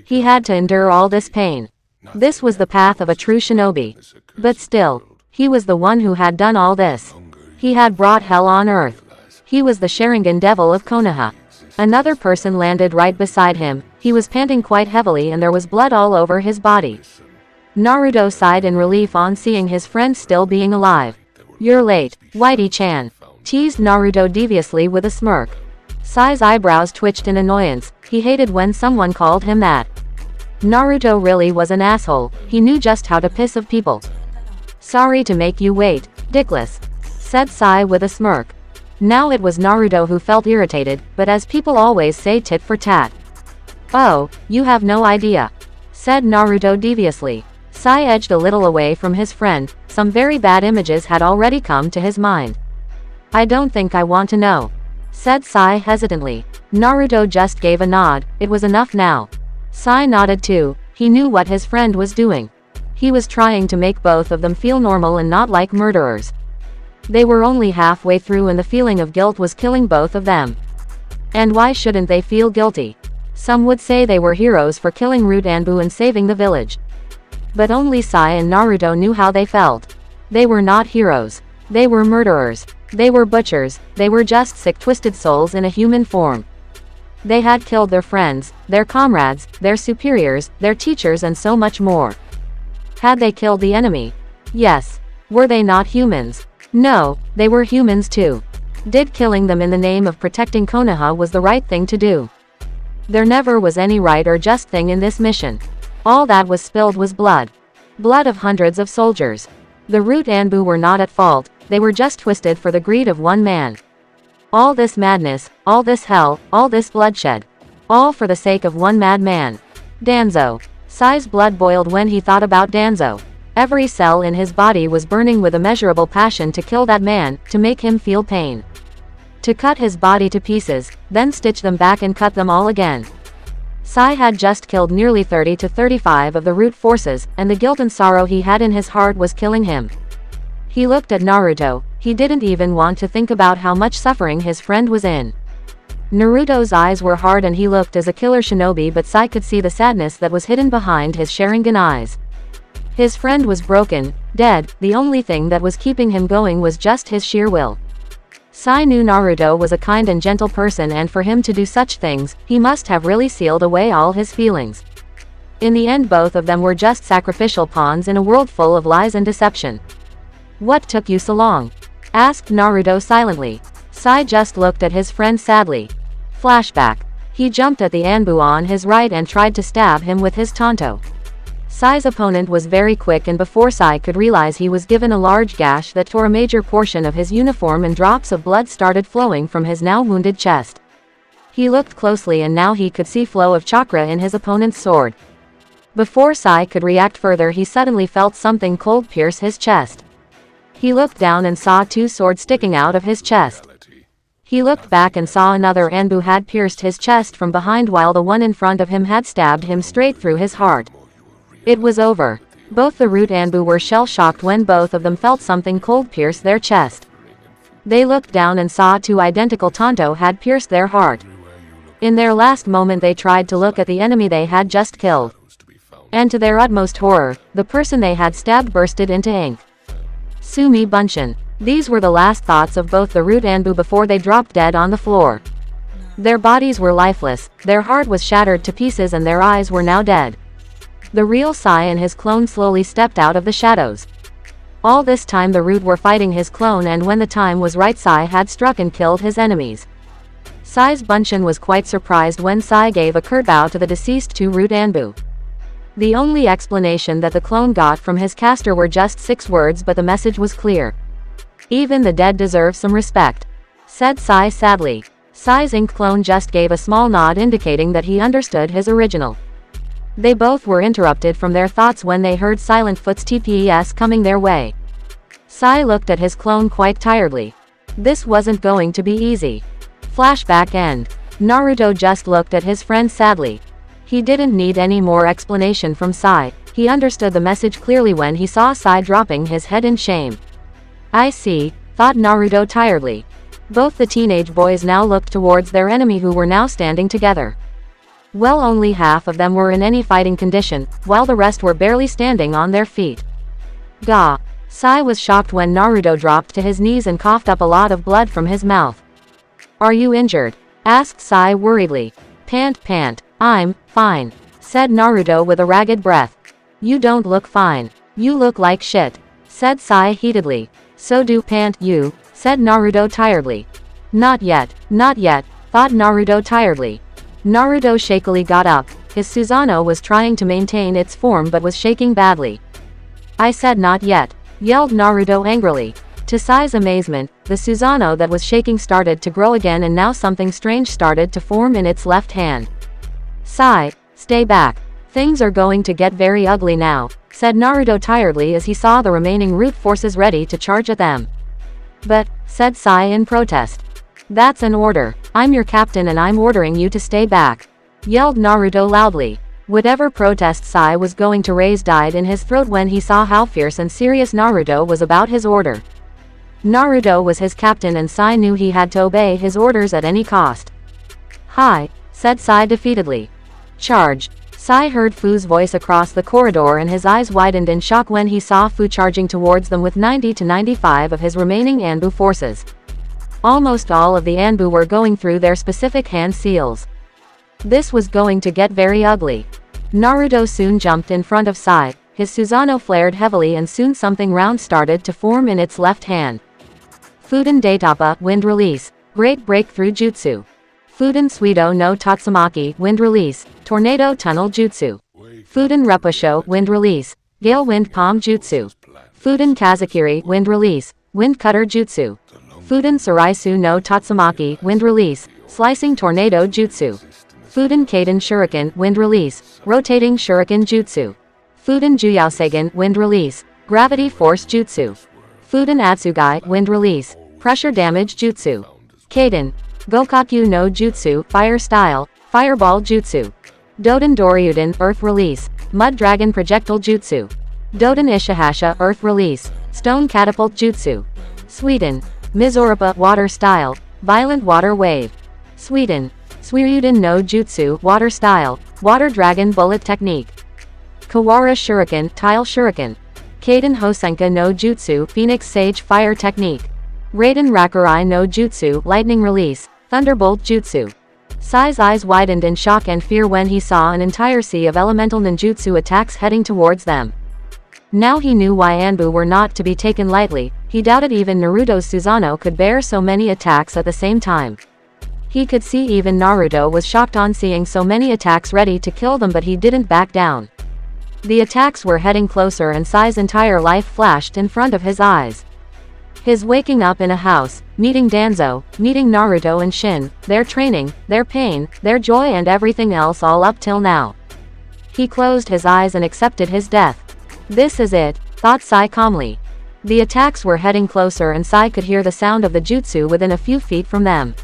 He had to endure all this pain. This was the path of a true shinobi. But still, he was the one who had done all this. He had brought hell on earth. He was the Sharingan devil of Konoha. Another person landed right beside him. He was panting quite heavily and there was blood all over his body. Naruto sighed in relief on seeing his friend still being alive. "You're late, Whitey-chan," teased Naruto deviously with a smirk. Sai's eyebrows twitched in annoyance. He hated when someone called him that. Naruto really was an asshole. He knew just how to piss off people. "Sorry to make you wait, dickless," said Sai with a smirk. Now it was Naruto who felt irritated, but as people always say, tit for tat. "Oh, you have no idea," said Naruto deviously. Sai edged a little away from his friend. Some very bad images had already come to his mind. "I don't think I want to know," said Sai hesitantly. Naruto just gave a nod. It was enough now. Sai nodded too. He knew what his friend was doing. He was trying to make both of them feel normal and not like murderers. They were only halfway through and the feeling of guilt was killing both of them. And why shouldn't they feel guilty? Some would say they were heroes for killing Root Anbu and saving the village. But only Sai and Naruto knew how they felt. They were not heroes. They were murderers. They were butchers. They were just sick, twisted souls in a human form. They had killed their friends, their comrades, their superiors, their teachers and so much more. Had they killed the enemy? Yes. Were they not humans? No, they were humans too. Did killing them in the name of protecting Konoha was the right thing to do? There never was any right or just thing in this mission. All that was spilled was blood. Blood of hundreds of soldiers. The Root Anbu were not at fault, they were just twisted for the greed of one man. All this madness, all this hell, all this bloodshed. All for the sake of one madman. Danzo. Sai's blood boiled when he thought about Danzo. Every cell in his body was burning with immeasurable passion to kill that man, to make him feel pain. To cut his body to pieces, then stitch them back and cut them all again. Sai had just killed nearly 30 to 35 of the root forces, and the guilt and sorrow he had in his heart was killing him. He looked at Naruto. He didn't even want to think about how much suffering his friend was in. Naruto's eyes were hard and he looked as a killer shinobi, but Sai could see the sadness that was hidden behind his Sharingan eyes. His friend was broken, dead. The only thing that was keeping him going was just his sheer will. Sai knew Naruto was a kind and gentle person, and for him to do such things, he must have really sealed away all his feelings. In the end, both of them were just sacrificial pawns in a world full of lies and deception. "What took you so long?" asked Naruto silently. Sai just looked at his friend sadly. Flashback. He jumped at the Anbu on his right and tried to stab him with his tanto. Sai's opponent was very quick, and before Sai could realize, he was given a large gash that tore a major portion of his uniform and drops of blood started flowing from his now wounded chest. He looked closely and now he could see flow of chakra in his opponent's sword. Before Sai could react further, he suddenly felt something cold pierce his chest. He looked down and saw two swords sticking out of his chest. He looked back and saw another Anbu had pierced his chest from behind, while the one in front of him had stabbed him straight through his heart. It was over. Both the Root Anbu were shell-shocked when both of them felt something cold pierce their chest. They looked down and saw two identical tanto had pierced their heart. In their last moment they tried to look at the enemy they had just killed. And to their utmost horror, the person they had stabbed bursted into ink. Sumi Bunshin. These were the last thoughts of both the Root Anbu before they dropped dead on the floor. Their bodies were lifeless, their heart was shattered to pieces, and their eyes were now dead. The real Sai and his clone slowly stepped out of the shadows. All this time the Root were fighting his clone, and when the time was right, Sai had struck and killed his enemies. Sai's Bunshin was quite surprised when Sai gave a curt bow to the deceased two Root Anbu. The only explanation that the clone got from his caster were just 6 words, but the message was clear. "Even the dead deserve some respect," said Sai sadly. Sai's ink clone just gave a small nod, indicating that he understood his original. They both were interrupted from their thoughts when they heard Silent Foot's TPS coming their way. Sai looked at his clone quite tiredly. This wasn't going to be easy. Flashback end. Naruto just looked at his friend sadly. He didn't need any more explanation from Sai. He understood the message clearly when he saw Sai dropping his head in shame. "I see," thought Naruto tiredly. Both the teenage boys now looked towards their enemy, who were now standing together. Well, only half of them were in any fighting condition, while the rest were barely standing on their feet. Gah! Sai was shocked when Naruto dropped to his knees and coughed up a lot of blood from his mouth. "Are you injured?" asked Sai worriedly. Pant. "I'm fine," said Naruto with a ragged breath. "You don't look fine. You look like shit," said Sai heatedly. "So do you," said Naruto tiredly. Not yet, thought Naruto tiredly. Naruto shakily got up. His Susanoo was trying to maintain its form but was shaking badly. "I said not yet," yelled Naruto angrily. To Sai's amazement, the Susanoo that was shaking started to grow again, and now something strange started to form in its left hand. "Sai, stay back. Things are going to get very ugly now," said Naruto tiredly as he saw the remaining root forces ready to charge at them. "But," said Sai in protest. "That's an order. I'm your captain and I'm ordering you to stay back," yelled Naruto loudly. Whatever protest Sai was going to raise died in his throat when he saw how fierce and serious Naruto was about his order. Naruto was his captain and Sai knew he had to obey his orders at any cost. "Hi," said Sai defeatedly. "Charge." Sai heard Fu's voice across the corridor and his eyes widened in shock when he saw Fu charging towards them with 90 to 95 of his remaining Anbu forces. Almost all of the Anbu were going through their specific hand seals. This was going to get very ugly. Naruto soon jumped in front of Sai, his Susanoo flared heavily and soon something round started to form in its left hand. Fuden Daitapa, Wind Release, Great Breakthrough Jutsu. Fuden Suido no Tatsumaki, Wind Release, Tornado Tunnel Jutsu. Fuden Repusho, Wind Release, Gale Wind Palm Jutsu. Fuden Kazakiri, Wind Release, Wind Cutter Jutsu. Fuden Saraisu no Tatsumaki, Wind Release, Slicing Tornado Jutsu. Fuden Kaden Shuriken, Wind Release, Rotating Shuriken Jutsu. Fuden Juyaoseigen, Wind Release, Gravity Force Jutsu. Fuden Atsugai, Wind Release, Pressure Damage Jutsu. Kaden, Gokakyu no Jutsu, Fire Style, Fireball Jutsu. Doden Doryuden, Earth Release, Mud Dragon Projectile Jutsu. Doden Ishihasha, Earth Release, Stone Catapult Jutsu. Sweden, Mizoripa, Water Style, Violent Water Wave. Sweden, Suiryuden no Jutsu, Water Style, Water Dragon Bullet Technique. Kawara Shuriken, Tile Shuriken. Kaden Hosenka no Jutsu, Phoenix Sage Fire Technique. Raiden Rakurai no Jutsu, Lightning Release, Thunderbolt Jutsu. Sai's eyes widened in shock and fear when he saw an entire sea of elemental ninjutsu attacks heading towards them. Now he knew why Anbu were not to be taken lightly. He doubted even Naruto's Susanoo could bear so many attacks at the same time. He could see even Naruto was shocked on seeing so many attacks ready to kill them, but he didn't back down. The attacks were heading closer and Sai's entire life flashed in front of his eyes. His waking up in a house, meeting Danzo, meeting Naruto and Shin, their training, their pain, their joy and everything else all up till now. He closed his eyes and accepted his death. This is it, thought Sai calmly. The attacks were heading closer and Sai could hear the sound of the jutsu within a few feet from them.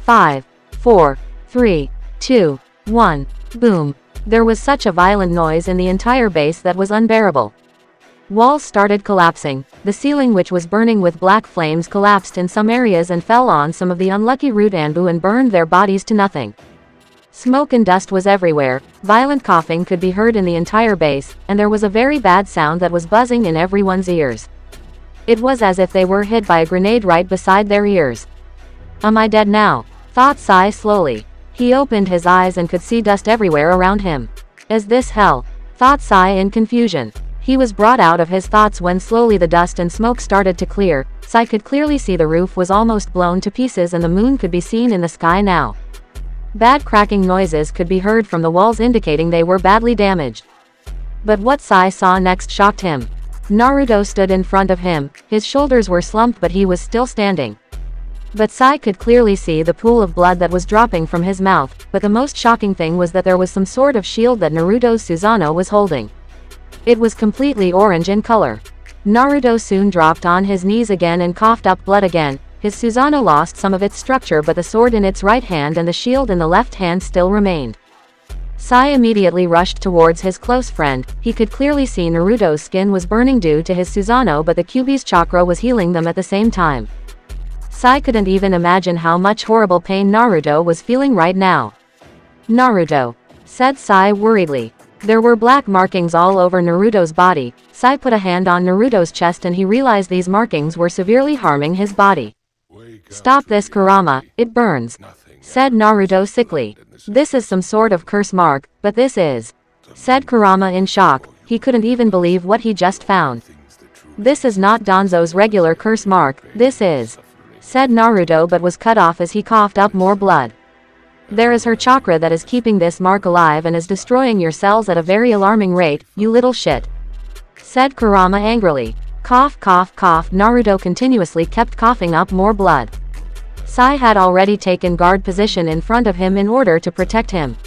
5, 4, 3, 2, 1, boom. There was such a violent noise in the entire base that was unbearable. Walls started collapsing, the ceiling which was burning with black flames collapsed in some areas and fell on some of the unlucky root Anbu and burned their bodies to nothing. Smoke and dust was everywhere, violent coughing could be heard in the entire base, and there was a very bad sound that was buzzing in everyone's ears. It was as if they were hit by a grenade right beside their ears. Am I dead now? Thought Sai slowly. He opened his eyes and could see dust everywhere around him. Is this hell? Thought Sai in confusion. He was brought out of his thoughts when slowly the dust and smoke started to clear. Sai could clearly see the roof was almost blown to pieces and the moon could be seen in the sky now. Bad cracking noises could be heard from the walls indicating they were badly damaged. But what Sai saw next shocked him. Naruto stood in front of him, his shoulders were slumped but he was still standing. But Sai could clearly see the pool of blood that was dropping from his mouth, but the most shocking thing was that there was some sort of shield that Naruto's Susanoo was holding. It was completely orange in color. Naruto soon dropped on his knees again and coughed up blood again. His Susanoo lost some of its structure but the sword in its right hand and the shield in the left hand still remained. Sai immediately rushed towards his close friend. He could clearly see Naruto's skin was burning due to his Susanoo but the Kyuubi's chakra was healing them at the same time. Sai couldn't even imagine how much horrible pain Naruto was feeling right now. Naruto, said Sai worriedly. There were black markings all over Naruto's body. Sai put a hand on Naruto's chest and he realized these markings were severely harming his body. Stop this, Kurama, it burns, said Naruto sickly. This is some sort of curse mark, but this is, said Kurama in shock. He couldn't even believe what he just found. This is not Danzo's regular curse mark, this is, said Naruto, but was cut off as he coughed up more blood. There is her chakra that is keeping this mark alive and is destroying your cells at a very alarming rate, you little shit, said Kurama angrily. Cough, cough, cough. Naruto continuously kept coughing up more blood. Sai had already taken guard position in front of him in order to protect him.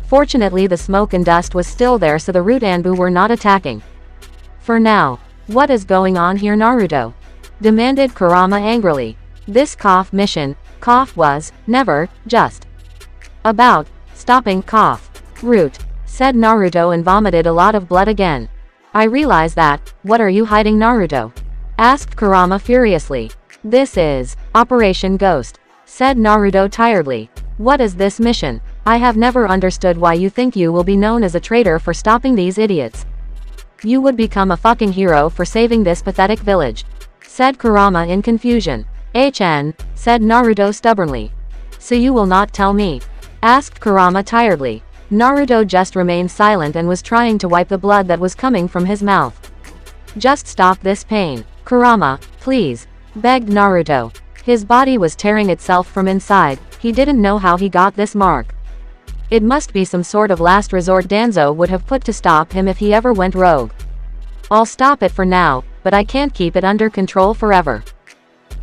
Fortunately, the smoke and dust was still there, so the root Anbu were not attacking. For now. What is going on here, Naruto? Demanded Kurama angrily. This cough mission, cough was, never, just about, stopping cough. Root, said Naruto and vomited a lot of blood again. I realize that, what are you hiding, Naruto? Asked Kurama furiously. This is, Operation Ghost, said Naruto tiredly. What is this mission? I have never understood why you think you will be known as a traitor for stopping these idiots. You would become a fucking hero for saving this pathetic village, said Kurama in confusion. HN, said Naruto stubbornly. So you will not tell me? Asked Kurama tiredly. Naruto just remained silent and was trying to wipe the blood that was coming from his mouth. Just stop this pain, Kurama, please, begged Naruto. His body was tearing itself from inside. He didn't know how he got this mark. It must be some sort of last resort Danzo would have put to stop him if he ever went rogue. I'll stop it for now, but I can't keep it under control forever.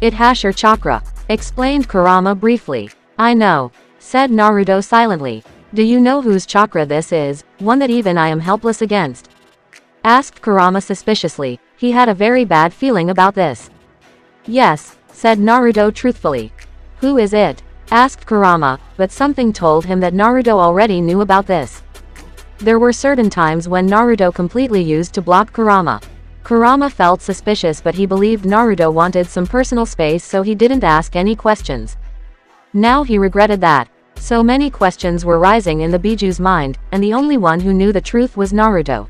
It has your chakra, explained Kurama briefly. I know, said Naruto silently. Do you know whose chakra this is, one that even I am helpless against? Asked Kurama suspiciously. He had a very bad feeling about this. Yes, said Naruto truthfully. Who is it? Asked Kurama, but something told him that Naruto already knew about this. There were certain times when Naruto completely used to block Kurama. Kurama felt suspicious, but he believed Naruto wanted some personal space, so he didn't ask any questions. Now he regretted that. So many questions were rising in the Biju's mind, and the only one who knew the truth was Naruto.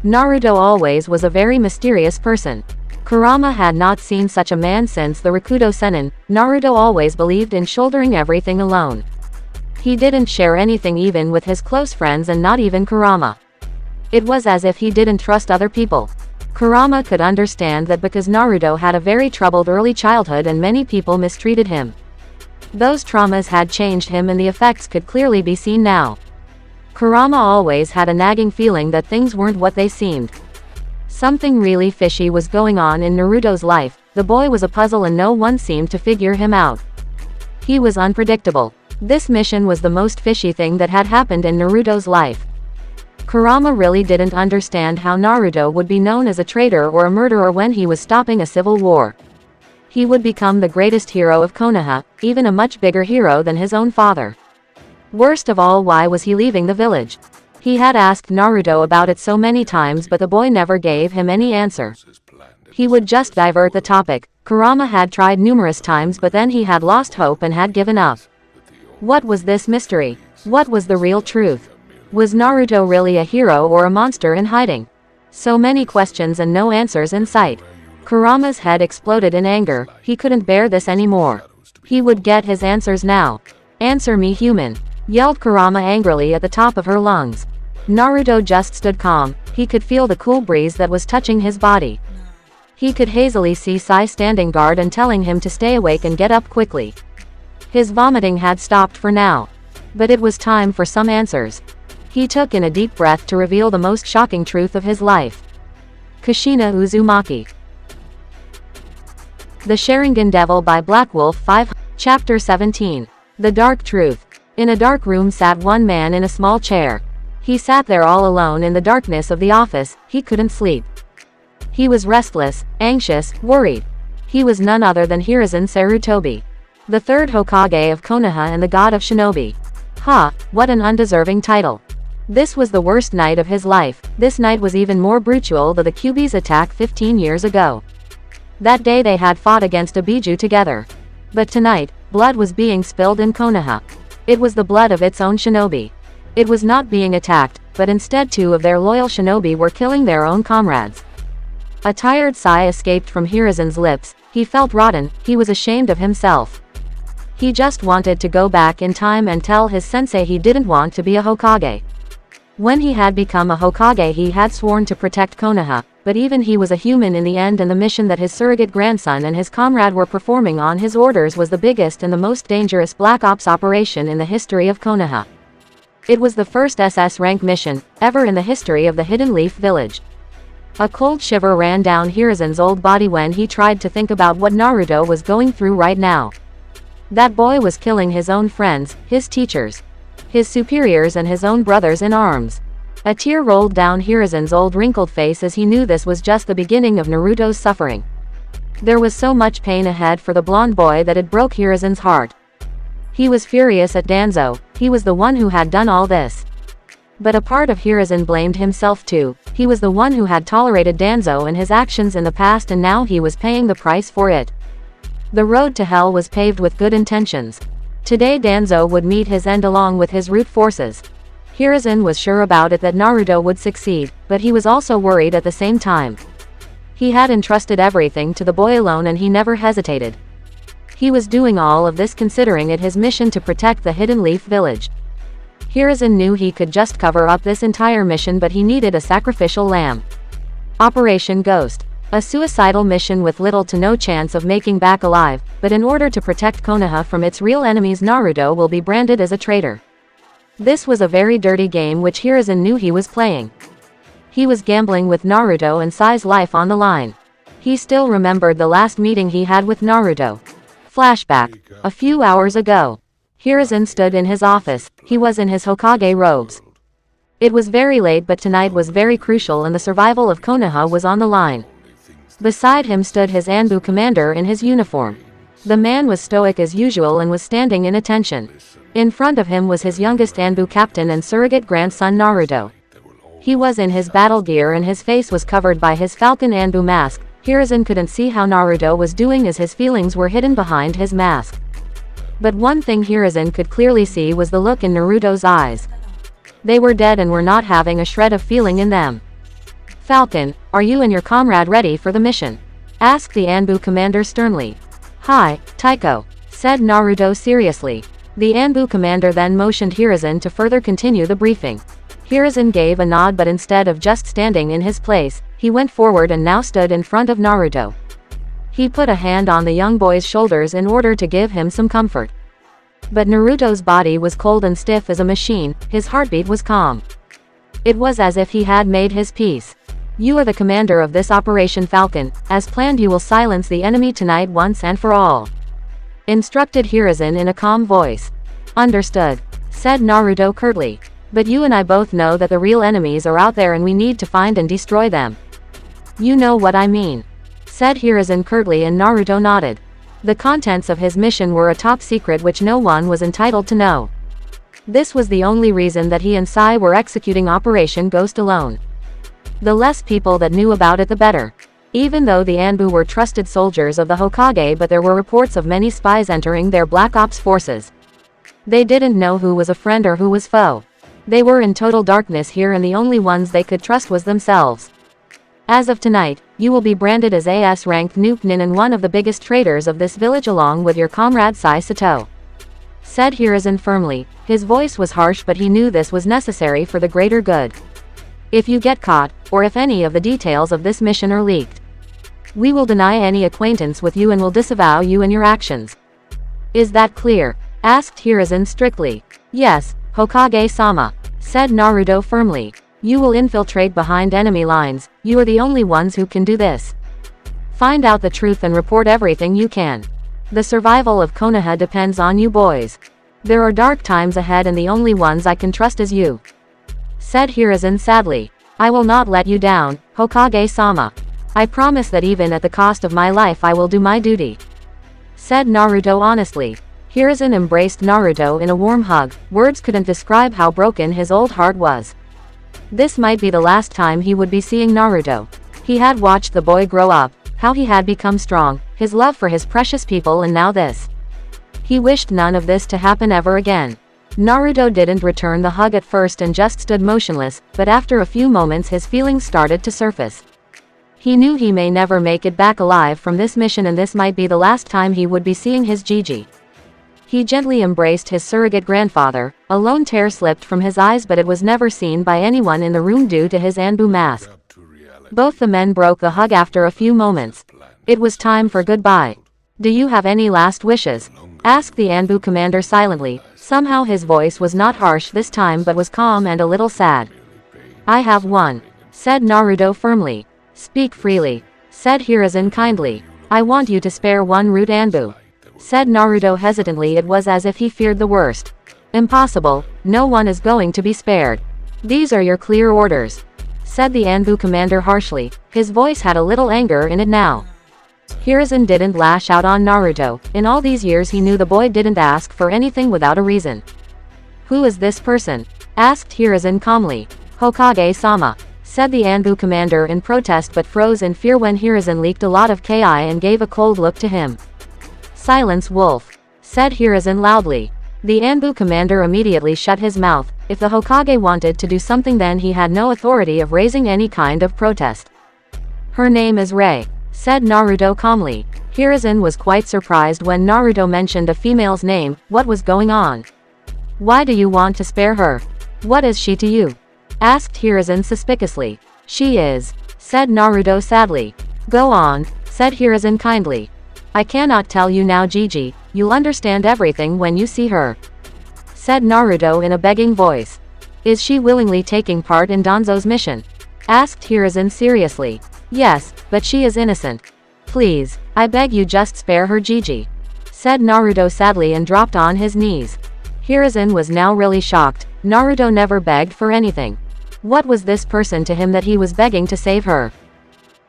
Naruto always was a very mysterious person. Kurama had not seen such a man since the Rakudo Sennin. Naruto always believed in shouldering everything alone. He didn't share anything even with his close friends, and not even Kurama. It was as if he didn't trust other people. Kurama could understand that because Naruto had a very troubled early childhood and many people mistreated him. Those traumas had changed him and the effects could clearly be seen now. Kurama always had a nagging feeling that things weren't what they seemed. Something really fishy was going on in Naruto's life. The boy was a puzzle and no one seemed to figure him out. He was unpredictable. This mission was the most fishy thing that had happened in Naruto's life. Kurama really didn't understand how Naruto would be known as a traitor or a murderer when he was stopping a civil war. He would become the greatest hero of Konoha, even a much bigger hero than his own father. Worst of all, why was he leaving the village? He had asked Naruto about it so many times, but the boy never gave him any answer. He would just divert the topic. Kurama had tried numerous times, but then he had lost hope and had given up. What was this mystery? What was the real truth? Was Naruto really a hero or a monster in hiding? So many questions and no answers in sight. Kurama's head exploded in anger. He couldn't bear this anymore. He would get his answers now. Answer me, human, yelled Kurama angrily at the top of her lungs. Naruto just stood calm. He could feel the cool breeze that was touching his body. He could hazily see Sai standing guard and telling him to stay awake and get up quickly. His vomiting had stopped for now. But it was time for some answers. He took in a deep breath to reveal the most shocking truth of his life. Kushina Uzumaki. The Sharingan Devil by Black Wolf 5. Chapter 17. The Dark Truth. In a dark room sat one man in a small chair. He sat there all alone in the darkness of the office. He couldn't sleep. He was restless, anxious, worried. He was none other than Hiruzen Sarutobi, the third Hokage of Konoha and the god of shinobi. What an undeserving title. This was the worst night of his life. This night was even more brutal than the Kyuubi's attack 15 years ago. That day they had fought against a Biju together. But tonight, blood was being spilled in Konoha. It was the blood of its own shinobi. It was not being attacked, but instead 2 of their loyal shinobi were killing their own comrades. A tired sigh escaped from Hiruzen's lips. He felt rotten, he was ashamed of himself. He just wanted to go back in time and tell his sensei he didn't want to be a Hokage. When he had become a Hokage he had sworn to protect Konoha, but even he was a human in the end, and the mission that his surrogate grandson and his comrade were performing on his orders was the biggest and the most dangerous Black Ops operation in the history of Konoha. It was the first SS rank mission ever in the history of the Hidden Leaf Village. A cold shiver ran down Hiruzen's old body when he tried to think about what Naruto was going through right now. That boy was killing his own friends, his teachers, his superiors, and his own brothers in arms. A tear rolled down Hiruzen's old wrinkled face as he knew this was just the beginning of Naruto's suffering. There was so much pain ahead for the blonde boy that it broke Hiruzen's heart. He was furious at Danzo. He was the one who had done all this. But a part of Hiruzen blamed himself too. He was the one who had tolerated Danzo and his actions in the past, and now he was paying the price for it. The road to hell was paved with good intentions. Today Danzo would meet his end along with his root forces. Hiruzen was sure about it that Naruto would succeed, but he was also worried at the same time. He had entrusted everything to the boy alone and he never hesitated. He was doing all of this considering it his mission to protect the Hidden Leaf Village. Hiruzen knew he could just cover up this entire mission, but he needed a sacrificial lamb. Operation Ghost. A suicidal mission with little to no chance of making back alive, but in order to protect Konoha from its real enemies, Naruto will be branded as a traitor. This was a very dirty game which Hiruzen knew he was playing. He was gambling with Naruto and Sai's life on the line. He still remembered the last meeting he had with Naruto. Flashback. A few hours ago. Hiruzen stood in his office. He was in his Hokage robes. It was very late, but tonight was very crucial and the survival of Konoha was on the line. Beside him stood his Anbu commander in his uniform. The man was stoic as usual and was standing in attention. In front of him was his youngest Anbu captain and surrogate grandson Naruto. He was in his battle gear and his face was covered by his falcon Anbu mask. Hiruzen couldn't see how Naruto was doing as his feelings were hidden behind his mask. But one thing Hiruzen could clearly see was the look in Naruto's eyes. They were dead and were not having a shred of feeling in them. "Falcon, are you and your comrade ready for the mission?" asked the Anbu commander sternly. "Hi, Taiko," said Naruto seriously. The Anbu commander then motioned Hiruzen to further continue the briefing. Hiruzen gave a nod, but instead of just standing in his place, he went forward and now stood in front of Naruto. He put a hand on the young boy's shoulders in order to give him some comfort. But Naruto's body was cold and stiff as a machine, his heartbeat was calm. It was as if he had made his peace. "You are the commander of this Operation Falcon. As planned, you will silence the enemy tonight once and for all," instructed Hiruzen in a calm voice. "Understood," said Naruto curtly. "But you and I both know that the real enemies are out there and we need to find and destroy them." "You know what I mean," said Hiruzen curtly, and Naruto nodded. The contents of his mission were a top secret which no one was entitled to know. This was the only reason that he and Sai were executing Operation Ghost alone. The less people that knew about it the better. Even though the Anbu were trusted soldiers of the Hokage, but there were reports of many spies entering their Black Ops forces. They didn't know who was a friend or who was foe. They were in total darkness here, and the only ones they could trust was themselves. "As of tonight, you will be branded as AS-ranked Noob Nin and one of the biggest traitors of this village along with your comrade Sai Sato," said Hiruzen firmly. His voice was harsh, but he knew this was necessary for the greater good. "If you get caught, or if any of the details of this mission are leaked, we will deny any acquaintance with you and will disavow you and your actions. Is that clear?" asked Hiruzen strictly. "Yes, Hokage-sama," said Naruto firmly. "You will infiltrate behind enemy lines. You are the only ones who can do this. Find out the truth and report everything you can. The survival of Konoha depends on you boys. There are dark times ahead and the only ones I can trust is you," said Hiruzen sadly. "I will not let you down, Hokage-sama. I promise that even at the cost of my life I will do my duty," said Naruto honestly. Hiruzen embraced Naruto in a warm hug. Words couldn't describe how broken his old heart was. This might be the last time he would be seeing Naruto. He had watched the boy grow up, how he had become strong, his love for his precious people, and now this. He wished none of this to happen ever again. Naruto didn't return the hug at first and just stood motionless, but after a few moments his feelings started to surface. He knew he may never make it back alive from this mission, and this might be the last time he would be seeing his Gigi. He gently embraced his surrogate grandfather. A lone tear slipped from his eyes, but it was never seen by anyone in the room due to his Anbu mask. Both the men broke the hug after a few moments. It was time for goodbye. "Do you have any last wishes?" asked the Anbu commander silently. Somehow his voice was not harsh this time but was calm and a little sad. "I have one," said Naruto firmly. "Speak freely," said Hiruzen kindly. "I want you to spare one root Anbu," said Naruto hesitantly. It was as if he feared the worst. "Impossible, no one is going to be spared. These are your clear orders," said the Anbu commander harshly. His voice had a little anger in it now. Hiruzen didn't lash out on Naruto. In all these years he knew the boy didn't ask for anything without a reason. "Who is this person?" asked Hiruzen calmly. "Hokage-sama," said the Anbu commander in protest, but froze in fear when Hiruzen leaked a lot of ki and gave a cold look to him. "Silence, wolf," said Hiruzen loudly. The Anbu commander immediately shut his mouth. If the Hokage wanted to do something, then he had no authority of raising any kind of protest. "Her name is Rei," said Naruto calmly. Hiruzen was quite surprised when Naruto mentioned a female's name. What was going on? "Why do you want to spare her? What is she to you?" asked Hiruzen suspiciously. "She is," said Naruto sadly. "Go on," said Hiruzen kindly. "I cannot tell you now, Gigi. You'll understand everything when you see her," said Naruto in a begging voice. "Is she willingly taking part in Danzo's mission?" asked Hiruzen seriously. "Yes, but she is innocent. Please, I beg you, just spare her, Gigi," said Naruto sadly and dropped on his knees. Hiruzen was now really shocked. Naruto never begged for anything. What was this person to him that he was begging to save her?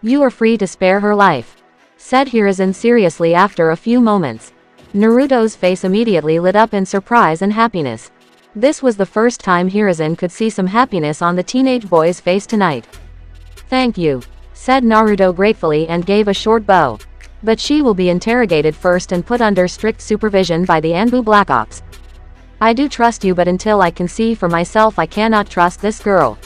"You are free to spare her life," said Hiruzen seriously after a few moments. Naruto's face immediately lit up in surprise and happiness. This was the first time Hiruzen could see some happiness on the teenage boy's face tonight. "Thank you," said Naruto gratefully and gave a short bow. "But she will be interrogated first and put under strict supervision by the Anbu Black Ops. I do trust you, but until I can see for myself I cannot trust this girl,"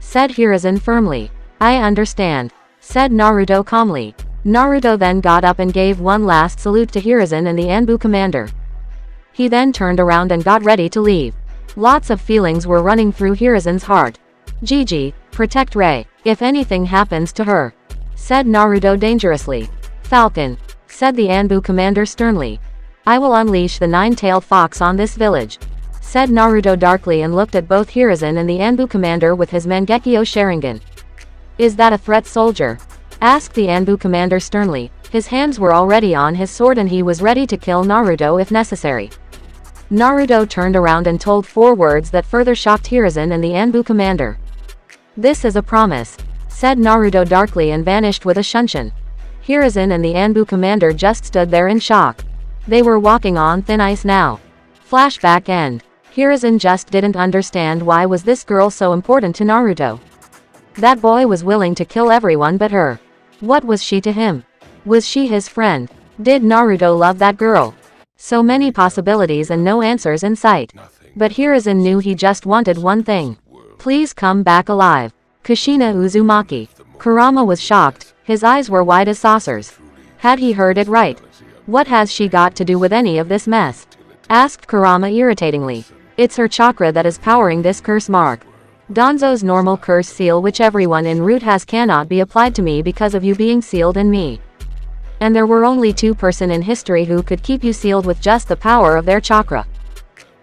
said Hiruzen firmly. "I understand," said Naruto calmly. Naruto then got up and gave one last salute to Hiruzen and the Anbu commander. He then turned around and got ready to leave. Lots of feelings were running through Hiruzen's heart. "Gigi, protect Rei, if anything happens to her," said Naruto dangerously. "Falcon," said the Anbu commander sternly. "I will unleash the nine-tailed fox on this village," said Naruto darkly and looked at both Hiruzen and the Anbu commander with his Mangekyo Sharingan. "Is that a threat, soldier?" asked the Anbu commander sternly. His hands were already on his sword and he was ready to kill Naruto if necessary. Naruto turned around and told 4 words that further shocked Hiruzen and the Anbu commander. "This is a promise," said Naruto darkly and vanished with a shunshin. Hiruzen and the Anbu commander just stood there in shock. They were walking on thin ice now. Flashback end. Hiruzen just didn't understand why was this girl so important to Naruto. That boy was willing to kill everyone but her. What was she to him? Was she his friend? Did Naruto love that girl? So many possibilities and no answers in sight. But Hiruzen knew he just wanted one thing. Please come back alive. Kushina Uzumaki. Kurama was shocked. His eyes were wide as saucers. Had he heard it right? What has she got to do with any of this mess? Asked Kurama irritatingly. It's her chakra that is powering this curse mark. Danzo's normal curse seal which everyone in Root has cannot be applied to me because of you being sealed in me. And there were only 2 person in history who could keep you sealed with just the power of their chakra.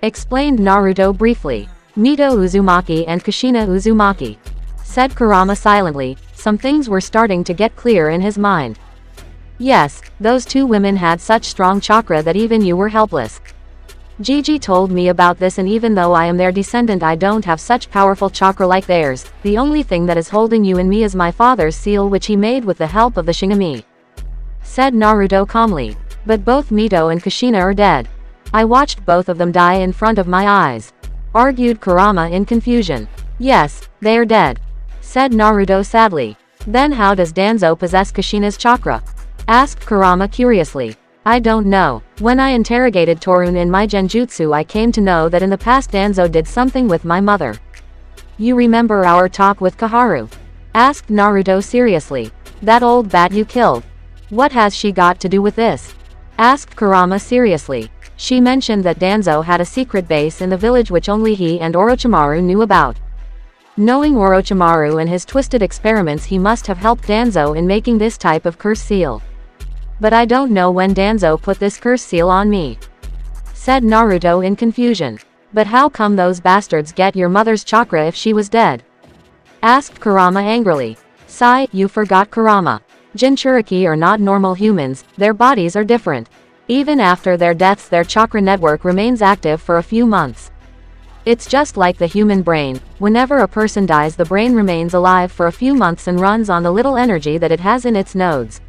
Explained Naruto briefly. Mito Uzumaki and Kushina Uzumaki. Said Kurama silently. Some things were starting to get clear in his mind. Yes, those 2 women had such strong chakra that even you were helpless. Gigi told me about this, and even though I am their descendant I don't have such powerful chakra like theirs. The only thing that is holding you and me is my father's seal which he made with the help of the Shinigami. Said Naruto calmly. But both Mito and Kushina are dead. I watched both of them die in front of my eyes. Argued Kurama in confusion. Yes, they are dead. Said Naruto sadly. Then how does Danzo possess Kushina's chakra? Asked Kurama curiously. I don't know. When I interrogated Torun in my genjutsu, I came to know that in the past Danzo did something with my mother. You remember our talk with Kaharu? Asked Naruto seriously. That old bat you killed. What has she got to do with this? Asked Kurama seriously. She mentioned that Danzo had a secret base in the village which only he and Orochimaru knew about. Knowing Orochimaru and his twisted experiments, he must have helped Danzo in making this type of curse seal. But I don't know when Danzo put this curse seal on me. Said Naruto in confusion. But how come those bastards get your mother's chakra if she was dead? Asked Kurama angrily. Sigh, you forgot Kurama. Jinchuriki are not normal humans, their bodies are different. Even after their deaths, their chakra network remains active for a few months. It's just like the human brain. Whenever a person dies, the brain remains alive for a few months and runs on the little energy that it has in its nodes.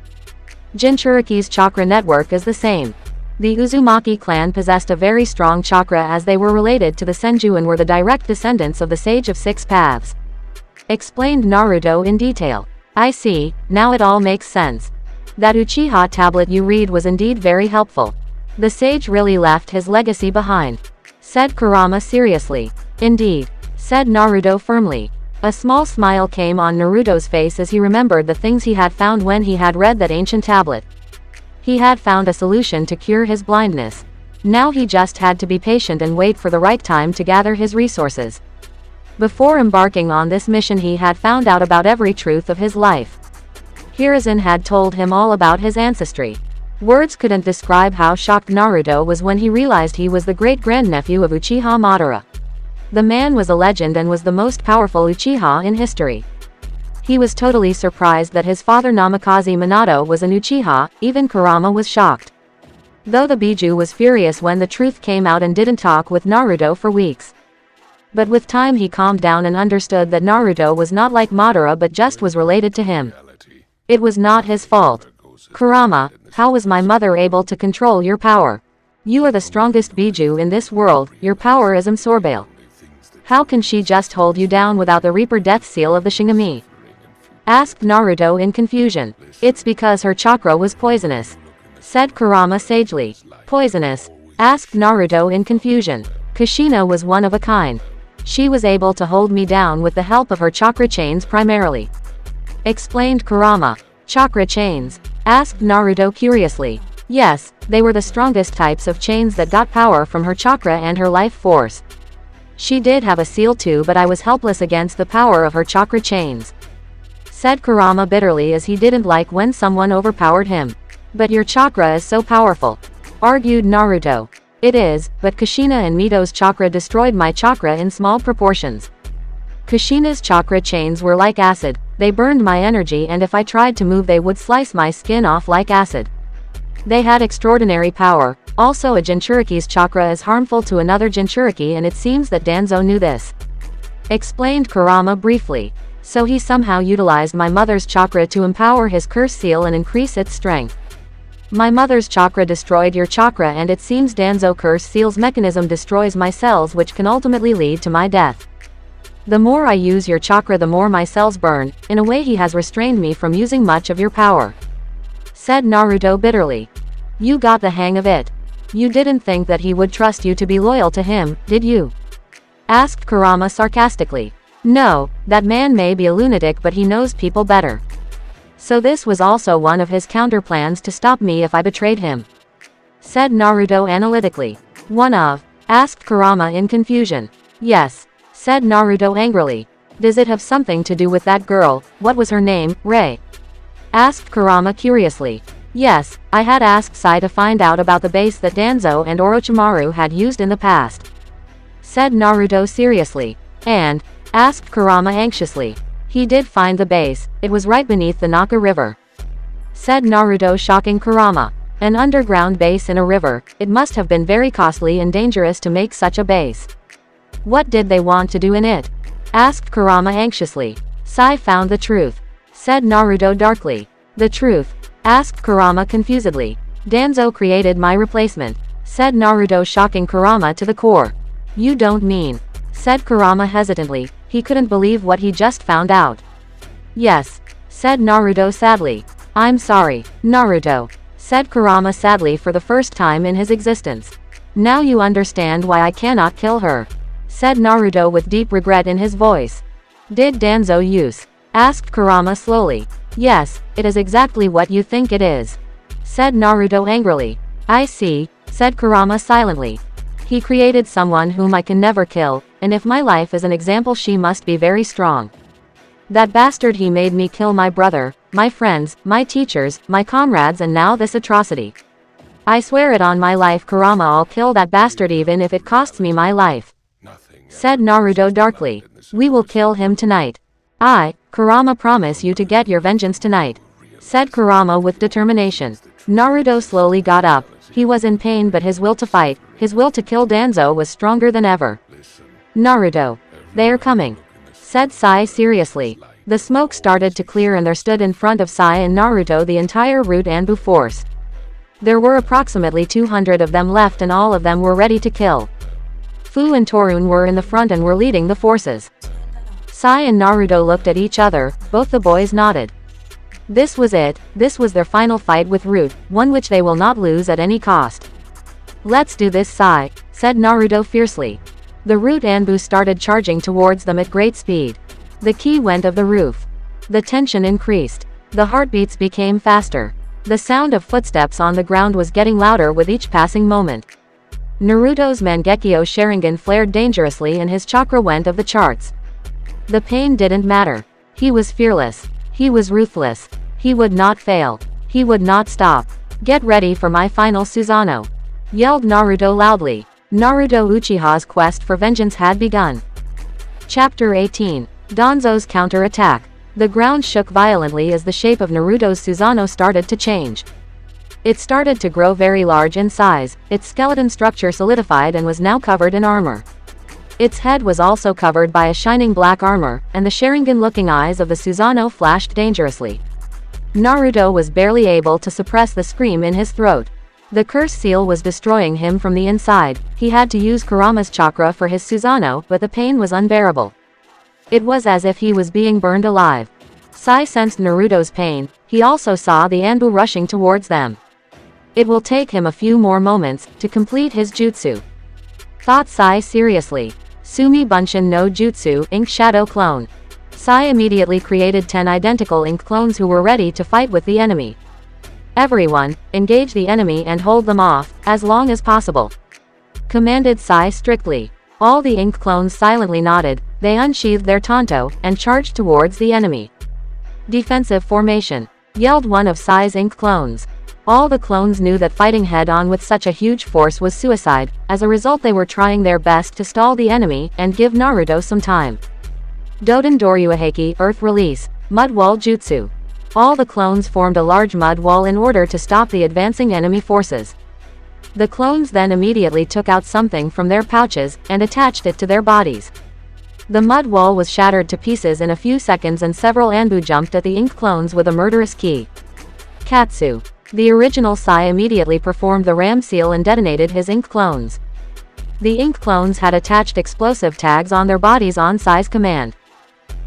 Jinchuriki's chakra network is the same. The Uzumaki clan possessed a very strong chakra, as they were related to the Senju and were the direct descendants of the Sage of Six Paths. Explained Naruto in detail. I see, now it all makes sense. That Uchiha tablet you read was indeed very helpful. The sage really left his legacy behind. Said Kurama seriously. Indeed. Said Naruto firmly. A small smile came on Naruto's face as he remembered the things he had found when he had read that ancient tablet. He had found a solution to cure his blindness. Now he just had to be patient and wait for the right time to gather his resources. Before embarking on this mission, he had found out about every truth of his life. Hiruzen had told him all about his ancestry. Words couldn't describe how shocked Naruto was when he realized he was the great-grandnephew of Uchiha Madara. The man was a legend and was the most powerful Uchiha in history. He was totally surprised that his father Namikaze Minato was an Uchiha. Even Kurama was shocked. Though the Biju was furious when the truth came out and didn't talk with Naruto for weeks. But with time he calmed down and understood that Naruto was not like Madara but just was related to him. It was not his fault. Kurama, how was my mother able to control your power? You are the strongest Biju in this world, your power is imsorbable. How can she just hold you down without the Reaper death seal of the Shinigami? Asked Naruto in confusion. It's because her chakra was poisonous. Said Kurama sagely. Poisonous? Asked Naruto in confusion. Kushina was one of a kind. She was able to hold me down with the help of her chakra chains primarily. Explained Kurama. Chakra chains? Asked Naruto curiously. Yes, they were the strongest types of chains that got power from her chakra and her life force. She did have a seal too, but I was helpless against the power of her chakra chains. Said Kurama bitterly, as he didn't like when someone overpowered him. But your chakra is so powerful. Argued Naruto. It is, but Kushina and Mito's chakra destroyed my chakra in small proportions. Kushina's chakra chains were like acid. They burned my energy, and if I tried to move they would slice my skin off like acid. They had extraordinary power. Also, a Jinchuriki's chakra is harmful to another Jinchuriki, and it seems that Danzo knew this. Explained Kurama briefly. So he somehow utilized my mother's chakra to empower his curse seal and increase its strength. My mother's chakra destroyed your chakra, and it seems Danzo curse seal's mechanism destroys my cells, which can ultimately lead to my death. The more I use your chakra, the more my cells burn. In a way, he has restrained me from using much of your power. Said Naruto bitterly. You got the hang of it. You didn't think that he would trust you to be loyal to him, did you? Asked Kurama sarcastically. No, that man may be a lunatic, but he knows people better. So this was also one of his counter plans to stop me if I betrayed him. Said Naruto analytically. One of? Asked Kurama in confusion. Yes. Said Naruto angrily. Does it have something to do with that girl? What was her name, Rei? Asked Kurama curiously. Yes, I had asked Sai to find out about the base that Danzo and Orochimaru had used in the past. Said Naruto seriously. And? Asked Kurama anxiously. He did find the base. It was right beneath the Naka River. Said Naruto, shocking Kurama. An underground base in a river. It must have been very costly and dangerous to make such a base. What did they want to do in it? Asked Kurama anxiously. Sai found the truth. Said Naruto darkly. The truth? Asked Kurama confusedly. Danzo created my replacement. Said Naruto, shocking Kurama to the core. You don't mean? Said Kurama hesitantly. He couldn't believe what he just found out. Yes. Said Naruto sadly. I'm sorry, Naruto. said Kurama sadly for the first time in his existence. Now you understand why I cannot kill her, said Naruto with deep regret in his voice. Did Danzo use? Asked Kurama slowly. Yes, it is exactly what you think it is, said Naruto angrily. I see, said Kurama silently. He created someone whom I can never kill, and if my life is an example she must be very strong. That bastard, he made me kill my brother, my friends, my teachers, my comrades, and now this atrocity. I swear it on my life, Kurama, I'll kill that bastard even if it costs me my life, said Naruto darkly. We will kill him tonight. I, Kurama, promise you to get your vengeance tonight, said Kurama with determination. Naruto slowly got up. He was in pain, but his will to fight, his will to kill Danzo was stronger than ever. Naruto. They are coming, said Sai seriously. The smoke started to clear and there stood in front of Sai and Naruto the entire Root Anbu force. There were approximately 200 of them left and all of them were ready to kill. Fu and Torun were in the front and were leading the forces. Sai and Naruto looked at each other, both the boys nodded. This was it, this was their final fight with Root, one which they will not lose at any cost. Let's do this, Sai, said Naruto fiercely. The Root Anbu started charging towards them at great speed. The key went of the roof. The tension increased. The heartbeats became faster. The sound of footsteps on the ground was getting louder with each passing moment. Naruto's Mangekyo Sharingan flared dangerously and his chakra went of the charts. The pain didn't matter. He was fearless. He was ruthless. He would not fail. He would not stop. Get ready for my final Susanoo, yelled Naruto loudly. Naruto Uchiha's quest for vengeance had begun. Chapter 18. Danzo's counter-attack. The ground shook violently as the shape of Naruto's Susanoo started to change. It started to grow very large in size, its skeleton structure solidified and was now covered in armor. Its head was also covered by a shining black armor, and the Sharingan-looking eyes of the Susanoo flashed dangerously. Naruto was barely able to suppress the scream in his throat. The curse seal was destroying him from the inside. He had to use Kurama's chakra for his Susanoo, but the pain was unbearable. It was as if he was being burned alive. Sai sensed Naruto's pain. He also saw the Anbu rushing towards them. It will take him a few more moments to complete his jutsu, thought Sai seriously. Sumi Bunshin no Jutsu, Ink Shadow Clone. Sai immediately created 10 identical ink clones who were ready to fight with the enemy. Everyone, engage the enemy and hold them off, as long as possible, commanded Sai strictly. All the ink clones silently nodded, they unsheathed their tanto, and charged towards the enemy. Defensive formation, yelled one of Sai's ink clones. All the clones knew that fighting head-on with such a huge force was suicide. As a result, they were trying their best to stall the enemy and give Naruto some time. Doden Doryuaheki, Earth Release, Mud Wall Jutsu. All the clones formed a large mud wall in order to stop the advancing enemy forces. The clones then immediately took out something from their pouches and attached it to their bodies. The mud wall was shattered to pieces in a few seconds and several Anbu jumped at the ink clones with a murderous ki. Katsu. The original Sai immediately performed the ram seal and detonated his ink clones. The ink clones had attached explosive tags on their bodies on Sai's command.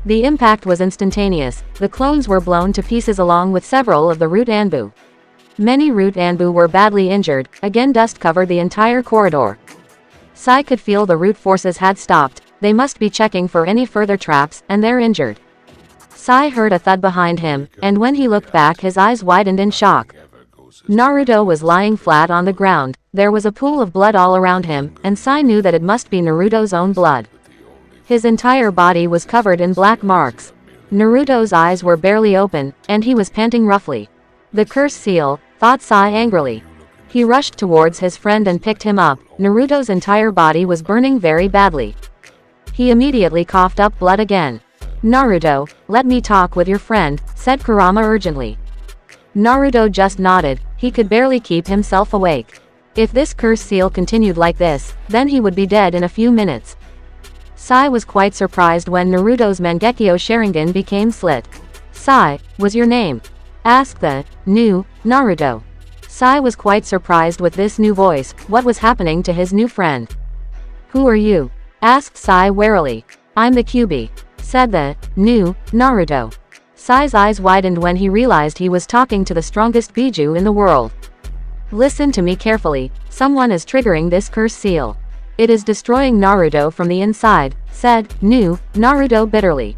The impact was instantaneous. The clones were blown to pieces along with several of the Root Anbu. Many Root Anbu were badly injured. Again, dust covered the entire corridor. Sai could feel the Root forces had stopped. They must be checking for any further traps, and they're injured. Sai heard a thud behind him, and when he looked back his eyes widened in shock. Naruto was lying flat on the ground. There was a pool of blood all around him, and Sai knew that it must be Naruto's own blood. His entire body was covered in black marks. Naruto's eyes were barely open, and he was panting roughly. The curse seal, thought Sai angrily. He rushed towards his friend and picked him up. Naruto's entire body was burning very badly. He immediately coughed up blood again. Naruto, let me talk with your friend, said Kurama urgently. Naruto just nodded. He could barely keep himself awake. If this curse seal continued like this, then he would be dead in a few minutes. Sai was quite surprised when Naruto's Mangekyo Sharingan became slit. Sai, was your name? Asked the new Naruto. Sai was quite surprised with this new voice. What was happening to his new friend? Who are you? Asked Sai warily. I'm the Kyuubi, said the new Naruto. Sai's eyes widened when he realized he was talking to the strongest Biju in the world. Listen to me carefully, someone is triggering this curse seal. It is destroying Naruto from the inside, said Naruto bitterly.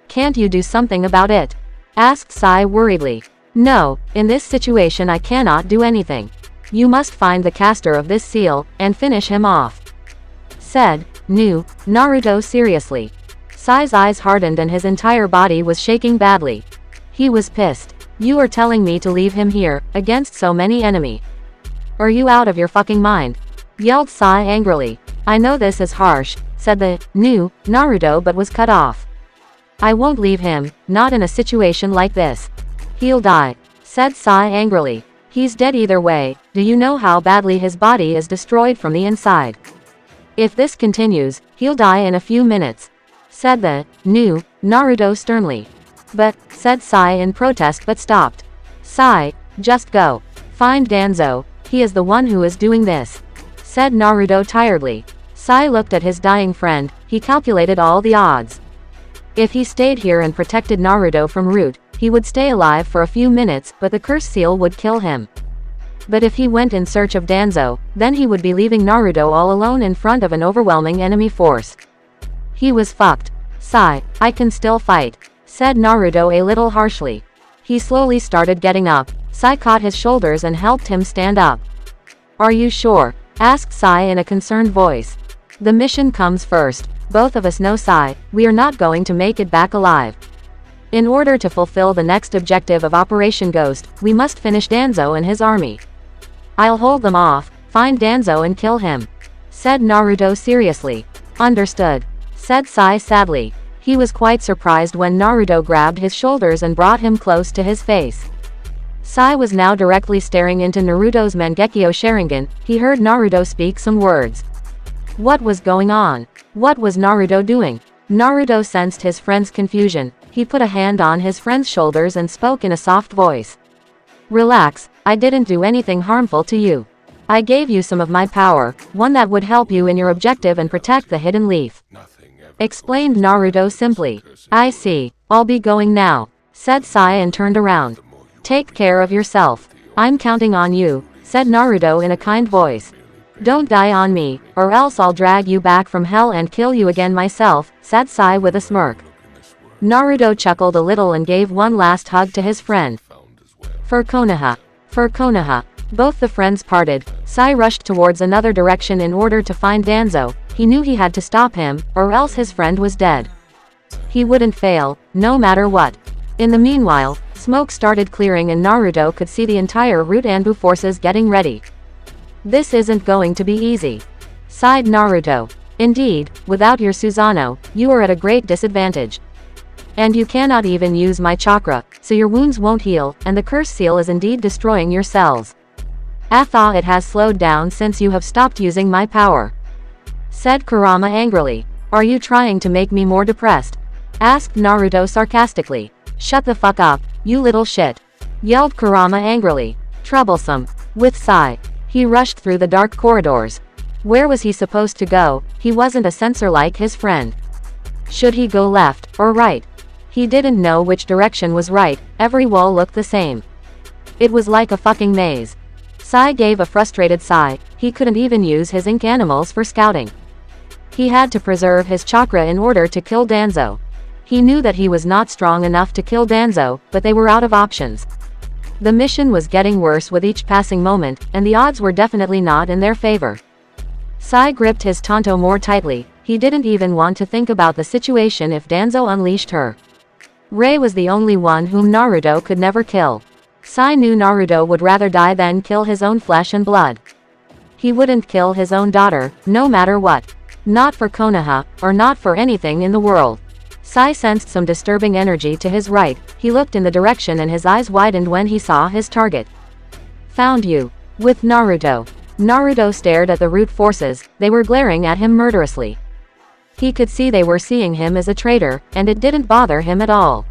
Can't you do something about it? Asked Sai worriedly. No, in this situation I cannot do anything. You must find the caster of this seal, and finish him off. Said Naruto seriously. Sai's eyes hardened and his entire body was shaking badly. He was pissed. You are telling me to leave him here, against so many enemy. Are you out of your fucking mind? Yelled Sai angrily. I know this is harsh, said the Naruto, but was cut off. I won't leave him, not in a situation like this. He'll die, said Sai angrily. He's dead either way. Do you know how badly his body is destroyed from the inside? If this continues, he'll die in a few minutes, said the Naruto sternly. But, said Sai in protest but stopped. Sai, just go. Find Danzo, he is the one who is doing this, said Naruto tiredly. Sai looked at his dying friend, he calculated all the odds. If he stayed here and protected Naruto from Root, he would stay alive for a few minutes, but the curse seal would kill him. But if he went in search of Danzo, then he would be leaving Naruto all alone in front of an overwhelming enemy force. He was fucked. Sai, I can still fight, said Naruto a little harshly. He slowly started getting up. Sai caught his shoulders and helped him stand up. Are you sure? Asked Sai in a concerned voice. The mission comes first. Both of us know Sai, we are not going to make it back alive. In order to fulfill the next objective of Operation Ghost, we must finish Danzo and his army. I'll hold them off, find Danzo and kill him, said Naruto seriously. Understood, said Sai sadly. He was quite surprised when Naruto grabbed his shoulders and brought him close to his face. Sai was now directly staring into Naruto's Mangekyo Sharingan. He heard Naruto speak some words. What was going on? What was Naruto doing? Naruto sensed his friend's confusion. He put a hand on his friend's shoulders and spoke in a soft voice. Relax, I didn't do anything harmful to you. I gave you some of my power, one that would help you in your objective and protect the hidden leaf. Explained Naruto simply. I see, I'll be going now, said Sai and turned around. Take care of yourself. I'm counting on you, said Naruto in a kind voice. Don't die on me, or else I'll drag you back from hell and kill you again myself, said Sai with a smirk. Naruto chuckled a little and gave one last hug to his friend. For Konoha. For Konoha. Both the friends parted. Sai rushed towards another direction in order to find Danzo. He knew he had to stop him, or else his friend was dead. He wouldn't fail, no matter what. In the meanwhile, smoke started clearing and Naruto could see the entire Root Anbu forces getting ready. This isn't going to be easy, sighed Naruto. Indeed, without your Susanoo, you are at a great disadvantage. And you cannot even use my chakra, so your wounds won't heal, and the curse seal is indeed destroying your cells. I thought it has slowed down since you have stopped using my power, said Kurama angrily. Are you trying to make me more depressed? Asked Naruto sarcastically. Shut the fuck up, you little shit, yelled Kurama angrily. Troublesome. With Sai, he rushed through the dark corridors. Where was he supposed to go? He wasn't a censor like his friend. Should he go left, or right? He didn't know which direction was right. Every wall looked the same. It was like a fucking maze. Sai gave a frustrated sigh. He couldn't even use his ink animals for scouting. He had to preserve his chakra in order to kill Danzo. He knew that he was not strong enough to kill Danzo, but they were out of options. The mission was getting worse with each passing moment, and the odds were definitely not in their favor. Sai gripped his Tonto more tightly. He didn't even want to think about the situation if Danzo unleashed her. Rei was the only one whom Naruto could never kill. Sai knew Naruto would rather die than kill his own flesh and blood. He wouldn't kill his own daughter, no matter what. Not for Konoha, or not for anything in the world. Sai sensed some disturbing energy to his right. He looked in the direction and his eyes widened when he saw his target. Found you. With Naruto. Naruto stared at the Root forces. They were glaring at him murderously. He could see they were seeing him as a traitor, and it didn't bother him at all.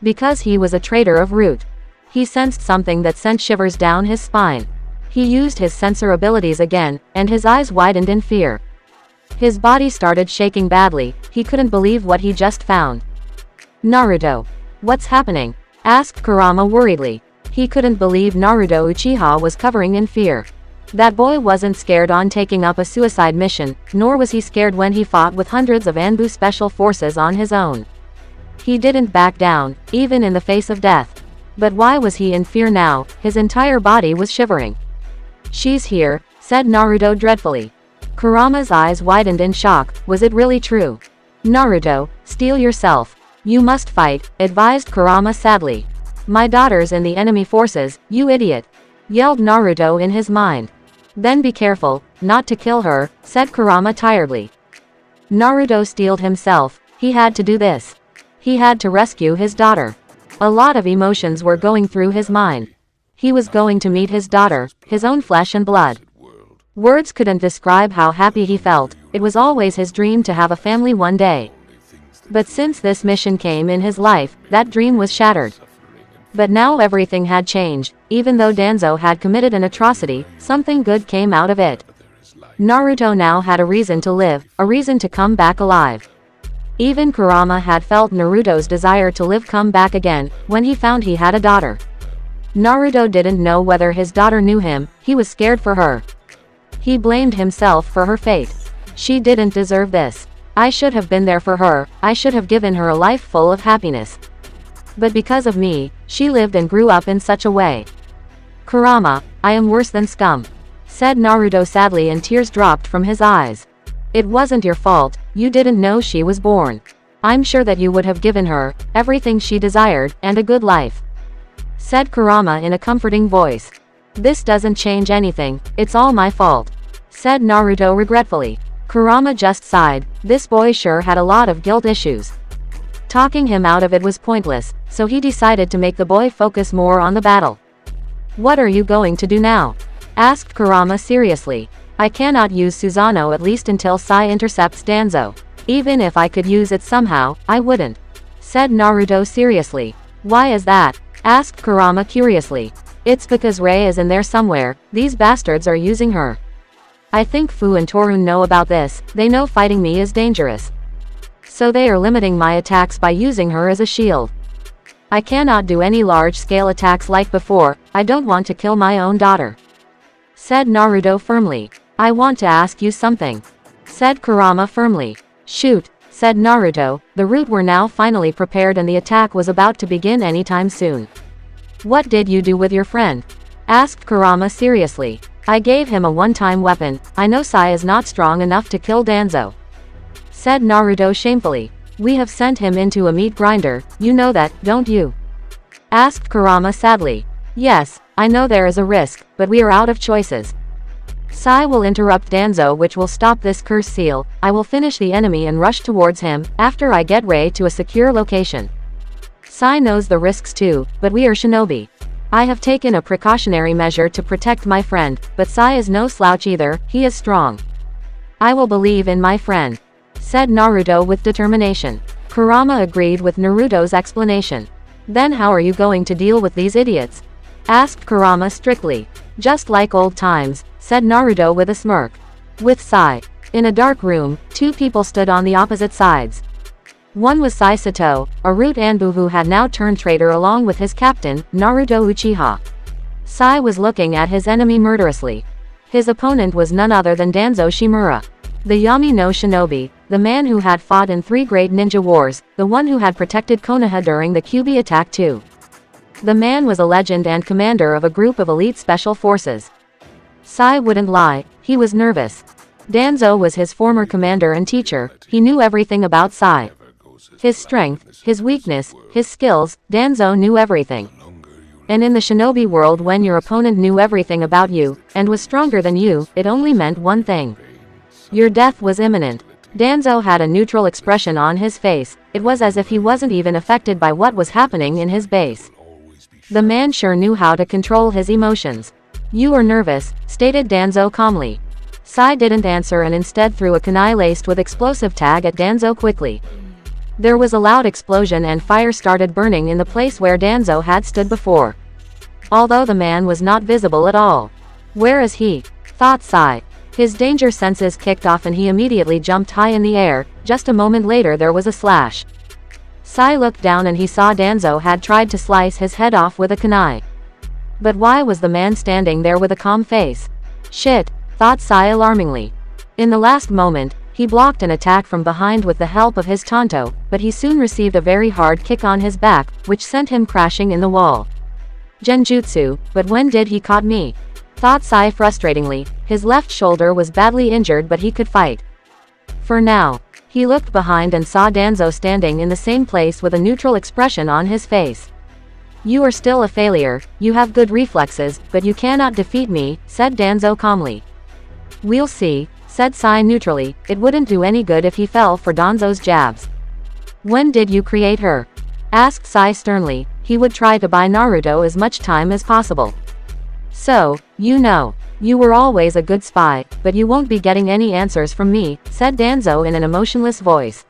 Because he was a traitor of Root. He sensed something that sent shivers down his spine. He used his sensor abilities again, and his eyes widened in fear. His body started shaking badly. He couldn't believe what he just found. Naruto. What's happening? Asked Kurama worriedly. He couldn't believe Naruto Uchiha was covering in fear. That boy wasn't scared on taking up a suicide mission, nor was he scared when he fought with hundreds of Anbu special forces on his own. He didn't back down, even in the face of death. But why was he in fear now? His entire body was shivering. "She's here," said Naruto dreadfully. Kurama's eyes widened in shock. Was it really true? "Naruto, steel yourself. You must fight," advised Kurama sadly. "My daughter's in the enemy forces, you idiot," yelled Naruto in his mind. "Then be careful, not to kill her," said Kurama tiredly. Naruto steeled himself. He had to do this. He had to rescue his daughter. A lot of emotions were going through his mind. He was going to meet his daughter, his own flesh and blood. Words couldn't describe how happy he felt. It was always his dream to have a family one day. But since this mission came in his life, that dream was shattered. But now everything had changed. Even though Danzo had committed an atrocity, something good came out of it. Naruto now had a reason to live, a reason to come back alive. Even Kurama had felt Naruto's desire to live come back again, when he found he had a daughter. Naruto didn't know whether his daughter knew him. He was scared for her. He blamed himself for her fate. "She didn't deserve this. I should have been there for her. I should have given her a life full of happiness. But because of me, she lived and grew up in such a way. Kurama, I am worse than scum," said Naruto sadly, and tears dropped from his eyes. "It wasn't your fault. You didn't know she was born. I'm sure that you would have given her everything she desired, and a good life," said Kurama in a comforting voice. "This doesn't change anything. It's all my fault," said Naruto regretfully. Kurama just sighed. This boy sure had a lot of guilt issues. Talking him out of it was pointless, so he decided to make the boy focus more on the battle. "What are you going to do now?" asked Kurama seriously. "I cannot use Susanoo at least until Sai intercepts Danzo. Even if I could use it somehow, I wouldn't," said Naruto seriously. "Why is that?" asked Kurama curiously. "It's because Rei is in there somewhere. These bastards are using her. I think Fu and Torun know about this. They know fighting me is dangerous. So they are limiting my attacks by using her as a shield. I cannot do any large-scale attacks like before. I don't want to kill my own daughter," said Naruto firmly. "I want to ask you something," said Kurama firmly. "Shoot," said Naruto. The route were now finally prepared and the attack was about to begin anytime soon. "What did you do with your friend?" asked Kurama seriously. "I gave him a one-time weapon. I know Sai is not strong enough to kill Danzo," said Naruto shamefully. "We have sent him into a meat grinder. You know that, don't you?" asked Kurama sadly. "Yes, I know there is a risk, but we are out of choices. Sai will interrupt Danzo, which will stop this curse seal. I will finish the enemy and rush towards him, after I get Rei to a secure location. Sai knows the risks too, but we are shinobi. I have taken a precautionary measure to protect my friend, but Sai is no slouch either. He is strong. I will believe in my friend," said Naruto with determination. Kurama agreed with Naruto's explanation. "Then how are you going to deal with these idiots?" asked Kurama strictly. "Just like old times," said Naruto with a smirk. "With Sai." In a dark room, two people stood on the opposite sides. One was Sai Sato, a root Anbu who had now turned traitor along with his captain, Naruto Uchiha. Sai was looking at his enemy murderously. His opponent was none other than Danzo Shimura, the Yami no Shinobi, the man who had fought in 3 great ninja wars, the one who had protected Konoha during the Kyuubi attack too. The man was a legend and commander of a group of elite special forces. Sai wouldn't lie, he was nervous. Danzo was his former commander and teacher. He knew everything about Sai. His strength, his weakness, his skills. Danzo knew everything. And in the shinobi world, when your opponent knew everything about you, and was stronger than you, it only meant one thing. Your death was imminent. Danzo had a neutral expression on his face. It was as if he wasn't even affected by what was happening in his base. The man sure knew how to control his emotions. "You are nervous," stated Danzo calmly. Sai didn't answer and instead threw a kunai laced with explosive tag at Danzo quickly. There was a loud explosion and fire started burning in the place where Danzo had stood before. Although the man was not visible at all. "Where is he?" thought Sai. His danger senses kicked off and he immediately jumped high in the air. Just a moment later there was a slash. Sai looked down and he saw Danzo had tried to slice his head off with a kunai. But why was the man standing there with a calm face? Shit, thought Sai alarmingly. In the last moment, he blocked an attack from behind with the help of his tanto, but he soon received a very hard kick on his back, which sent him crashing in the wall. Genjutsu, but when did he caught me? Thought Sai frustratingly. His left shoulder was badly injured, but he could fight. For now. He looked behind and saw Danzo standing in the same place with a neutral expression on his face. You are still a failure, you have good reflexes, but you cannot defeat me, said Danzo calmly. We'll see, said Sai neutrally. It wouldn't do any good if he fell for Danzo's jabs. When did you create her? Asked Sai sternly. He would try to buy Naruto as much time as possible. So, you know. You were always a good spy, but you won't be getting any answers from me, said Danzo in an emotionless voice.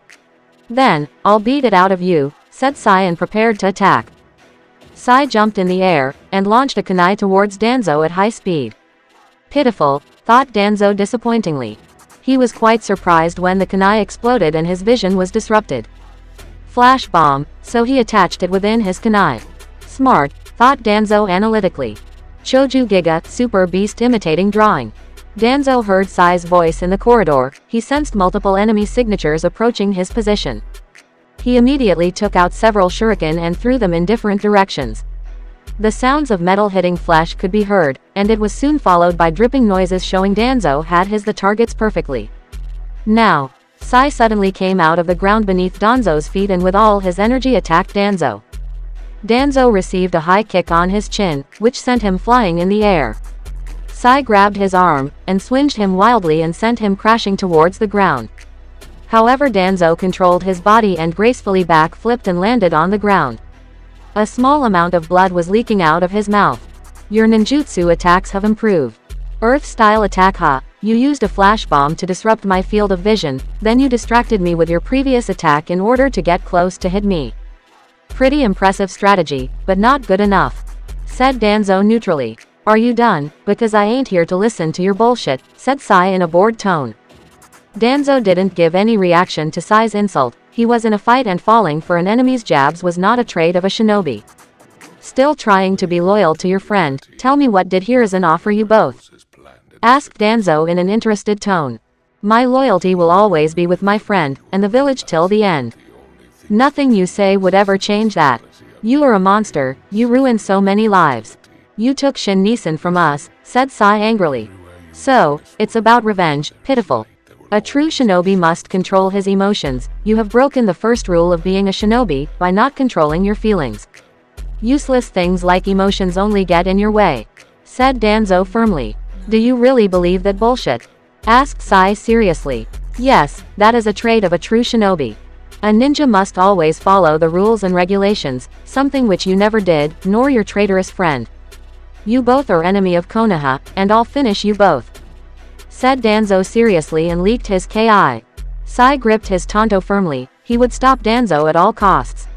Then, I'll beat it out of you, said Sai and prepared to attack. Sai jumped in the air, and launched a kunai towards Danzo at high speed. Pitiful, thought Danzo disappointingly. He was quite surprised when the kunai exploded and his vision was disrupted. Flash bomb, so he attached it within his kunai. Smart, thought Danzo analytically. Choju Giga, super beast imitating drawing. Danzo heard Sai's voice in the corridor. He sensed multiple enemy signatures approaching his position. He immediately took out several shuriken and threw them in different directions. The sounds of metal hitting flesh could be heard, and it was soon followed by dripping noises showing Danzo had his the targets perfectly. Now, Sai suddenly came out of the ground beneath Danzo's feet and with all his energy attacked Danzo. Danzo received a high kick on his chin, which sent him flying in the air. Sai grabbed his arm, and swinged him wildly and sent him crashing towards the ground. However, Danzo controlled his body and gracefully back-flipped and landed on the ground. A small amount of blood was leaking out of his mouth. Your ninjutsu attacks have improved. Earth-style attack ha. You used a flash bomb to disrupt my field of vision, then you distracted me with your previous attack in order to get close to hit me. Pretty impressive strategy, but not good enough, said Danzo neutrally. Are you done? Because I ain't here to listen to your bullshit, said Sai in a bored tone. Danzo didn't give any reaction to Sai's insult. He was in a fight and falling for an enemy's jabs was not a trait of a shinobi. Still trying to be loyal to your friend, tell me what did Hiruzen offer you both? Asked Danzo in an interested tone. My loyalty will always be with my friend, and the village till the end. Nothing you say would ever change that. You are a monster, you ruined so many lives. You took Shin Nisan from us, said Sai angrily. So, it's about revenge, pitiful. A true shinobi must control his emotions. You have broken the first rule of being a shinobi, by not controlling your feelings. Useless things like emotions only get in your way, said Danzo firmly. Do you really believe that bullshit? Asked Sai seriously. Yes, that is a trait of a true shinobi. A ninja must always follow the rules and regulations, something which you never did, nor your traitorous friend. You both are enemy of Konoha, and I'll finish you both, said Danzo seriously and leaked his ki. Sai gripped his tanto firmly. He would stop Danzo at all costs.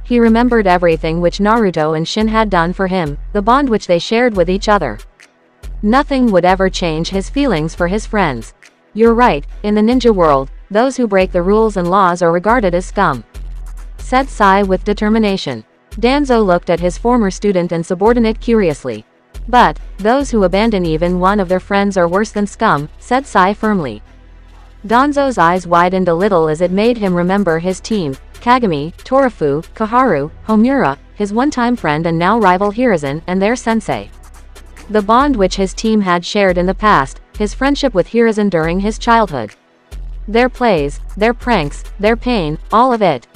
He remembered everything which Naruto and Shin had done for him, the bond which they shared with each other. Nothing would ever change his feelings for his friends. You're right, in the ninja world, those who break the rules and laws are regarded as scum, said Sai with determination. Danzo looked at his former student and subordinate curiously. But, those who abandon even one of their friends are worse than scum, said Sai firmly. Danzo's eyes widened a little as it made him remember his team, Kagami, Torafu, Kaharu, Homura, his one-time friend and now rival Hiruzen, and their sensei. The bond which his team had shared in the past, his friendship with Hiruzen during his childhood. Their plays, their pranks, their pain, all of it.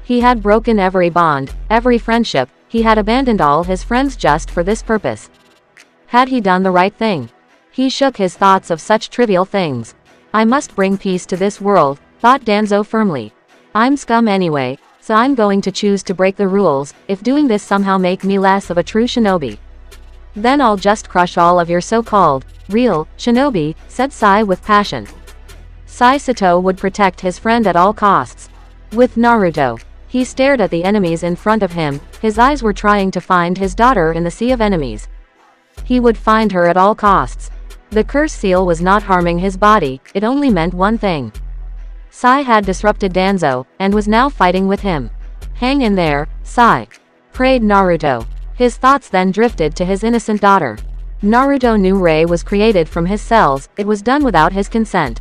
He had broken every bond, every friendship, he had abandoned all his friends just for this purpose. Had he done the right thing? He shook his thoughts of such trivial things. I must bring peace to this world, thought Danzo firmly. I'm scum anyway, so I'm going to choose to break the rules, if doing this somehow make me less of a true shinobi. Then I'll just crush all of your so-called, real, shinobi, said Sai with passion. Sai Sato would protect his friend at all costs. With Naruto, he stared at the enemies in front of him, his eyes were trying to find his daughter in the sea of enemies. He would find her at all costs. The curse seal was not harming his body, it only meant one thing. Sai had disrupted Danzo, and was now fighting with him. Hang in there, Sai, prayed Naruto. His thoughts then drifted to his innocent daughter. Naruto knew Rei was created from his cells, it was done without his consent.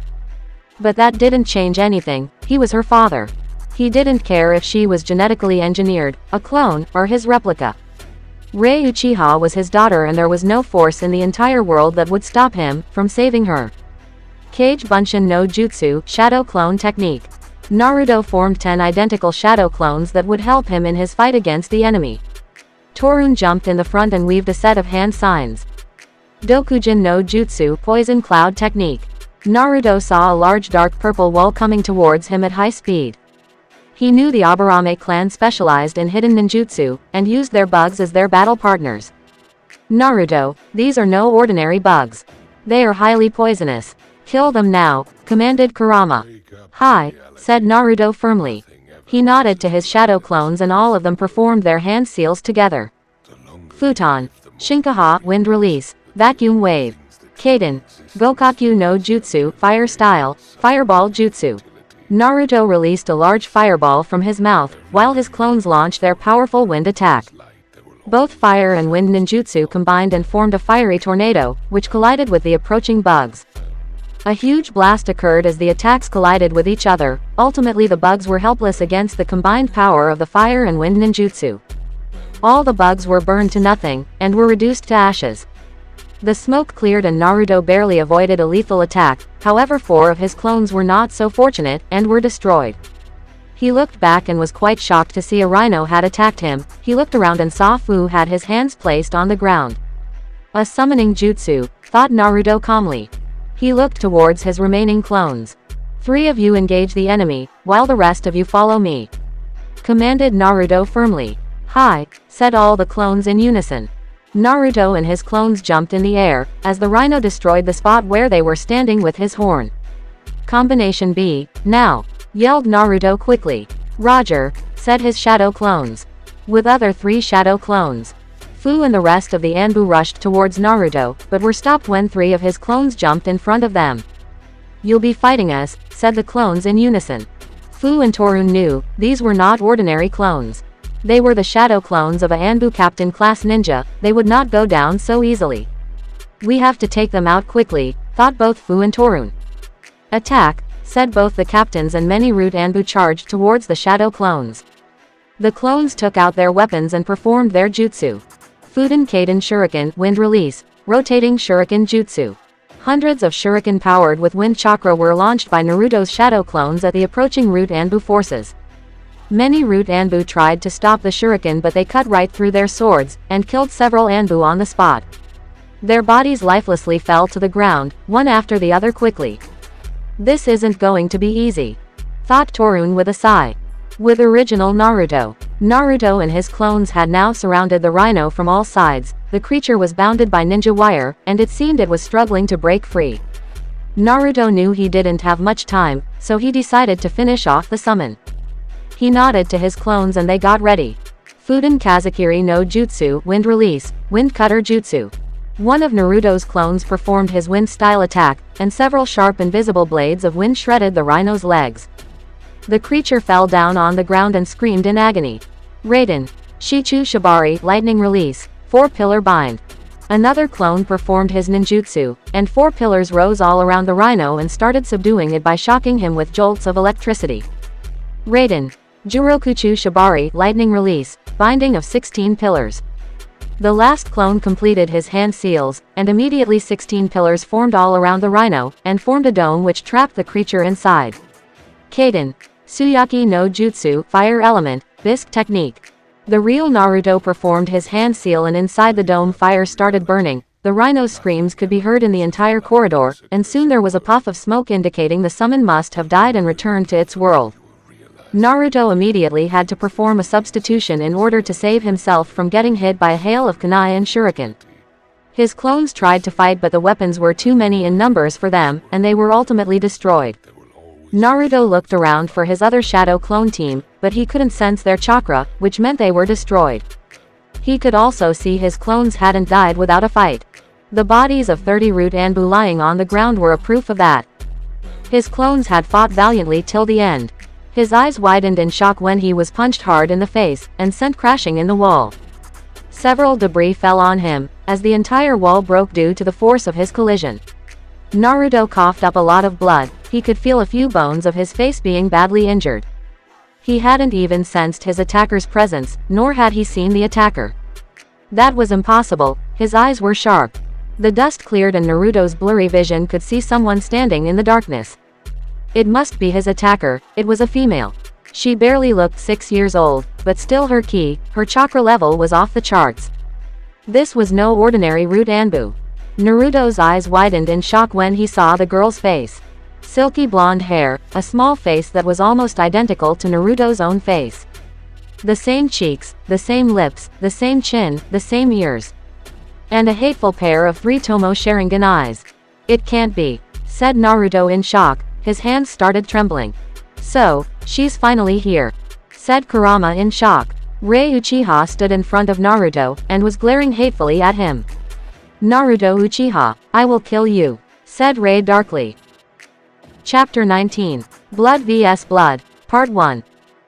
But that didn't change anything, he was her father. He didn't care if she was genetically engineered, a clone, or his replica. Rei Uchiha was his daughter and there was no force in the entire world that would stop him from saving her. Kage Bunshin no Jutsu, Shadow Clone Technique. Naruto formed 10 identical shadow clones that would help him in his fight against the enemy. Torun jumped in the front and weaved a set of hand signs. Dokujin no Jutsu, Poison Cloud Technique. Naruto saw a large dark purple wall coming towards him at high speed. He knew the Aburame clan specialized in hidden ninjutsu, and used their bugs as their battle partners. Naruto, these are no ordinary bugs. They are highly poisonous. Kill them now, commanded Kurama. Hi, said Naruto firmly. He nodded to his shadow clones and all of them performed their hand seals together. Futon, Shinkaha, Wind Release, Vacuum Wave. Kaden, Gokaku no Jutsu, Fire Style, Fireball Jutsu. Naruto released a large fireball from his mouth, while his clones launched their powerful wind attack. Both fire and wind ninjutsu combined and formed a fiery tornado, which collided with the approaching bugs. A huge blast occurred as the attacks collided with each other. Ultimately the bugs were helpless against the combined power of the fire and wind ninjutsu. All the bugs were burned to nothing, and were reduced to ashes. The smoke cleared and Naruto barely avoided a lethal attack, however 4 of his clones were not so fortunate, and were destroyed. He looked back and was quite shocked to see a rhino had attacked him. He looked around and saw Fu had his hands placed on the ground. A summoning jutsu, thought Naruto calmly. He looked towards his remaining clones. 3 of you engage the enemy, while the rest of you follow me. Commanded Naruto firmly. Hi, said all the clones in unison. Naruto and his clones jumped in the air, as the rhino destroyed the spot where they were standing with his horn. Combination B, now, yelled Naruto quickly. Roger, said his shadow clones. With other 3 shadow clones. Fu and the rest of the Anbu rushed towards Naruto, but were stopped when 3 of his clones jumped in front of them. You'll be fighting us, said the clones in unison. Fu and Torun knew, these were not ordinary clones. They were the shadow clones of a Anbu Captain class ninja, they would not go down so easily. We have to take them out quickly, thought both Fu and Torun. Attack, said both the captains and many root Anbu charged towards the shadow clones. The clones took out their weapons and performed their jutsu. Fuden Kaden Shuriken, Wind Release, Rotating Shuriken Jutsu. Hundreds of shuriken powered with wind chakra were launched by Naruto's shadow clones at the approaching root Anbu forces. Many root Anbu tried to stop the shuriken but they cut right through their swords, and killed several Anbu on the spot. Their bodies lifelessly fell to the ground, one after the other quickly. This isn't going to be easy, thought Torun with a sigh. With original Naruto. Naruto and his clones had now surrounded the rhino from all sides. The creature was bounded by ninja wire, and it seemed it was struggling to break free. Naruto knew he didn't have much time, so he decided to finish off the summon. He nodded to his clones and they got ready. Fuden Kazakiri no Jutsu, Wind Release, Wind Cutter Jutsu. One of Naruto's clones performed his wind-style attack, and several sharp invisible blades of wind shredded the rhino's legs. The creature fell down on the ground and screamed in agony. Raiden, Shichu Shibari, Lightning Release, 4-Pillar Bind. Another clone performed his ninjutsu, and 4 pillars rose all around the rhino and started subduing it by shocking him with jolts of electricity. Raiden, Jurokuchu Shibari, Lightning Release, Binding of 16 Pillars. The last clone completed his hand seals, and immediately 16 pillars formed all around the rhino, and formed a dome which trapped the creature inside. Kaden, Suyaki no Jutsu, Fire Element, Bisque Technique. The real Naruto performed his hand seal and inside the dome fire started burning. The rhino's screams could be heard in the entire corridor, and soon there was a puff of smoke indicating the summon must have died and returned to its world. Naruto immediately had to perform a substitution in order to save himself from getting hit by a hail of kunai and shuriken. His clones tried to fight but the weapons were too many in numbers for them, and they were ultimately destroyed. Naruto looked around for his other shadow clone team, but he couldn't sense their chakra, which meant they were destroyed. He could also see his clones hadn't died without a fight. The bodies of 30 root Anbu lying on the ground were a proof of that. His clones had fought valiantly till the end. His eyes widened in shock when he was punched hard in the face, and sent crashing in the wall. Several debris fell on him, as the entire wall broke due to the force of his collision. Naruto coughed up a lot of blood. He could feel a few bones of his face being badly injured. He hadn't even sensed his attacker's presence, nor had he seen the attacker. That was impossible. His eyes were sharp. The dust cleared and Naruto's blurry vision could see someone standing in the darkness. It must be his attacker. It was a female. She barely looked 6 years old, but still her chakra level was off the charts. This was no ordinary root Anbu. Naruto's eyes widened in shock when he saw the girl's face. Silky blonde hair, a small face that was almost identical to Naruto's own face. The same cheeks, the same lips, the same chin, the same ears. And a hateful pair of 3 Tomo Sharingan eyes. It can't be, said Naruto in shock. His hands started trembling. So, she's finally here, said Kurama in shock. Rei Uchiha stood in front of Naruto, and was glaring hatefully at him. Naruto Uchiha, I will kill you, said Rei darkly. Chapter 19. Blood vs Blood, Part 1.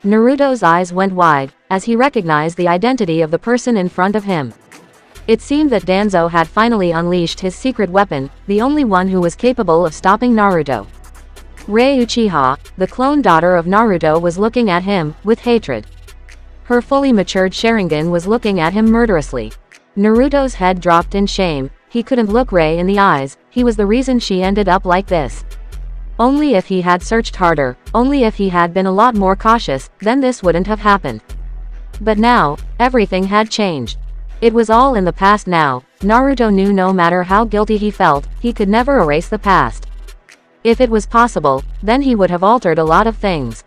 Naruto's eyes went wide, as he recognized the identity of the person in front of him. It seemed that Danzo had finally unleashed his secret weapon, the only one who was capable of stopping Naruto. Rei Uchiha, the clone daughter of Naruto, was looking at him, with hatred. Her fully matured Sharingan was looking at him murderously. Naruto's head dropped in shame. He couldn't look Rei in the eyes. He was the reason she ended up like this. Only if he had searched harder, only if he had been a lot more cautious, then this wouldn't have happened. But now, everything had changed. It was all in the past now. Naruto knew no matter how guilty he felt, he could never erase the past. If it was possible, then he would have altered a lot of things.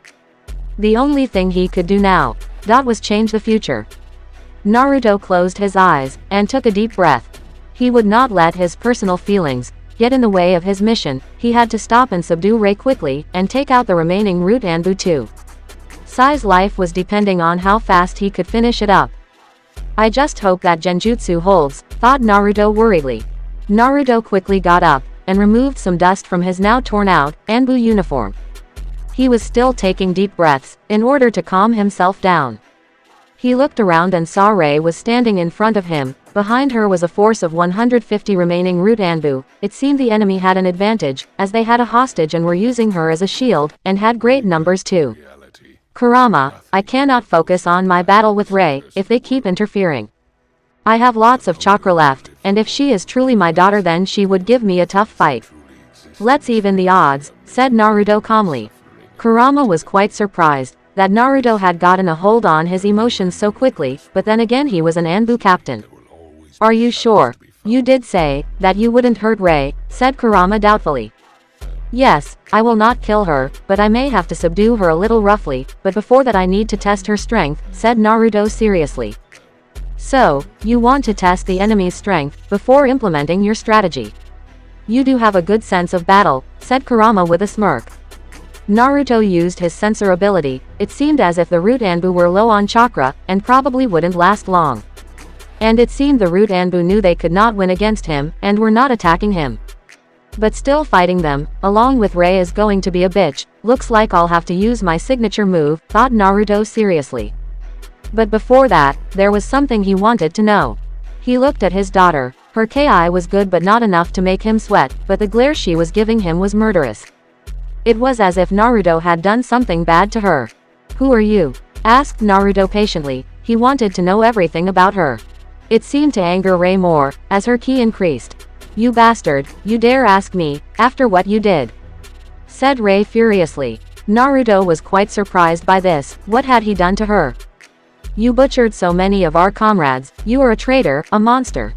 The only thing he could do now, was change the future. Naruto closed his eyes, and took a deep breath. He would not let his personal feelings get in the way of his mission. He had to stop and subdue Rei quickly, and take out the remaining root Anbu too. Sai's life was depending on how fast he could finish it up. I just hope that Genjutsu holds, thought Naruto worriedly. Naruto quickly got up, and removed some dust from his now torn out Anbu uniform. He was still taking deep breaths, in order to calm himself down. He looked around and saw Rei was standing in front of him. Behind her was a force of 150 remaining root Anbu. It seemed the enemy had an advantage, as they had a hostage and were using her as a shield, and had great numbers too. Kurama, I cannot focus on my battle with Rei, if they keep interfering. I have lots of chakra left, and if she is truly my daughter then she would give me a tough fight. Let's even the odds, said Naruto calmly. Kurama was quite surprised that Naruto had gotten a hold on his emotions so quickly, but then again he was an Anbu captain. Are you sure? You did say that you wouldn't hurt Rei, said Kurama doubtfully. Yes, I will not kill her, but I may have to subdue her a little roughly, but before that I need to test her strength, said Naruto seriously. So, you want to test the enemy's strength, before implementing your strategy. You do have a good sense of battle, said Kurama with a smirk. Naruto used his sensor ability. It seemed as if the root Anbu were low on chakra, and probably wouldn't last long. And it seemed the root Anbu knew they could not win against him, and were not attacking him. But still fighting them, along with Rei is going to be a bitch. Looks like I'll have to use my signature move, thought Naruto seriously. But before that, there was something he wanted to know. He looked at his daughter. Her ki was good but not enough to make him sweat, but the glare she was giving him was murderous. It was as if Naruto had done something bad to her. Who are you? Asked Naruto patiently. He wanted to know everything about her. It seemed to anger Rei more, as her ki increased. You bastard, you dare ask me, after what you did? Said Rei furiously. Naruto was quite surprised by this. What had he done to her? You butchered so many of our comrades. You are a traitor, a monster.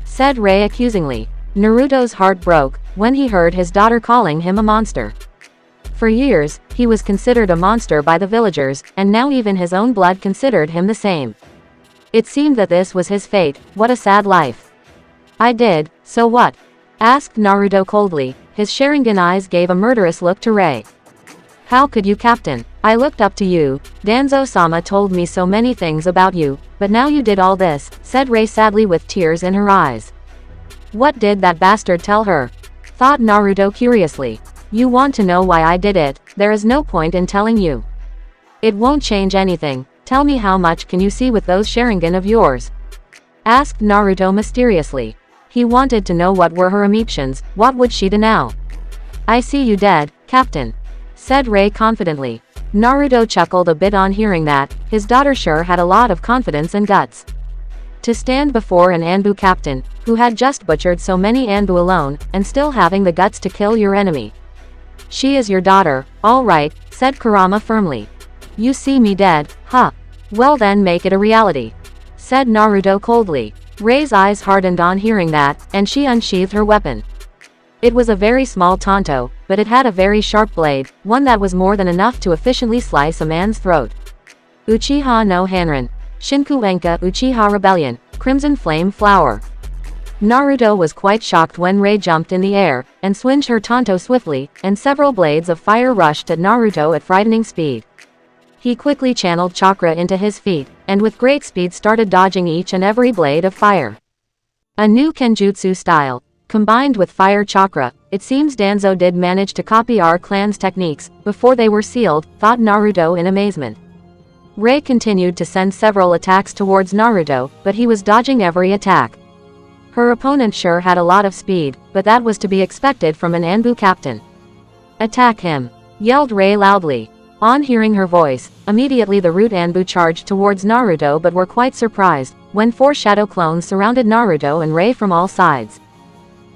Said Rei accusingly. Naruto's heart broke when he heard his daughter calling him a monster. For years, he was considered a monster by the villagers, and now even his own blood considered him the same. It seemed that this was his fate. What a sad life. I did, so what? Asked Naruto coldly. His Sharingan eyes gave a murderous look to Rei. How could you, Captain? I looked up to you. Danzo-sama told me so many things about you, but now you did all this, said Rei sadly with tears in her eyes. What did that bastard tell her? Thought Naruto curiously. You want to know why I did it? There is no point in telling you. It won't change anything. Tell me how much can you see with those Sharingan of yours? asked Naruto mysteriously. He wanted to know what were her emotions, what would she do now? I see you dead, Captain, said Ray confidently. Naruto chuckled a bit on hearing that. His daughter sure had a lot of confidence and guts. To stand before an Anbu captain, who had just butchered so many Anbu alone, and still having the guts to kill your enemy. She is your daughter, all right, said Kurama firmly. You see me dead, huh? Well then make it a reality, said Naruto coldly. Ray's eyes hardened on hearing that, and she unsheathed her weapon. It was a very small tanto, but it had a very sharp blade, one that was more than enough to efficiently slice a man's throat. Uchiha no Hanrin. Shinku Enka Uchiha Rebellion, Crimson Flame Flower. Naruto was quite shocked when Ray jumped in the air, and swinged her tanto swiftly, and several blades of fire rushed at Naruto at frightening speed. He quickly channeled chakra into his feet, and with great speed started dodging each and every blade of fire. A new kenjutsu style. Combined with fire chakra, it seems Danzo did manage to copy our clan's techniques, before they were sealed, thought Naruto in amazement. Ray continued to send several attacks towards Naruto, but he was dodging every attack. Her opponent sure had a lot of speed, but that was to be expected from an Anbu captain. Attack him, yelled Ray loudly. On hearing her voice, immediately the root Anbu charged towards Naruto but were quite surprised, when 4 shadow clones surrounded Naruto and Ray from all sides.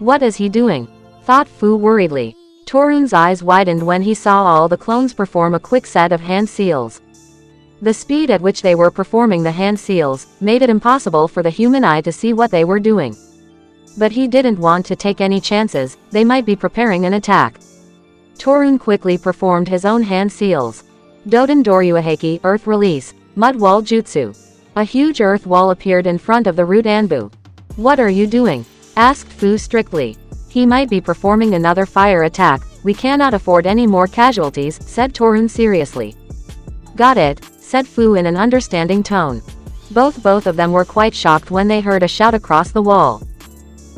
What is he doing? Thought Fu worriedly. Torun's eyes widened when he saw all the clones perform a quick set of hand seals. The speed at which they were performing the hand seals made it impossible for the human eye to see what they were doing. But he didn't want to take any chances, they might be preparing an attack. Torun quickly performed his own hand seals. Doden Doryuaheki Earth Release, Mud Wall Jutsu. A huge earth wall appeared in front of the root Anbu. What are you doing? Asked Fu strictly. He might be performing another fire attack, we cannot afford any more casualties, said Torun seriously. Got it, said Fu in an understanding tone. Both of them were quite shocked when they heard a shout across the wall.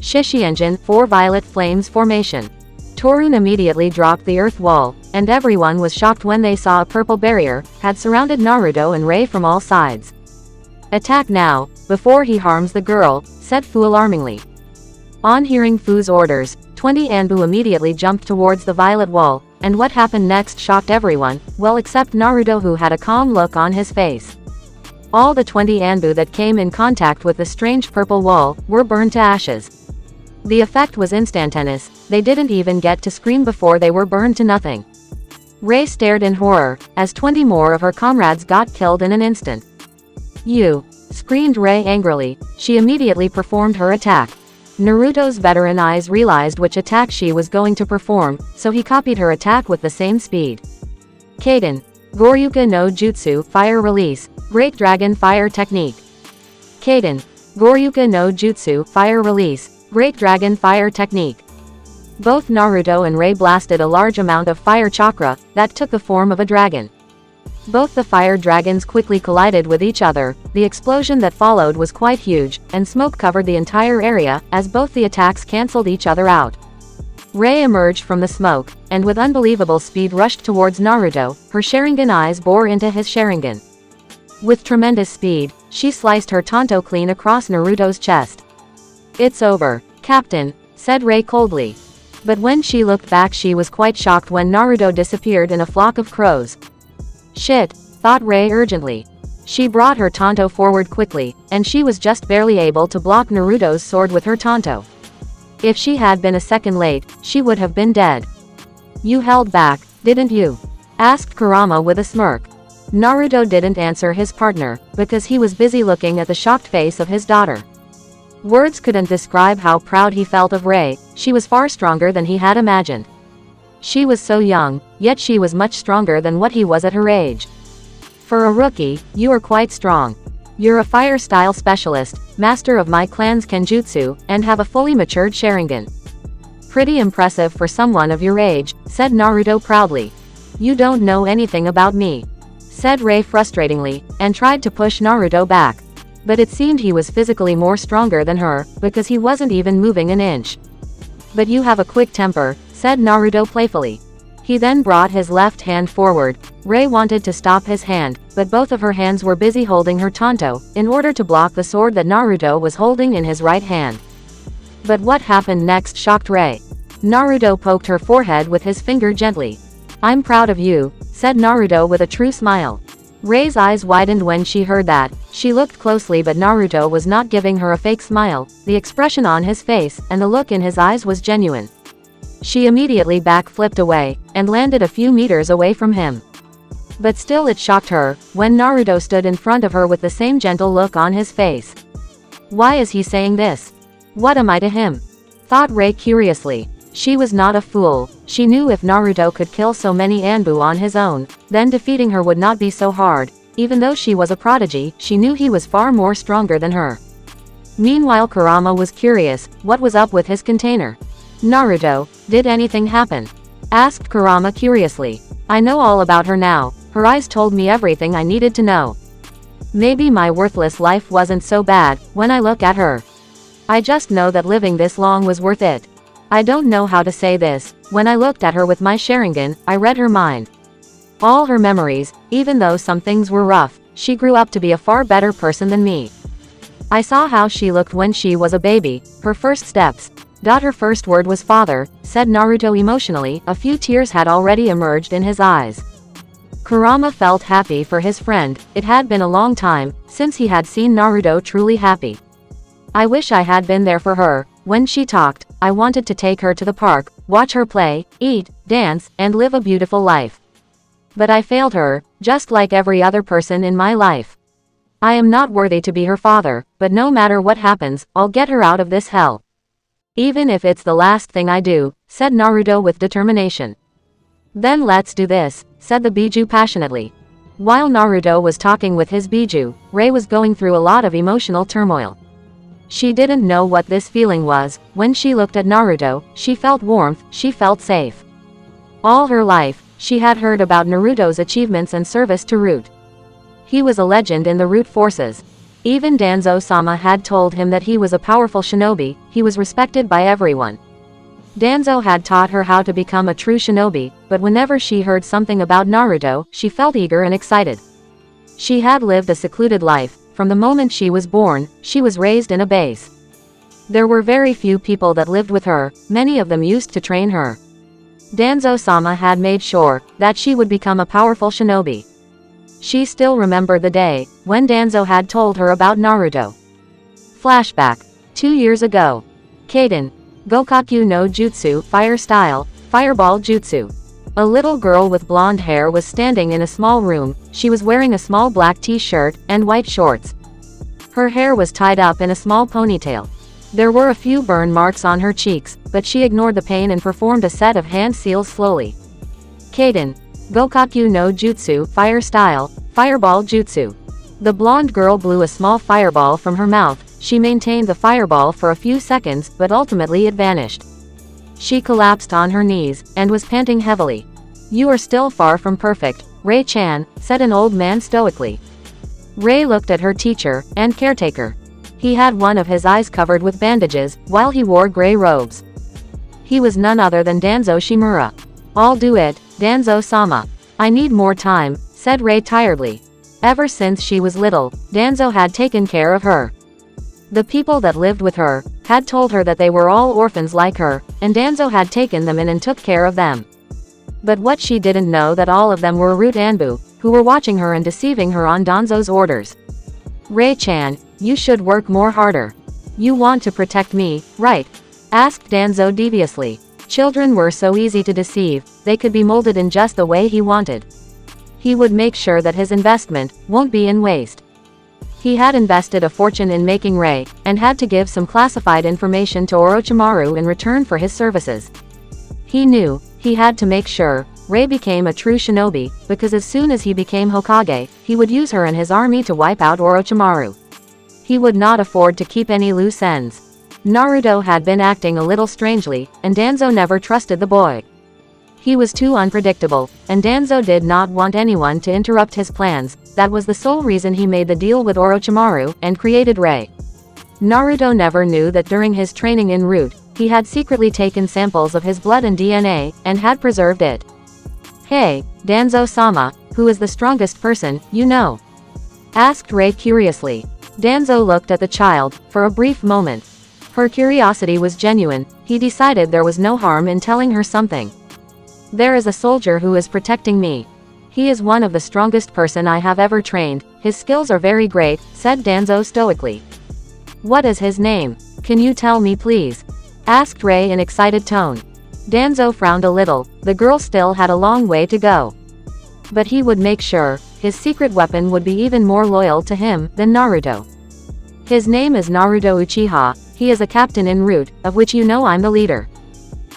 Shishi Engine 4 Violet Flames Formation. Torun immediately dropped the earth wall, and everyone was shocked when they saw a purple barrier had surrounded Naruto and Ray from all sides. Attack now, before he harms the girl, said Fu alarmingly. On hearing Fu's orders, 20 Anbu immediately jumped towards the violet wall, and what happened next shocked everyone, well except Naruto, who had a calm look on his face. All the 20 Anbu that came in contact with the strange purple wall were burned to ashes. The effect was instantaneous, they didn't even get to scream before they were burned to nothing. Ray stared in horror, as 20 more of her comrades got killed in an instant. You! Screamed Ray angrily. She immediately performed her attack. Naruto's veteran eyes realized which attack she was going to perform, so he copied her attack with the same speed. Kaden. Goryuka no Jutsu Fire Release, Great Dragon Fire Technique. Kaden. Goryuka no Jutsu Fire Release, Great Dragon Fire Technique. Both Naruto and Ray blasted a large amount of fire chakra, that took the form of a dragon. Both the fire dragons quickly collided with each other, the explosion that followed was quite huge, and smoke covered the entire area, as both the attacks cancelled each other out. Ray emerged from the smoke, and with unbelievable speed rushed towards Naruto, her Sharingan eyes bore into his Sharingan. With tremendous speed, she sliced her tanto clean across Naruto's chest. It's over, Captain, said Ray coldly. But when she looked back she was quite shocked when Naruto disappeared in a flock of crows. Shit, thought Ray urgently. She brought her tanto forward quickly, and she was just barely able to block Naruto's sword with her tanto. If she had been a second late, she would have been dead. You held back, didn't you? Asked Kurama with a smirk. Naruto didn't answer his partner, because he was busy looking at the shocked face of his daughter. Words couldn't describe how proud he felt of Ray, she was far stronger than he had imagined. She was so young, yet she was much stronger than what he was at her age. For a rookie, you are quite strong. You're a fire-style specialist, master of my clan's kenjutsu, and have a fully matured Sharingan. Pretty impressive for someone of your age, said Naruto proudly. You don't know anything about me, said Ray frustratingly, and tried to push Naruto back. But it seemed he was physically more stronger than her, because he wasn't even moving an inch. But you have a quick temper, said Naruto playfully. He then brought his left hand forward. Rei wanted to stop his hand, but both of her hands were busy holding her tanto, in order to block the sword that Naruto was holding in his right hand. But what happened next shocked Rei. Naruto poked her forehead with his finger gently. "I'm proud of you," said Naruto with a true smile. Rei's eyes widened when she heard that. She looked closely, but Naruto was not giving her a fake smile. The expression on his face, and the look in his eyes was genuine. She immediately backflipped away, and landed a few meters away from him. But still it shocked her, when Naruto stood in front of her with the same gentle look on his face. Why is he saying this? What am I to him? Thought Rei curiously. She was not a fool. She knew if Naruto could kill so many Anbu on his own, then defeating her would not be so hard. Even though she was a prodigy, she knew he was far more stronger than her. Meanwhile Kurama was curious, what was up with his container? "Naruto, did anything happen?" asked Kurama curiously. "I know all about her now. Her eyes told me everything I needed to know. Maybe my worthless life wasn't so bad, when I look at her. I just know that living this long was worth it. I don't know how to say this. When I looked at her with my Sharingan, I read her mind. All her memories, even though some things were rough, she grew up to be a far better person than me. I saw how she looked when she was a baby, her first steps. Her first word was father," said Naruto emotionally. A few tears had already emerged in his eyes. Kurama felt happy for his friend. It had been a long time since he had seen Naruto truly happy. "I wish I had been there for her. When she talked, I wanted to take her to the park, watch her play, eat, dance, and live a beautiful life. But I failed her, just like every other person in my life. I am not worthy to be her father, but no matter what happens, I'll get her out of this hell. Even if it's the last thing I do," said Naruto with determination. "Then let's do this," said the Biju passionately. While Naruto was talking with his Biju, Rei was going through a lot of emotional turmoil. She didn't know what this feeling was. When she looked at Naruto, she felt warmth, she felt safe. All her life, she had heard about Naruto's achievements and service to Root. He was a legend in the Root forces. Even Danzo-sama had told him that he was a powerful shinobi. He was respected by everyone. Danzo had taught her how to become a true shinobi, but whenever she heard something about Naruto, she felt eager and excited. She had lived a secluded life. From the moment she was born, she was raised in a base. There were very few people that lived with her, many of them used to train her. Danzo-sama had made sure that she would become a powerful shinobi. She still remembered the day when Danzo had told her about Naruto. Flashback. 2 years ago. Kaden. Gokakyu no Jutsu, Fire Style, Fireball Jutsu. A little girl with blonde hair was standing in a small room. She was wearing a small black t-shirt and white shorts. Her hair was tied up in a small ponytail. There were a few burn marks on her cheeks, but she ignored the pain and performed a set of hand seals slowly. Kaden. Gokakyu no Jutsu, Fire Style, Fireball Jutsu. The blonde girl blew a small fireball from her mouth. She maintained the fireball for a few seconds, but ultimately it vanished. She collapsed on her knees, and was panting heavily. "You are still far from perfect, Rei-chan," said an old man stoically. Rei looked at her teacher and caretaker. He had one of his eyes covered with bandages, while he wore gray robes. He was none other than Danzo Shimura. "I'll do it, Danzo-sama. I need more time," said Rei tiredly. Ever since she was little, Danzo had taken care of her. The people that lived with her had told her that they were all orphans like her, and Danzo had taken them in and took care of them. But what she didn't know that all of them were Root Anbu, who were watching her and deceiving her on Danzo's orders. "Rei-chan, you should work more harder. You want to protect me, right?" asked Danzo deviously. Children were so easy to deceive, they could be molded in just the way he wanted. He would make sure that his investment won't be in waste. He had invested a fortune in making Rei, and had to give some classified information to Orochimaru in return for his services. He knew he had to make sure Rei became a true shinobi, because as soon as he became Hokage, he would use her and his army to wipe out Orochimaru. He would not afford to keep any loose ends. Naruto had been acting a little strangely, and Danzo never trusted the boy. He was too unpredictable, and Danzo did not want anyone to interrupt his plans. That was the sole reason he made the deal with Orochimaru, and created Rei. Naruto never knew that during his training in Root, he had secretly taken samples of his blood and DNA, and had preserved it. Hey, Danzo-sama, who is the strongest person, you know? Asked Rei curiously. Danzo looked at the child, for a brief moment. Her curiosity was genuine, he decided there was no harm in telling her something. There is a soldier who is protecting me. He is one of the strongest person I have ever trained, his skills are very great, said Danzo stoically. What is his name? Can you tell me please? Asked Rei in excited tone. Danzo frowned a little, the girl still had a long way to go. But he would make sure, his secret weapon would be even more loyal to him than Naruto. His name is Naruto Uchiha, he is a captain en route, of which you know I'm the leader.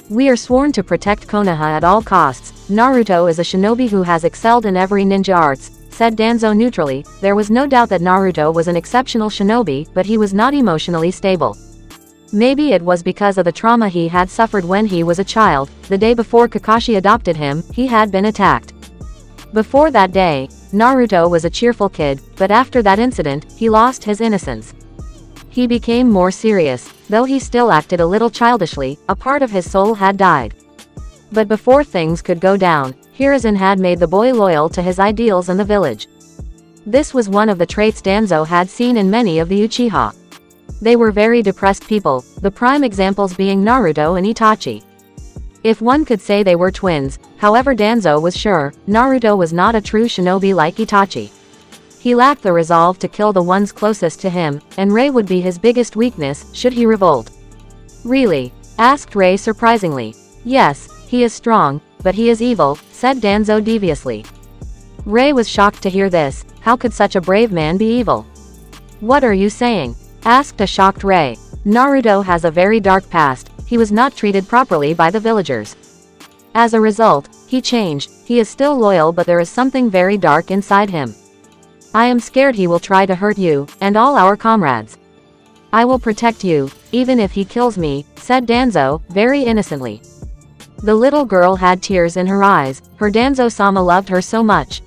We are sworn to protect Konoha at all costs. Naruto is a shinobi who has excelled in every ninja arts, said Danzo neutrally. There was no doubt that Naruto was an exceptional shinobi, but he was not emotionally stable. Maybe it was because of the trauma he had suffered when he was a child. The day before Kakashi adopted him, he had been attacked. Before that day, Naruto was a cheerful kid, but after that incident, he lost his innocence. He became more serious, though he still acted a little childishly, a part of his soul had died. But before things could go down, Hiruzen had made the boy loyal to his ideals and the village. This was one of the traits Danzo had seen in many of the Uchiha. They were very depressed people, the prime examples being Naruto and Itachi. If one could say they were twins, however Danzo was sure, Naruto was not a true shinobi like Itachi. He lacked the resolve to kill the ones closest to him, and Rei would be his biggest weakness, should he revolt. Really? Asked Rei surprisingly. Yes, he is strong, but he is evil, said Danzo deviously. Rei was shocked to hear this, how could such a brave man be evil? What are you saying? Asked a shocked Rei. Naruto has a very dark past, he was not treated properly by the villagers. As a result, he changed, he is still loyal but there is something very dark inside him. I am scared he will try to hurt you, and all our comrades. I will protect you, even if he kills me, said Danzo, very innocently. The little girl had tears in her eyes, her Danzo-sama loved her so much.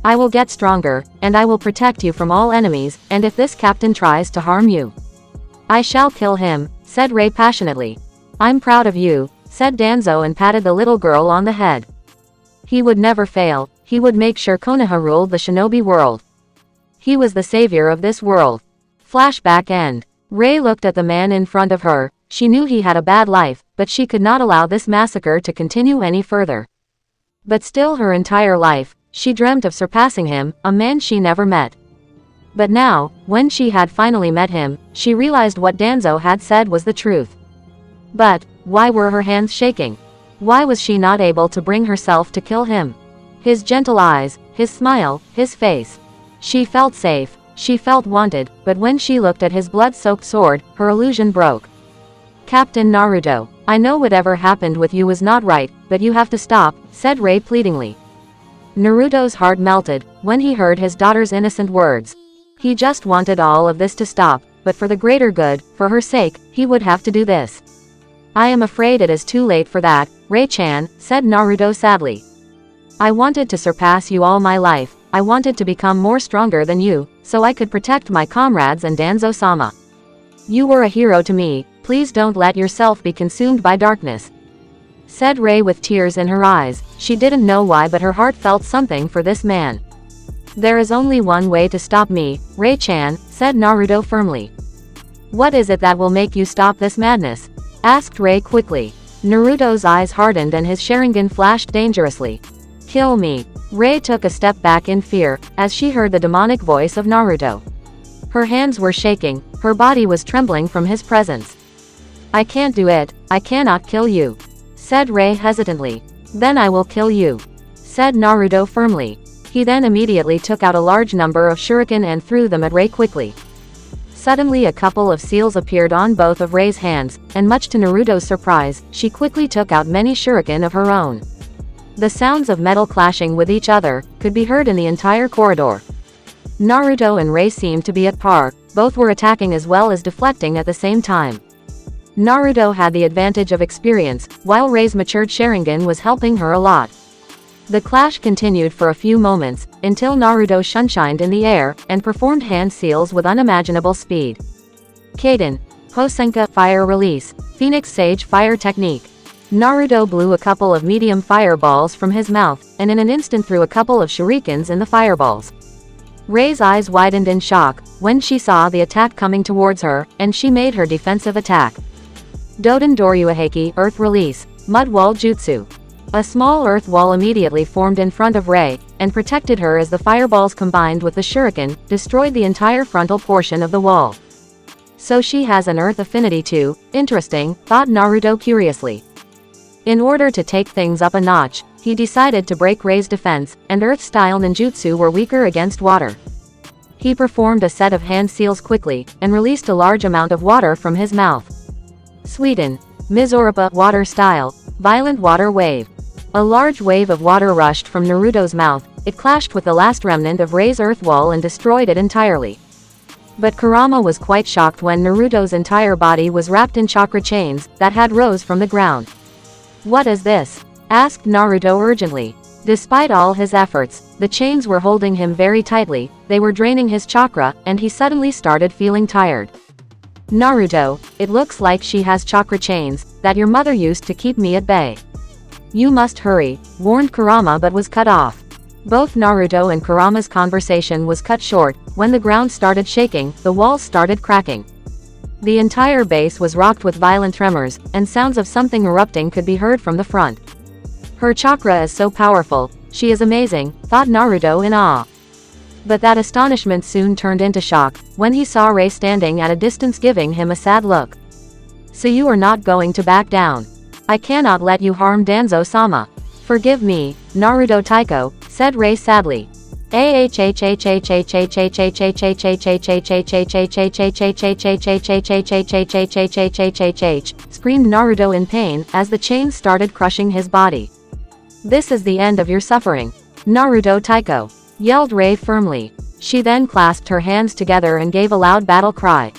I will get stronger, and I will protect you from all enemies, and if this captain tries to harm you, I shall kill him, said Rei passionately. I'm proud of you, said Danzo and patted the little girl on the head. He would never fail, he would make sure Konoha ruled the shinobi world. He was the savior of this world. Flashback end. Rei looked at the man in front of her, she knew he had a bad life, but she could not allow this massacre to continue any further. But still her entire life, she dreamt of surpassing him, a man she never met. But now, when she had finally met him, she realized what Danzo had said was the truth. But, why were her hands shaking? Why was she not able to bring herself to kill him? His gentle eyes, his smile, his face. She felt safe, she felt wanted, but when she looked at his blood-soaked sword, her illusion broke. Captain Naruto, I know whatever happened with you was not right, but you have to stop, said Rei pleadingly. Naruto's heart melted, when he heard his daughter's innocent words. He just wanted all of this to stop, but for the greater good, for her sake, he would have to do this. I am afraid it is too late for that, Rei-chan, said Naruto sadly. I wanted to surpass you all my life, I wanted to become more stronger than you, so I could protect my comrades and Danzo-sama. You were a hero to me, please don't let yourself be consumed by darkness. Said Rei with tears in her eyes, she didn't know why but her heart felt something for this man. There is only one way to stop me, Rei-chan, said Naruto firmly. What is it that will make you stop this madness? Asked Rei quickly. Naruto's eyes hardened and his Sharingan flashed dangerously. Kill me. Rei took a step back in fear, as she heard the demonic voice of Naruto. Her hands were shaking, her body was trembling from his presence. I can't do it, I cannot kill you, said Rei hesitantly. Then I will kill you, said Naruto firmly. He then immediately took out a large number of shuriken and threw them at Rei quickly. Suddenly a couple of seals appeared on both of Rei's hands, and much to Naruto's surprise, she quickly took out many shuriken of her own. The sounds of metal clashing with each other could be heard in the entire corridor. Naruto and Rei seemed to be at par, both were attacking as well as deflecting at the same time. Naruto had the advantage of experience, while Rei's matured Sharingan was helping her a lot. The clash continued for a few moments, until Naruto sunshined in the air, and performed hand seals with unimaginable speed. Kaden. Hosenka Fire Release. Phoenix Sage Fire Technique. Naruto blew a couple of medium fireballs from his mouth, and in an instant threw a couple of shurikens in the fireballs. Rei's eyes widened in shock when she saw the attack coming towards her, and she made her defensive attack. Doden Doryuaheki Earth Release, Mud Wall Jutsu. A small earth wall immediately formed in front of Rei, and protected her as the fireballs combined with the shuriken, destroyed the entire frontal portion of the wall. So she has an earth affinity too, interesting, thought Naruto curiously. In order to take things up a notch, he decided to break Rei's defense, and earth-style ninjutsu were weaker against water. He performed a set of hand seals quickly, and released a large amount of water from his mouth. Sweden. Mizorupa Water Style, Violent Water Wave. A large wave of water rushed from Naruto's mouth, it clashed with the last remnant of Rei's earth wall and destroyed it entirely. But Kurama was quite shocked when Naruto's entire body was wrapped in chakra chains that had rose from the ground. "What is this?" asked Naruto urgently. Despite all his efforts, the chains were holding him very tightly, they were draining his chakra, and he suddenly started feeling tired. "Naruto, it looks like she has chakra chains that your mother used to keep me at bay. You must hurry," warned Kurama, but was cut off. Both Naruto and Kurama's conversation was cut short when the ground started shaking, the walls started cracking. The entire base was rocked with violent tremors, and sounds of something erupting could be heard from the front. "Her chakra is so powerful, she is amazing," thought Naruto in awe. But that astonishment soon turned into shock when he saw Rei standing at a distance giving him a sad look. "So you are not going to back down? I cannot let you harm Danzo-sama. Forgive me, Naruto Taiko," said Rei sadly. Screamed Naruto in pain as the chains started crushing his body. "This is the end of your suffering, Naruto Taiko," yelled Rei firmly. She then clasped her hands together and gave a loud battle cry.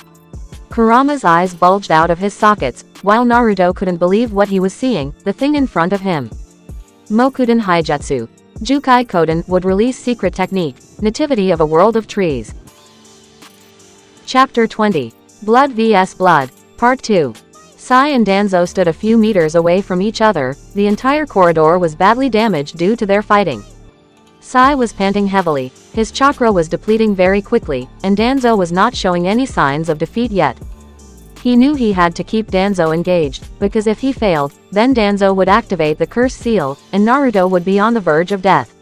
Kurama's eyes bulged out of his sockets, while Naruto couldn't believe what he was seeing, the thing in front of him. Mokuden Haijutsu. Jukai Koden would release secret technique, Nativity of a World of Trees. Chapter 20. Blood vs Blood, Part 2. Sai and Danzo stood a few meters away from each other, the entire corridor was badly damaged due to their fighting. Sai was panting heavily, his chakra was depleting very quickly, and Danzo was not showing any signs of defeat yet. He knew he had to keep Danzo engaged, because if he failed, then Danzo would activate the curse seal, and Naruto would be on the verge of death.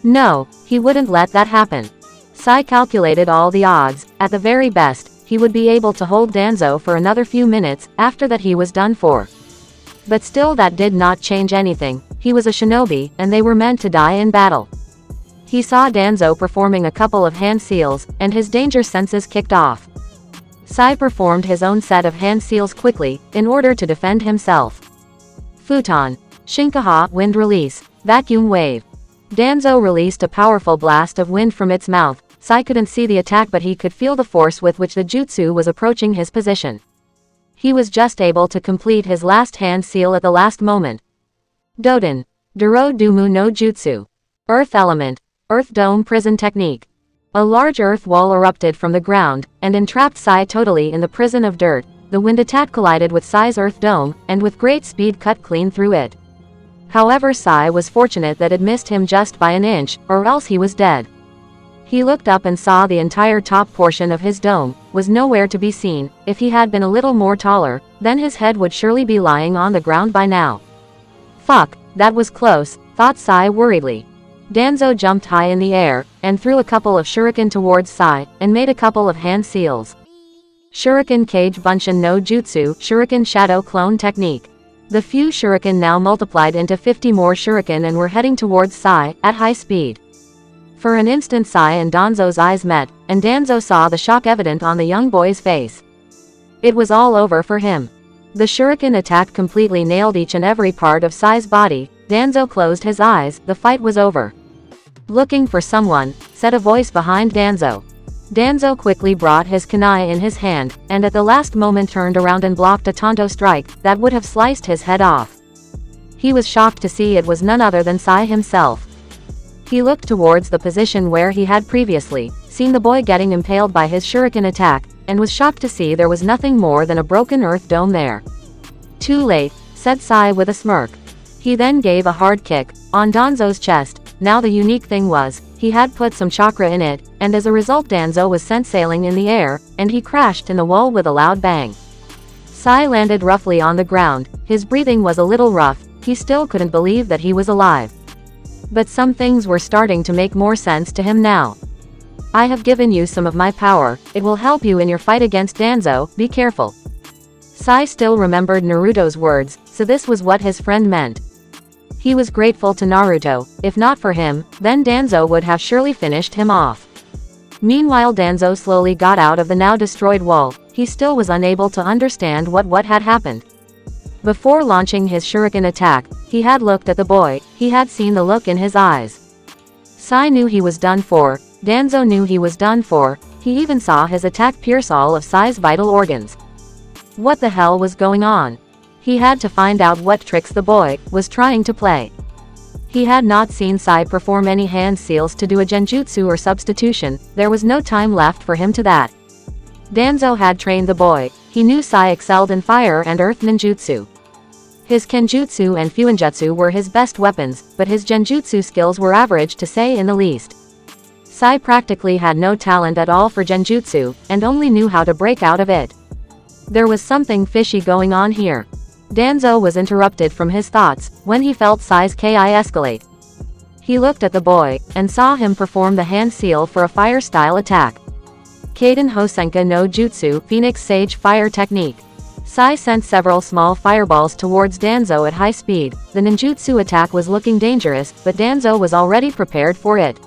No, he wouldn't let that happen. Sai calculated all the odds, at the very best, he would be able to hold Danzo for another few minutes, after that he was done for. But still that did not change anything, he was a shinobi, and they were meant to die in battle. He saw Danzo performing a couple of hand seals, and his danger senses kicked off. Sai performed his own set of hand seals quickly, in order to defend himself. Futon. Shinkaha Wind Release, Vacuum Wave. Danzo released a powerful blast of wind from its mouth. Sai couldn't see the attack, but he could feel the force with which the jutsu was approaching his position. He was just able to complete his last hand seal at the last moment. Doden. Duro Dumu no Jutsu. Earth Element, Earth Dome Prison Technique. A large earth wall erupted from the ground, and entrapped Sai totally in the prison of dirt. The wind attack collided with Sai's earth dome, and with great speed cut clean through it. However, Sai was fortunate that it missed him just by an inch, or else he was dead. He looked up and saw the entire top portion of his dome was nowhere to be seen. If he had been a little more taller, then his head would surely be lying on the ground by now. Fuck, that was close, thought Sai worriedly. Danzo jumped high in the air, and threw a couple of shuriken towards Sai, and made a couple of hand seals. Shuriken Kage Bunshin no Jutsu, Shuriken Shadow Clone Technique. The few shuriken now multiplied into 50 more shuriken and were heading towards Sai, at high speed. For an instant Sai and Danzo's eyes met, and Danzo saw the shock evident on the young boy's face. It was all over for him. The shuriken attack completely nailed each and every part of Sai's body. Danzo closed his eyes, the fight was over. "Looking for someone," said a voice behind Danzo. Danzo quickly brought his kunai in his hand, and at the last moment turned around and blocked a Tonto strike that would have sliced his head off. He was shocked to see it was none other than Sai himself. He looked towards the position where he had previously seen the boy getting impaled by his shuriken attack, and was shocked to see there was nothing more than a broken earth dome there. Too late, said Sai with a smirk. He then gave a hard kick on Danzo's chest. Now the unique thing was, he had put some chakra in it, and as a result Danzo was sent sailing in the air, and he crashed in the wall with a loud bang. Sai landed roughly on the ground. His breathing was a little rough, he still couldn't believe that he was alive. But some things were starting to make more sense to him now. I have given you some of my power, it will help you in your fight against Danzo, be careful. Sai still remembered Naruto's words, so this was what his friend meant. He was grateful to Naruto. If not for him, then Danzo would have surely finished him off. Meanwhile Danzo slowly got out of the now destroyed wall. He still was unable to understand what had happened. Before launching his shuriken attack, he had looked at the boy, he had seen the look in his eyes. Sai knew he was done for, Danzo knew he was done for, he even saw his attack pierce all of Sai's vital organs. What the hell was going on? He had to find out what tricks the boy was trying to play. He had not seen Sai perform any hand seals to do a genjutsu or substitution, there was no time left for him to that. Danzo had trained the boy, he knew Sai excelled in fire and earth ninjutsu. His kenjutsu and fuinjutsu were his best weapons, but his genjutsu skills were average to say in the least. Sai practically had no talent at all for genjutsu, and only knew how to break out of it. There was something fishy going on here. Danzo was interrupted from his thoughts, when he felt Sai's ki escalate. He looked at the boy, and saw him perform the hand seal for a fire-style attack. Kaden Hosenka no Jutsu, Phoenix Sage Fire Technique. Sai sent several small fireballs towards Danzo at high speed. The ninjutsu attack was looking dangerous, but Danzo was already prepared for it.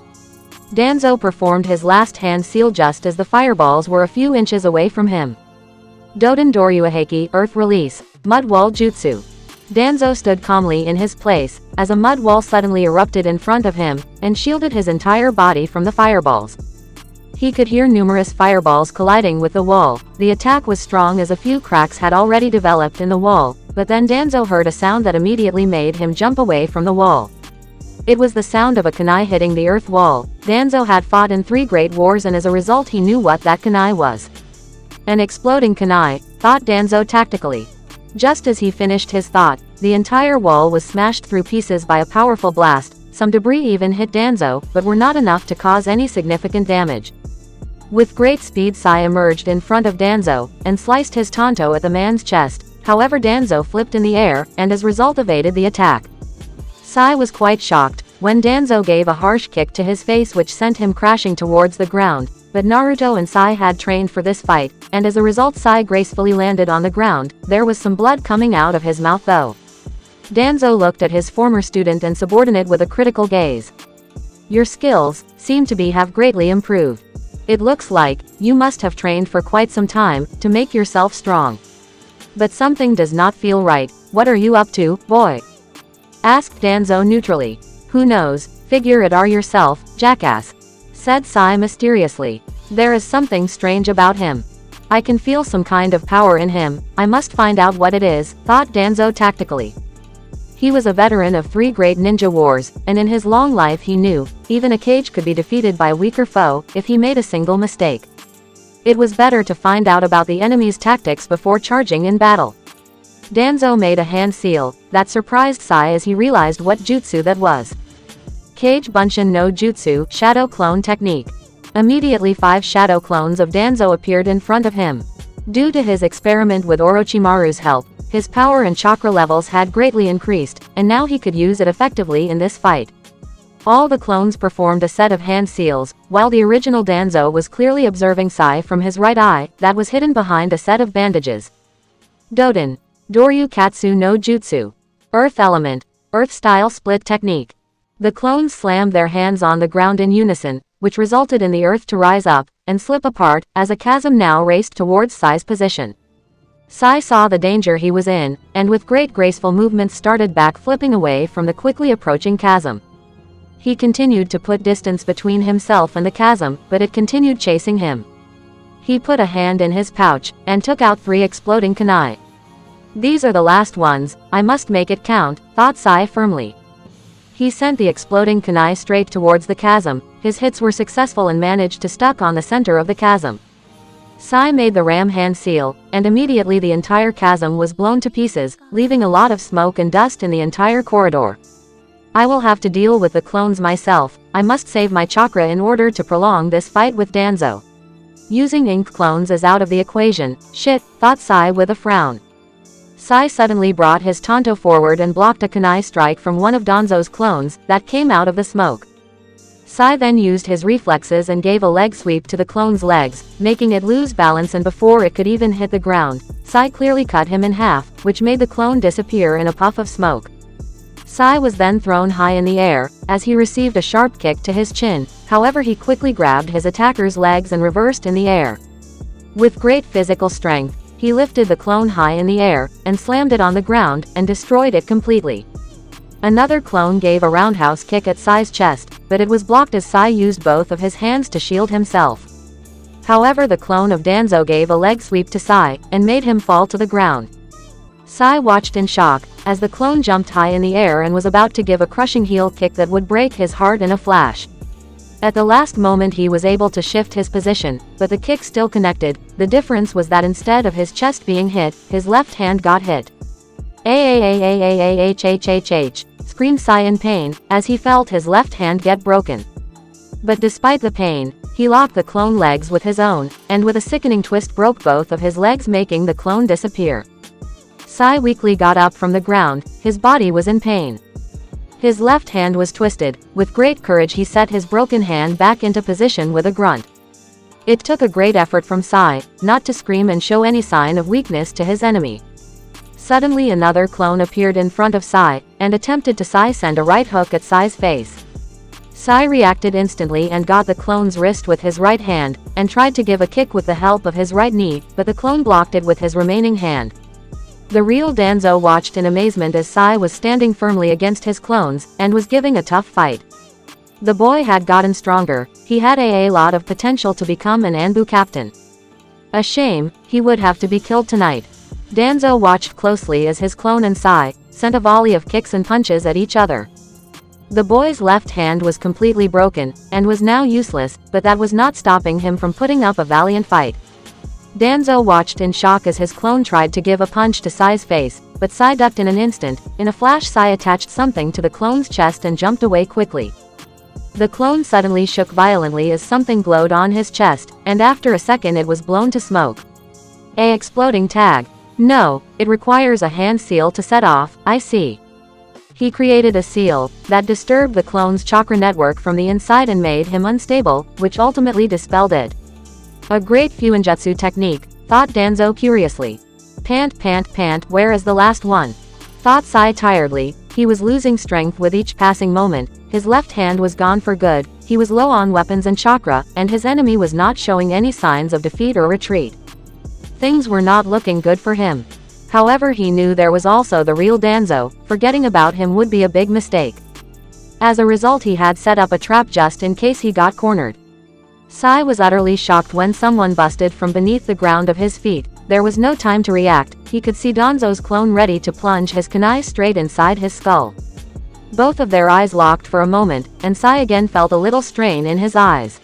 Danzo performed his last hand seal just as the fireballs were a few inches away from him. Doden Doryuaheki, Earth Release, Mud Wall Jutsu. Danzo stood calmly in his place, as a mud wall suddenly erupted in front of him, and shielded his entire body from the fireballs. He could hear numerous fireballs colliding with the wall. The attack was strong as a few cracks had already developed in the wall, but then Danzo heard a sound that immediately made him jump away from the wall. It was the sound of a kunai hitting the earth wall. Danzo had fought in 3 great wars and as a result he knew what that kunai was. An exploding kunai, thought Danzo tactically. Just as he finished his thought, the entire wall was smashed through pieces by a powerful blast. Some debris even hit Danzo, but were not enough to cause any significant damage. With great speed Sai emerged in front of Danzo, and sliced his tanto at the man's chest. However Danzo flipped in the air, and as a result evaded the attack. Sai was quite shocked, when Danzo gave a harsh kick to his face which sent him crashing towards the ground. But Naruto and Sai had trained for this fight, and as a result Sai gracefully landed on the ground. There was some blood coming out of his mouth though. Danzo looked at his former student and subordinate with a critical gaze. Your skills seem to have greatly improved. It looks like you must have trained for quite some time to make yourself strong. But something does not feel right. What are you up to, boy? Asked Danzo neutrally. Who knows, figure it out yourself, jackass, said Sai mysteriously. There is something strange about him. I can feel some kind of power in him, I must find out what it is, thought Danzo tactically. He was a veteran of 3 great ninja wars, and in his long life he knew, even a Kage could be defeated by a weaker foe, if he made a single mistake. It was better to find out about the enemy's tactics before charging in battle. Danzo made a hand seal, that surprised Sai as he realized what jutsu that was. Kage Bunshin no Jutsu, Shadow Clone Technique. Immediately 5 shadow clones of Danzo appeared in front of him. Due to his experiment with Orochimaru's help, his power and chakra levels had greatly increased, and now he could use it effectively in this fight. All the clones performed a set of hand seals, while the original Danzo was clearly observing Sai from his right eye, that was hidden behind a set of bandages. Doden Doryu Katsu no Jutsu. Earth Element, Earth-style split technique. The clones slammed their hands on the ground in unison, which resulted in the earth to rise up and slip apart, as a chasm now raced towards Sai's position. Sai saw the danger he was in, and with great graceful movements started back flipping away from the quickly approaching chasm. He continued to put distance between himself and the chasm, but it continued chasing him. He put a hand in his pouch, and took out 3 exploding kunai. These are the last ones, I must make it count, thought Sai firmly. He sent the exploding kunai straight towards the chasm. His hits were successful and managed to stuck on the center of the chasm. Sai made the ram hand seal, and immediately the entire chasm was blown to pieces, leaving a lot of smoke and dust in the entire corridor. I will have to deal with the clones myself. I must save my chakra in order to prolong this fight with Danzo. Using ink clones is out of the equation. Shit, thought Sai with a frown. Sai suddenly brought his Tonto forward and blocked a kunai strike from one of Danzo's clones that came out of the smoke. Sai then used his reflexes and gave a leg sweep to the clone's legs, making it lose balance, and before it could even hit the ground, Sai clearly cut him in half, which made the clone disappear in a puff of smoke. Sai was then thrown high in the air, as he received a sharp kick to his chin, however he quickly grabbed his attacker's legs and reversed in the air. With great physical strength, he lifted the clone high in the air, and slammed it on the ground, and destroyed it completely. Another clone gave a roundhouse kick at Sai's chest, but it was blocked as Sai used both of his hands to shield himself. However, the clone of Danzo gave a leg sweep to Sai, and made him fall to the ground. Sai watched in shock, as the clone jumped high in the air and was about to give a crushing heel kick that would break his heart in a flash. At the last moment he was able to shift his position, but the kick still connected. The difference was that instead of his chest being hit, his left hand got hit. "Ahhhhhhhhh," screamed Sai in pain, as he felt his left hand get broken. But despite the pain, he locked the clone legs with his own, and with a sickening twist broke both of his legs, making the clone disappear. Sai weakly got up from the ground. His body was in pain. His left hand was twisted. With great courage he set his broken hand back into position with a grunt. It took a great effort from Sai not to scream and show any sign of weakness to his enemy. Suddenly another clone appeared in front of Sai, and attempted to send a right hook at Sai's face. Sai reacted instantly and got the clone's wrist with his right hand, and tried to give a kick with the help of his right knee, but the clone blocked it with his remaining hand. The real Danzo watched in amazement as Sai was standing firmly against his clones, and was giving a tough fight. The boy had gotten stronger. He had a lot of potential to become an Anbu captain. A shame, he would have to be killed tonight. Danzo watched closely as his clone and Sai sent a volley of kicks and punches at each other. The boy's left hand was completely broken, and was now useless, but that was not stopping him from putting up a valiant fight. Danzo watched in shock as his clone tried to give a punch to Sai's face, but Sai ducked in an instant. In a flash Sai attached something to the clone's chest and jumped away quickly. The clone suddenly shook violently as something glowed on his chest, and after a second it was blown to smoke. A exploding tag. No, it requires a hand seal to set off, I see. He created a seal that disturbed the clone's chakra network from the inside and made him unstable, which ultimately dispelled it. A great fuinjutsu technique, thought Danzo curiously. Pant, where is the last one? Thought Sai tiredly. He was losing strength with each passing moment. His left hand was gone for good. He was low on weapons and chakra, and his enemy was not showing any signs of defeat or retreat. Things were not looking good for him. However, he knew there was also the real Danzo. Forgetting about him would be a big mistake. As a result, he had set up a trap just in case he got cornered. Sai was utterly shocked when someone busted from beneath the ground of his feet. There was no time to react. He could see Danzo's clone ready to plunge his kunai straight inside his skull. Both of their eyes locked for a moment, and Sai again felt a little strain in his eyes.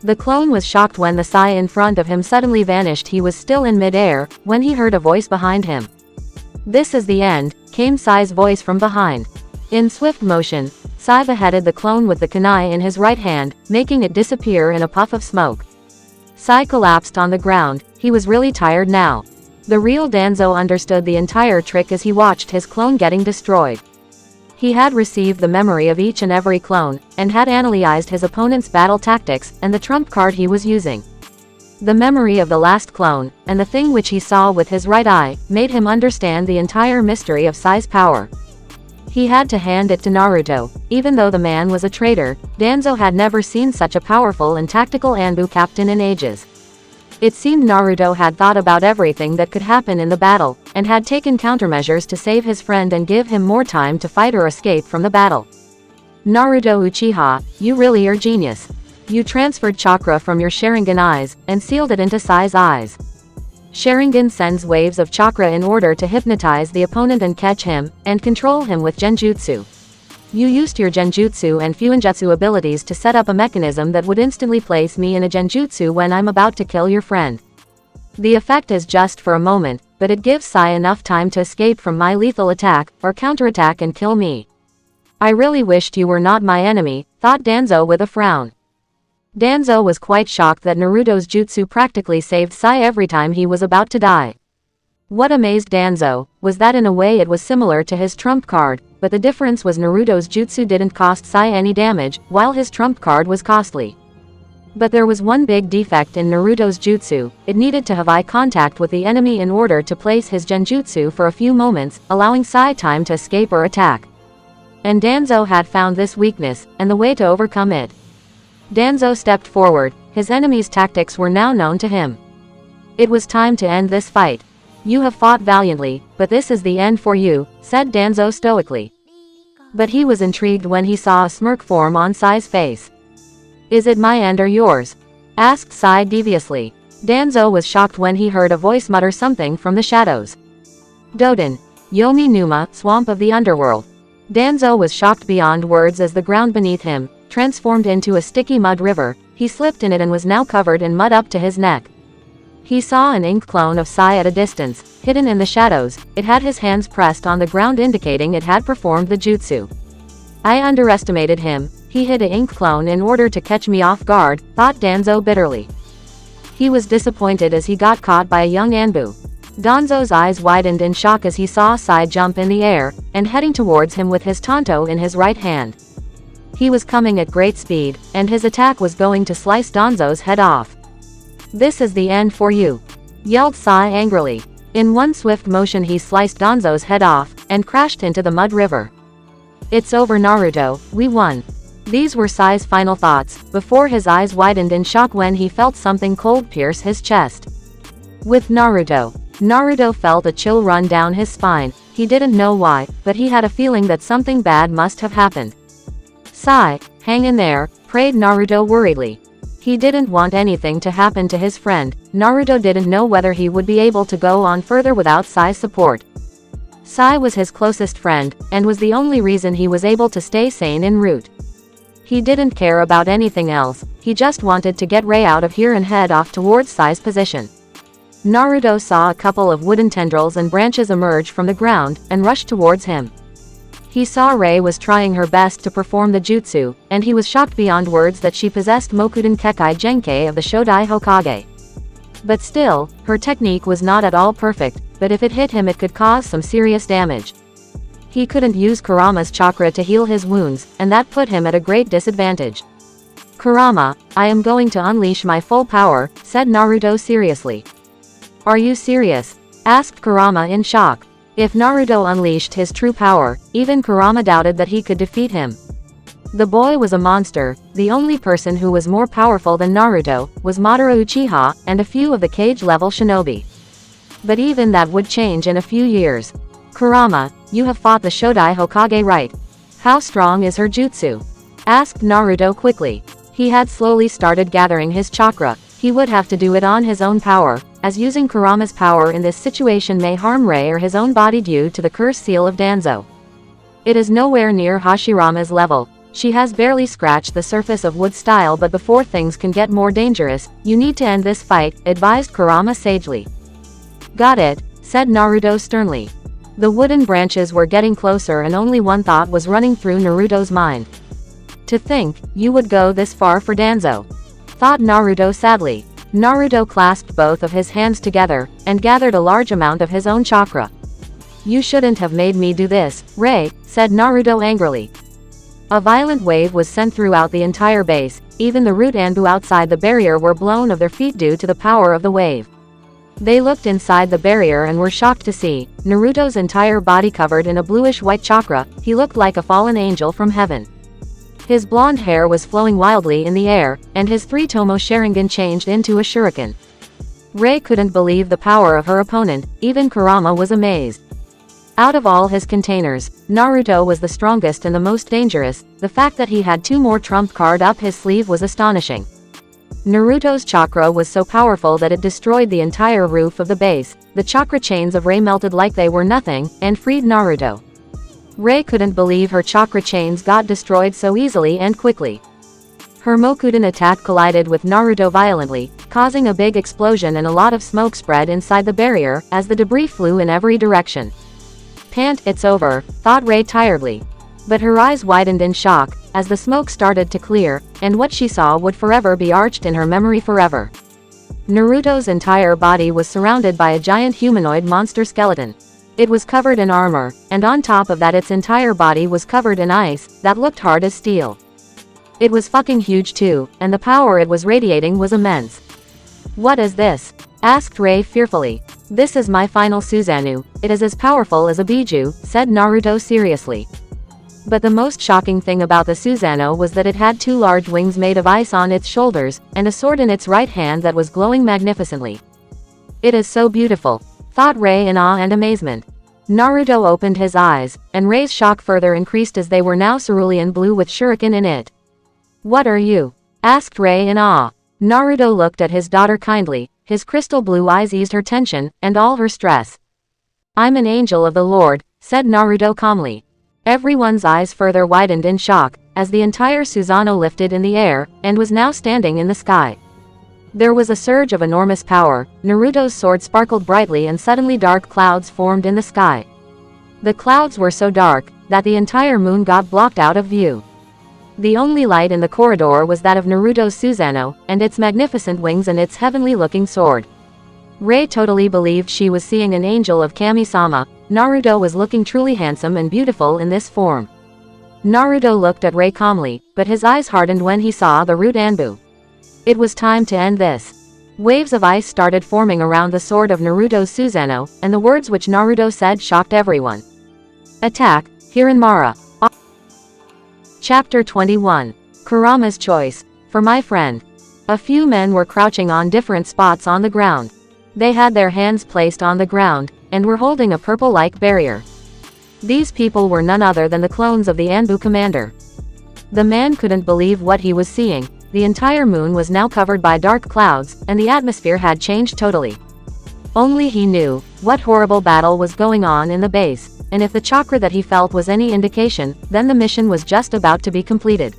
The clone was shocked when the Sai in front of him suddenly vanished. He was still in mid-air when he heard a voice behind him. "This is the end," came Sai's voice from behind. In swift motion, Sai beheaded the clone with the kunai in his right hand, making it disappear in a puff of smoke. Sai collapsed on the ground. He was really tired now. The real Danzo understood the entire trick as he watched his clone getting destroyed. He had received the memory of each and every clone, and had analyzed his opponent's battle tactics, and the trump card he was using. The memory of the last clone, and the thing which he saw with his right eye, made him understand the entire mystery of Sai's power. He had to hand it to Naruto. Even though the man was a traitor, Danzo had never seen such a powerful and tactical Anbu captain in ages. It seemed Naruto had thought about everything that could happen in the battle, and had taken countermeasures to save his friend and give him more time to fight or escape from the battle. Naruto Uchiha, you really are genius. You transferred chakra from your Sharingan eyes, and sealed it into Sai's eyes. Sharingan sends waves of chakra in order to hypnotize the opponent and catch him, and control him with genjutsu. You used your genjutsu and fuinjutsu abilities to set up a mechanism that would instantly place me in a genjutsu when I'm about to kill your friend. The effect is just for a moment, but it gives Sai enough time to escape from my lethal attack, or counterattack and kill me. I really wished you were not my enemy, thought Danzo with a frown. Danzo was quite shocked that Naruto's jutsu practically saved Sai every time he was about to die. What amazed Danzo was that in a way it was similar to his trump card, but the difference was Naruto's jutsu didn't cost Sai any damage, while his trump card was costly. But there was one big defect in Naruto's jutsu: it needed to have eye contact with the enemy in order to place his genjutsu for a few moments, allowing Sai time to escape or attack. And Danzo had found this weakness, and the way to overcome it. Danzo stepped forward, his enemy's tactics were now known to him. It was time to end this fight. You have fought valiantly, but this is the end for you, said Danzo stoically. But he was intrigued when he saw a smirk form on Sai's face. Is it my end or yours? Asked Sai deviously. Danzo was shocked when he heard a voice mutter something from the shadows. Doden. Yomi Numa, swamp of the underworld. Danzo was shocked beyond words as the ground beneath him transformed into a sticky mud river. He slipped in it and was now covered in mud up to his neck. He saw an ink clone of Sai at a distance, hidden in the shadows. It had his hands pressed on the ground indicating it had performed the jutsu. I underestimated him. He hid an ink clone in order to catch me off guard, thought Danzo bitterly. He was disappointed as he got caught by a young Anbu. Danzo's eyes widened in shock as he saw Sai jump in the air, and heading towards him with his tanto in his right hand. He was coming at great speed, and his attack was going to slice Danzo's head off. This is the end for you, yelled Sai angrily. In one swift motion he sliced Danzo's head off, and crashed into the mud river. It's over, Naruto, we won. These were Sai's final thoughts, before his eyes widened in shock when he felt something cold pierce his chest. With Naruto felt a chill run down his spine. He didn't know why, but he had a feeling that something bad must have happened. Sai, hang in there, prayed Naruto worriedly. He didn't want anything to happen to his friend. Naruto didn't know whether he would be able to go on further without Sai's support. Sai was his closest friend, and was the only reason he was able to stay sane en route. He didn't care about anything else, he just wanted to get Rei out of here and head off towards Sai's position. Naruto saw a couple of wooden tendrils and branches emerge from the ground, and rushed towards him. He saw Rei was trying her best to perform the jutsu, and he was shocked beyond words that she possessed Mokuden Kekai Genkei of the Shodai Hokage. But still, her technique was not at all perfect, but if it hit him it could cause some serious damage. He couldn't use Kurama's chakra to heal his wounds, and that put him at a great disadvantage. Kurama, I am going to unleash my full power, said Naruto seriously. Are you serious? Asked Kurama in shock. If Naruto unleashed his true power, even Kurama doubted that he could defeat him. The boy was a monster. The only person who was more powerful than Naruto was Madara Uchiha, and a few of the cage-level shinobi. But even that would change in a few years. Kurama, you have fought the Shodai Hokage, right? How strong is her jutsu? Asked Naruto quickly. He had slowly started gathering his chakra. He would have to do it on his own power, as using Kurama's power in this situation may harm Rei or his own body due to the curse seal of Danzo. It is nowhere near Hashirama's level. She has barely scratched the surface of wood style, but before things can get more dangerous, you need to end this fight, advised Kurama sagely. Got it, said Naruto sternly. The wooden branches were getting closer and only one thought was running through Naruto's mind. To think, you would go this far for Danzo, thought Naruto sadly. Naruto clasped both of his hands together, and gathered a large amount of his own chakra. You shouldn't have made me do this, Rei, said Naruto angrily. A violent wave was sent throughout the entire base. Even the root Anbu outside the barrier were blown off their feet due to the power of the wave. They looked inside the barrier and were shocked to see Naruto's entire body covered in a bluish-white chakra. He looked like a fallen angel from heaven. His blonde hair was flowing wildly in the air, and his three-tomo Sharingan changed into a shuriken. Rei couldn't believe the power of her opponent. Even Kurama was amazed. Out of all his containers, Naruto was the strongest and the most dangerous. The fact that he had two more trump card up his sleeve was astonishing. Naruto's chakra was so powerful that it destroyed the entire roof of the base. The chakra chains of Rei melted like they were nothing, and freed Naruto. Rei couldn't believe her chakra chains got destroyed so easily and quickly. Her Mokuden attack collided with Naruto violently, causing a big explosion and a lot of smoke spread inside the barrier, as the debris flew in every direction. Pant, it's over, thought Rei tiredly. But her eyes widened in shock, as the smoke started to clear, and what she saw would forever be arched in her memory forever. Naruto's entire body was surrounded by a giant humanoid monster skeleton. It was covered in armor, and on top of that its entire body was covered in ice, that looked hard as steel. It was fucking huge too, and the power it was radiating was immense. What is this? Asked Rei fearfully. This is my final Susanoo, it is as powerful as a Biju, said Naruto seriously. But the most shocking thing about the Susanoo was that it had 2 large wings made of ice on its shoulders, and a sword in its right hand that was glowing magnificently. It is so beautiful, thought Rei in awe and amazement. Naruto opened his eyes, and Rei's shock further increased as they were now cerulean blue with shuriken in it. What are you? Asked Rei in awe. Naruto looked at his daughter kindly, his crystal blue eyes eased her tension, and all her stress. I'm an angel of the Lord, said Naruto calmly. Everyone's eyes further widened in shock, as the entire Susanoo lifted in the air, and was now standing in the sky. There was a surge of enormous power, Naruto's sword sparkled brightly and suddenly dark clouds formed in the sky. The clouds were so dark, that the entire moon got blocked out of view. The only light in the corridor was that of Naruto's Susanoo, and its magnificent wings and its heavenly-looking sword. Rei totally believed she was seeing an angel of Kami-sama. Naruto was looking truly handsome and beautiful in this form. Naruto looked at Rei calmly, but his eyes hardened when he saw the root Anbu. It was time to end this. Waves of ice started forming around the sword of Naruto's Susanoo, and the words which Naruto said shocked everyone. Attack, Hiranmara. Chapter 21. Kurama's Choice. For my friend. A few men were crouching on different spots on the ground. They had their hands placed on the ground, and were holding a purple-like barrier. These people were none other than the clones of the Anbu commander. The man couldn't believe what he was seeing. The entire moon was now covered by dark clouds, and the atmosphere had changed totally. Only he knew what horrible battle was going on in the base, and if the chakra that he felt was any indication, then the mission was just about to be completed.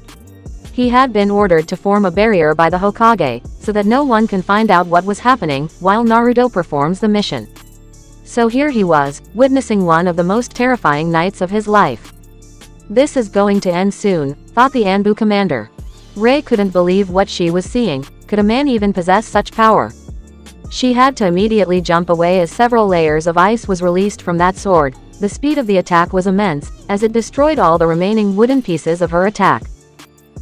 He had been ordered to form a barrier by the Hokage, so that no one can find out what was happening, while Naruto performs the mission. So here he was, witnessing one of the most terrifying nights of his life. This is going to end soon, thought the Anbu commander. Rei couldn't believe what she was seeing. Could a man even possess such power? She had to immediately jump away as several layers of ice was released from that sword. The speed of the attack was immense, as it destroyed all the remaining wooden pieces of her attack.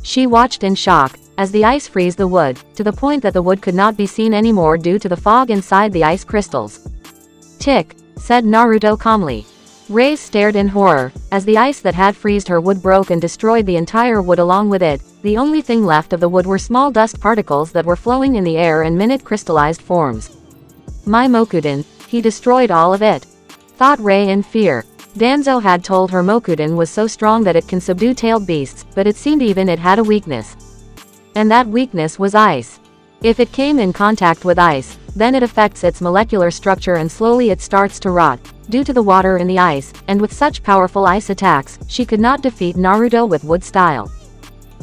She watched in shock, as the ice froze the wood, to the point that the wood could not be seen anymore due to the fog inside the ice crystals. Tick, said Naruto calmly. Rei stared in horror, as the ice that had frozen her wood broke and destroyed the entire wood along with it. The only thing left of the wood were small dust particles that were flowing in the air in minute crystallized forms. My Mokuden, he destroyed all of it, thought Rei in fear. Danzo had told her Mokuden was so strong that it can subdue tailed beasts, but it seemed even it had a weakness. And that weakness was ice. If it came in contact with ice, then it affects its molecular structure and slowly it starts to rot, due to the water in the ice, and with such powerful ice attacks, she could not defeat Naruto with wood style.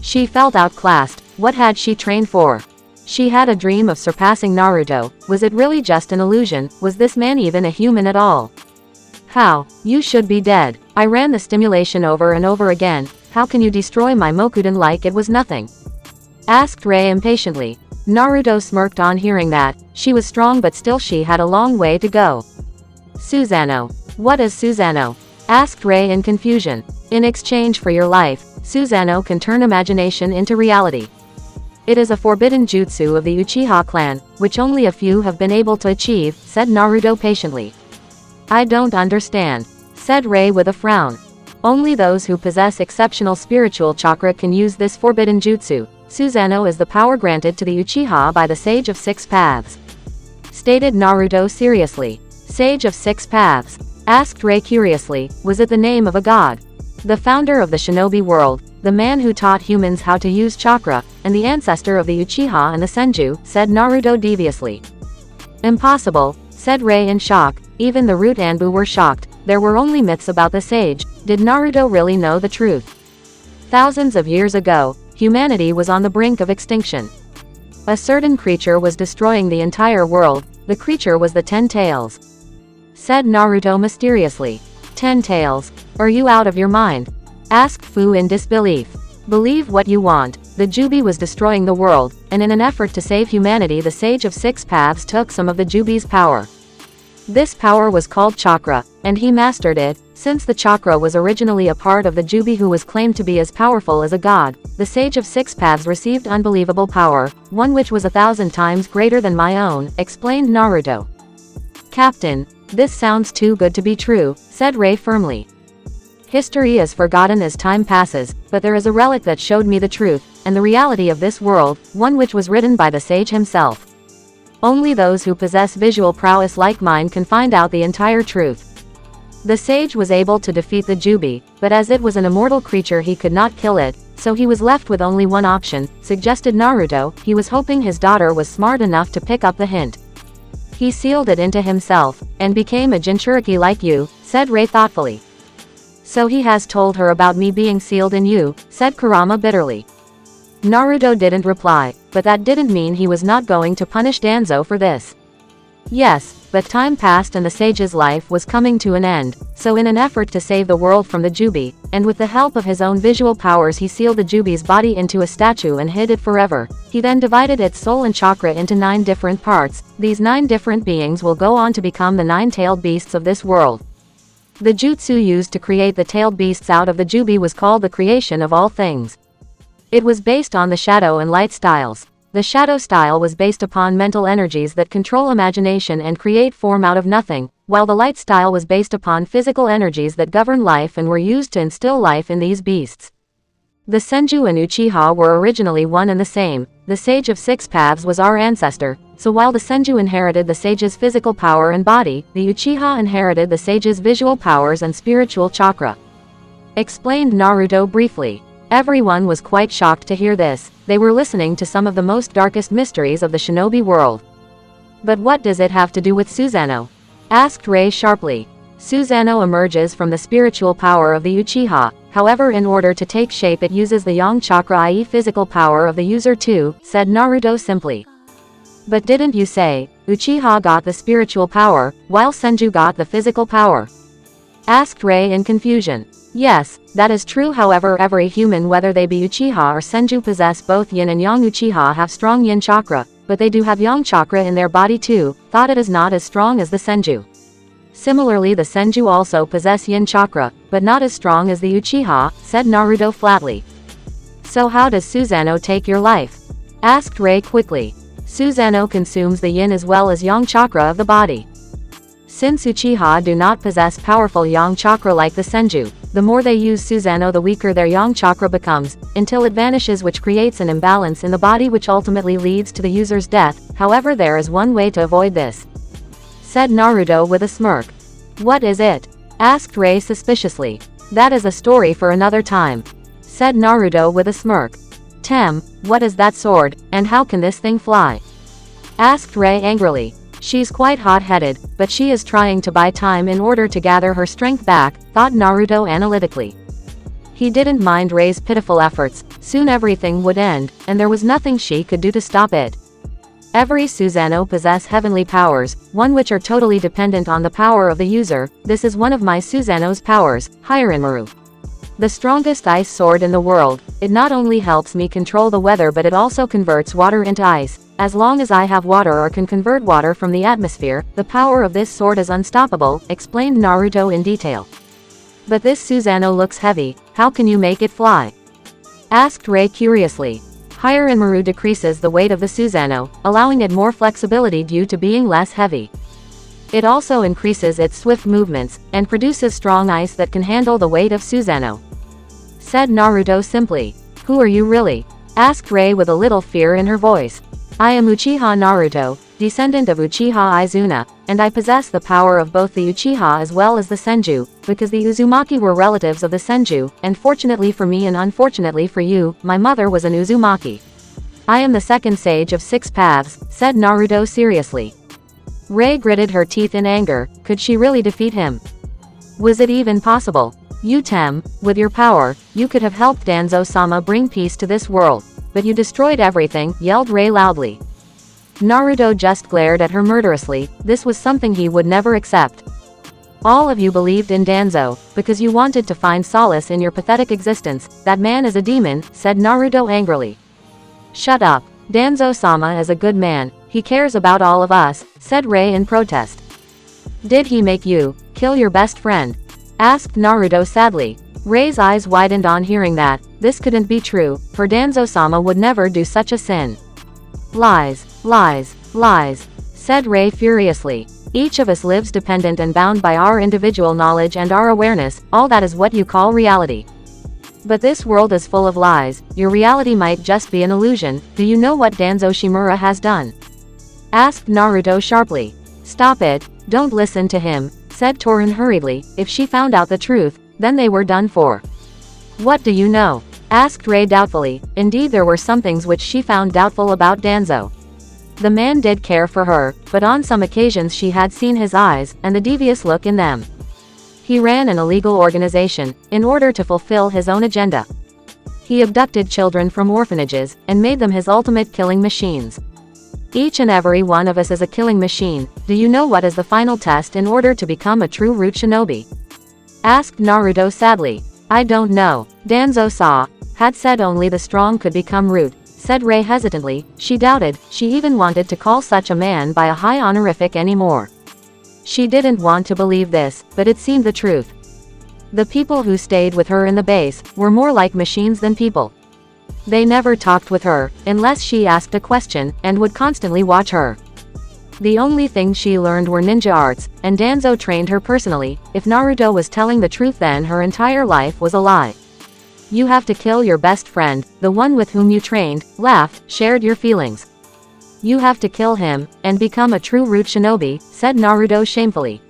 She felt outclassed. What had she trained for? She had a dream of surpassing Naruto. Was it really just an illusion? Was this man even a human at all? How? You should be dead. I ran the stimulation over and over again. How can you destroy my Mokuden like it was nothing? Asked Rei impatiently. Naruto smirked on hearing that. She was strong but still she had a long way to go. Susanoo. What is Susanoo? Asked Rei in confusion. In exchange for your life, Susanoo can turn imagination into reality. It is a forbidden jutsu of the Uchiha clan, which only a few have been able to achieve, said Naruto patiently. I don't understand, said Rei with a frown. Only those who possess exceptional spiritual chakra can use this forbidden jutsu. Susanoo is the power granted to the Uchiha by the Sage of Six Paths, stated Naruto seriously. Sage of Six Paths? Asked Rei curiously. Was it the name of a god? The founder of the shinobi world, the man who taught humans how to use chakra, and the ancestor of the Uchiha and the Senju, said Naruto deviously. Impossible, said Rei in shock. Even the root Anbu were shocked. There were only myths about the sage. Did Naruto really know the truth? Thousands of years ago, humanity was on the brink of extinction. A certain creature was destroying the entire world. The creature was the 10 Tails. Said Naruto mysteriously. 10 Tails? Are you out of your mind? Asked Fu in disbelief. Believe what you want. The Jubi was destroying the world, and in an effort to save humanity, the Sage of Six Paths took some of the Jubi's power. This power was called chakra, and he mastered it. Since the chakra was originally a part of the Jubi who was claimed to be as powerful as a god, the Sage of Six Paths received unbelievable power, one which was 1,000 times greater than my own, explained Naruto. Captain, this sounds too good to be true, said Ray firmly. History is forgotten as time passes, but there is a relic that showed me the truth, and the reality of this world, one which was written by the sage himself. Only those who possess visual prowess like mine can find out the entire truth. The sage was able to defeat the Jubi, but as it was an immortal creature he could not kill it, so he was left with only one option, suggested Naruto. He was hoping his daughter was smart enough to pick up the hint. He sealed it into himself, and became a Jinchuriki like you, said Ray thoughtfully. So he has told her about me being sealed in you, said Kurama bitterly. Naruto didn't reply, but that didn't mean he was not going to punish Danzo for this. Yes, but time passed and the sage's life was coming to an end, so in an effort to save the world from the Jubi, and with the help of his own visual powers he sealed the Jubi's body into a statue and hid it forever. He then divided its soul and chakra into 9 different parts. These 9 different beings will go on to become the 9-tailed beasts of this world. The jutsu used to create the tailed beasts out of the Jubi was called the creation of all things. It was based on the shadow and light styles. The shadow style was based upon mental energies that control imagination and create form out of nothing, while the light style was based upon physical energies that govern life and were used to instill life in these beasts. The Senju and Uchiha were originally one and the same. The Sage of Six Paths was our ancestor, so while the Senju inherited the Sage's physical power and body, the Uchiha inherited the Sage's visual powers and spiritual chakra. Explained Naruto briefly. Everyone was quite shocked to hear this. They were listening to some of the most darkest mysteries of the shinobi world. But what does it have to do with Susanoo? Asked Ray sharply. Susanoo emerges from the spiritual power of the Uchiha, however in order to take shape it uses the yang chakra, i.e. physical power of the user too, said Naruto simply. But didn't you say, Uchiha got the spiritual power, while Senju got the physical power? Asked Ray in confusion. Yes, that is true, however every human whether they be Uchiha or Senju possess both yin and yang. Uchiha have strong yin chakra, but they do have yang chakra in their body too, thought it is not as strong as the Senju. Similarly the Senju also possess yin chakra, but not as strong as the Uchiha, said Naruto flatly. So how does Susanoo take your life? Asked Ray quickly. Susanoo consumes the yin as well as yang chakra of the body. Since Uchiha do not possess powerful yang chakra like the Senju, the more they use Susanoo the weaker their yang chakra becomes, until it vanishes, which creates an imbalance in the body which ultimately leads to the user's death. However there is one way to avoid this, said Naruto with a smirk. What is it? Asked Ray suspiciously. That is a story for another time, said Naruto with a smirk. What is that sword, and how can this thing fly? Asked Ray angrily. She's quite hot-headed, but she is trying to buy time in order to gather her strength back, thought Naruto analytically. He didn't mind Ray's pitiful efforts. Soon everything would end, and there was nothing she could do to stop it. Every Susanoo possess heavenly powers, one which are totally dependent on the power of the user. This is one of my Susanoo's powers, Hirinmaru. The strongest ice sword in the world. It not only helps me control the weather but it also converts water into ice. As long as I have water or can convert water from the atmosphere, the power of this sword is unstoppable, explained Naruto in detail. But this Susanoo looks heavy, how can you make it fly? Asked Ray curiously. Hirinmaru decreases the weight of the Susanoo, allowing it more flexibility due to being less heavy. It also increases its swift movements, and produces strong ice that can handle the weight of Susanoo. Said Naruto simply. Who are you really? Asked Ray with a little fear in her voice. I am Uchiha Naruto, descendant of Uchiha Izuna, and I possess the power of both the Uchiha as well as the Senju, because the Uzumaki were relatives of the Senju, and fortunately for me and unfortunately for you, my mother was an Uzumaki. I am the second sage of Six Paths, said Naruto seriously. Ray gritted her teeth in anger. Could she really defeat him? Was it even possible? With your power, you could have helped Danzo-sama bring peace to this world, but you destroyed everything, yelled Rei loudly. Naruto just glared at her murderously. This was something he would never accept. All of you believed in Danzo, because you wanted to find solace in your pathetic existence. That man is a demon, said Naruto angrily. Shut up. Danzo-sama is a good man, he cares about all of us, said Rei in protest. Did he make you kill your best friend? Asked Naruto sadly. Rei's eyes widened on hearing that. This couldn't be true, for Danzo-sama would never do such a sin. Lies, lies, lies, said Rei furiously. Each of us lives dependent and bound by our individual knowledge and our awareness, all that is what you call reality. But this world is full of lies, your reality might just be an illusion. Do you know what Danzo Shimura has done? Asked Naruto sharply. Stop it, don't listen to him, said Torin hurriedly. If she found out the truth, then they were done for. What do you know? Asked Rei doubtfully. Indeed there were some things which she found doubtful about Danzo. The man did care for her, but on some occasions she had seen his eyes, and the devious look in them. He ran an illegal organization, in order to fulfill his own agenda. He abducted children from orphanages, and made them his ultimate killing machines. Each and every one of us is a killing machine. Do you know what is the final test in order to become a true root shinobi? Asked Naruto sadly. I don't know. Danzo-sa had said only the strong could become root, said Rei hesitantly. She doubted she even wanted to call such a man by a high honorific anymore. She didn't want to believe this, but it seemed the truth. The people who stayed with her in the base were more like machines than people. They never talked with her, unless she asked a question, and would constantly watch her. The only thing she learned were ninja arts, and Danzo trained her personally. If Naruto was telling the truth, then her entire life was a lie. You have to kill your best friend, the one with whom you trained, laughed, shared your feelings. You have to kill him, and become a true root shinobi, said Naruto shamefully.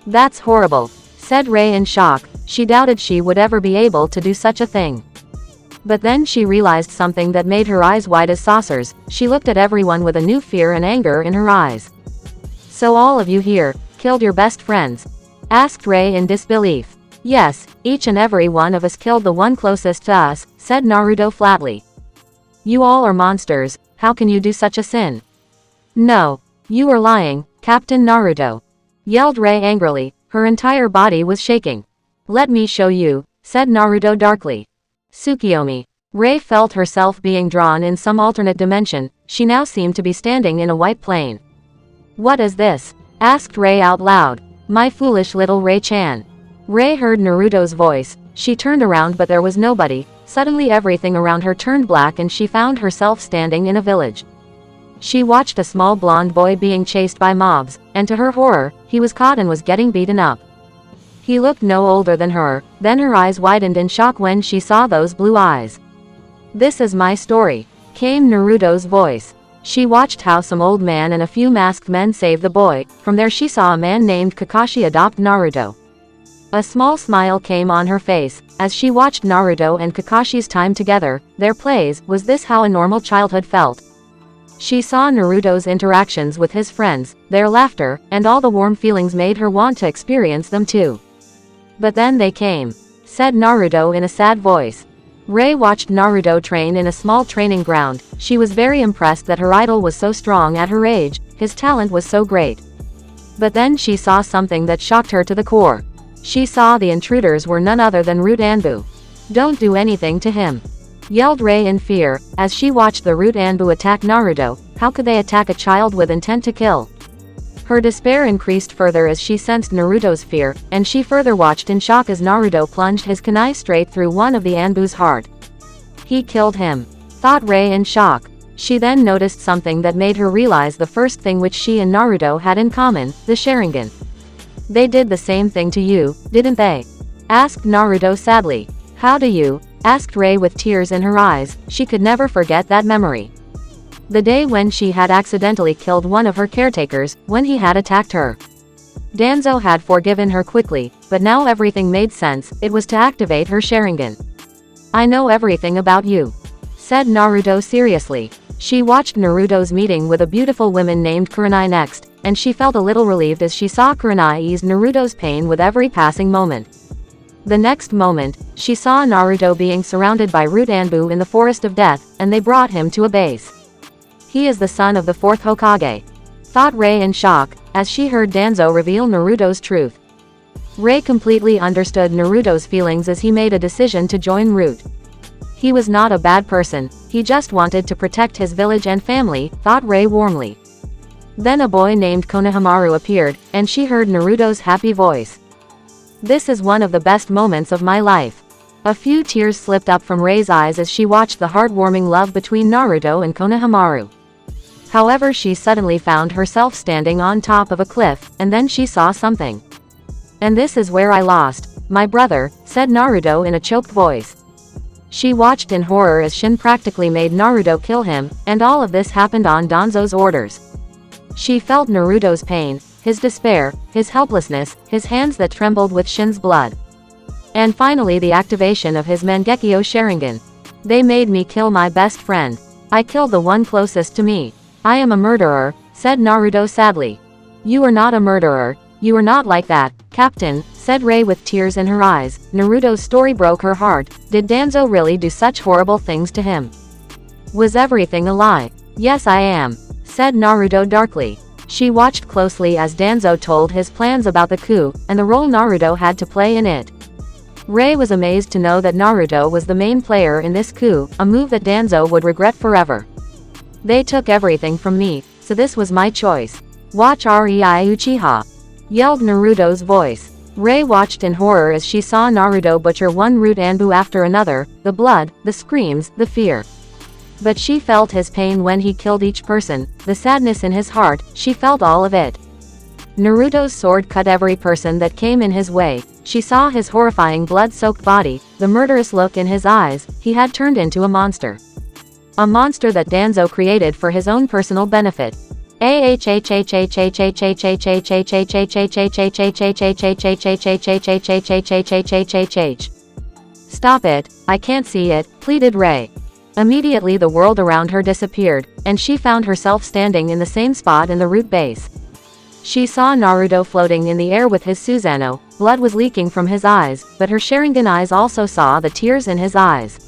That's horrible, said Rei in shock. She doubted she would ever be able to do such a thing. But then she realized something that made her eyes wide as saucers. She looked at everyone with a new fear and anger in her eyes. So all of you here killed your best friends? Asked Rei in disbelief. Yes, each and every one of us killed the one closest to us, said Naruto flatly. You all are monsters. How can you do such a sin? No. You are lying, Captain Naruto. Yelled Rei angrily. Her entire body was shaking. Let me show you, said Naruto darkly. Tsukiyomi. Rei felt herself being drawn in some alternate dimension. She now seemed to be standing in a white plane. What is this? Asked Rei out loud. My foolish little Rei-chan. Rei heard Naruto's voice. She turned around but there was nobody. Suddenly everything around her turned black and she found herself standing in a village. She watched a small blonde boy being chased by mobs, and to her horror, he was caught and was getting beaten up. He looked no older than her. Then her eyes widened in shock when she saw those blue eyes. This is my story, came Naruto's voice. She watched how some old man and a few masked men saved the boy. From there she saw a man named Kakashi adopt Naruto. A small smile came on her face, as she watched Naruto and Kakashi's time together, their plays. Was this how a normal childhood felt? She saw Naruto's interactions with his friends, their laughter, and all the warm feelings made her want to experience them too. But then they came, said Naruto in a sad voice. Rei watched Naruto train in a small training ground. She was very impressed that her idol was so strong at her age, his talent was so great. But then she saw something that shocked her to the core. She saw the intruders were none other than Root Anbu. Don't do anything to him, yelled Rei in fear, as she watched the Root Anbu attack Naruto. How could they attack a child with intent to kill? Her despair increased further as she sensed Naruto's fear, and she further watched in shock as Naruto plunged his kunai straight through one of the Anbu's heart. He killed him, thought Rei in shock. She then noticed something that made her realize the first thing which she and Naruto had in common, the Sharingan. They did the same thing to you, didn't they? Asked Naruto sadly. How do you? Asked Rei with tears in her eyes. She could never forget that memory. The day when she had accidentally killed one of her caretakers, when he had attacked her. Danzo had forgiven her quickly, but now everything made sense. It was to activate her Sharingan. I know everything about you, said Naruto seriously. She watched Naruto's meeting with a beautiful woman named Kurenai next, and she felt a little relieved as she saw Kurenai ease Naruto's pain with every passing moment. The next moment, she saw Naruto being surrounded by root Anbu in the Forest of Death, and they brought him to a base. He is the son of the 4th Hokage, thought Rei in shock, as she heard Danzo reveal Naruto's truth. Rei completely understood Naruto's feelings as he made a decision to join Root. He was not a bad person, he just wanted to protect his village and family, thought Rei warmly. Then a boy named Konohamaru appeared, and she heard Naruto's happy voice. This is one of the best moments of my life. A few tears slipped up from Rei's eyes as she watched the heartwarming love between Naruto and Konohamaru. However, she suddenly found herself standing on top of a cliff, and then she saw something. And this is where I lost my brother, said Naruto in a choked voice. She watched in horror as Shin practically made Naruto kill him, and all of this happened on Danzo's orders. She felt Naruto's pain, his despair, his helplessness, his hands that trembled with Shin's blood. And finally the activation of his Mangekyo Sharingan. They made me kill my best friend. I killed the one closest to me. I am a murderer, said Naruto sadly. You are not a murderer. You are not like that, Captain, said Rei with tears in her eyes. Naruto's story broke her heart. Did Danzo really do such horrible things to him? Was everything a lie? Yes, I am, said Naruto darkly. She watched closely as Danzo told his plans about the coup, and the role Naruto had to play in it. Rei was amazed to know that Naruto was the main player in this coup, a move that Danzo would regret forever. They took everything from me, so this was my choice. Watch Rei Uchiha, yelled Naruto's voice. Rei watched in horror as she saw Naruto butcher one root Anbu after another, the blood, the screams, the fear. But she felt his pain when he killed each person, the sadness in his heart, she felt all of it. Naruto's sword cut every person that came in his way. She saw his horrifying blood-soaked body, the murderous look in his eyes. He had turned into a monster. A monster that Danzo created for his own personal benefit. Stop it, I can't see it, pleaded Rei. Immediately the world around her disappeared, and she found herself standing in the same spot in the root base. She saw Naruto floating in the air with his Susanoo, blood was leaking from his eyes, but her Sharingan eyes also saw the tears in his eyes.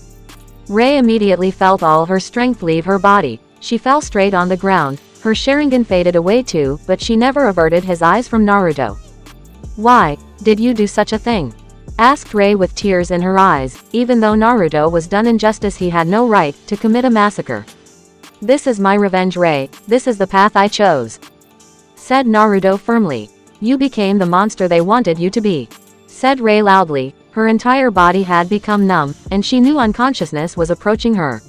Rei immediately felt all her strength leave her body. She fell straight on the ground. Her Sharingan faded away too, but she never averted his eyes from Naruto. Why did you do such a thing? Asked Rei with tears in her eyes. Even though Naruto was done injustice, he had no right to commit a massacre. This is my revenge, Rei. This is the path I chose, said Naruto firmly. You became the monster they wanted you to be, said Rei loudly. Her entire body had become numb, and she knew unconsciousness was approaching her.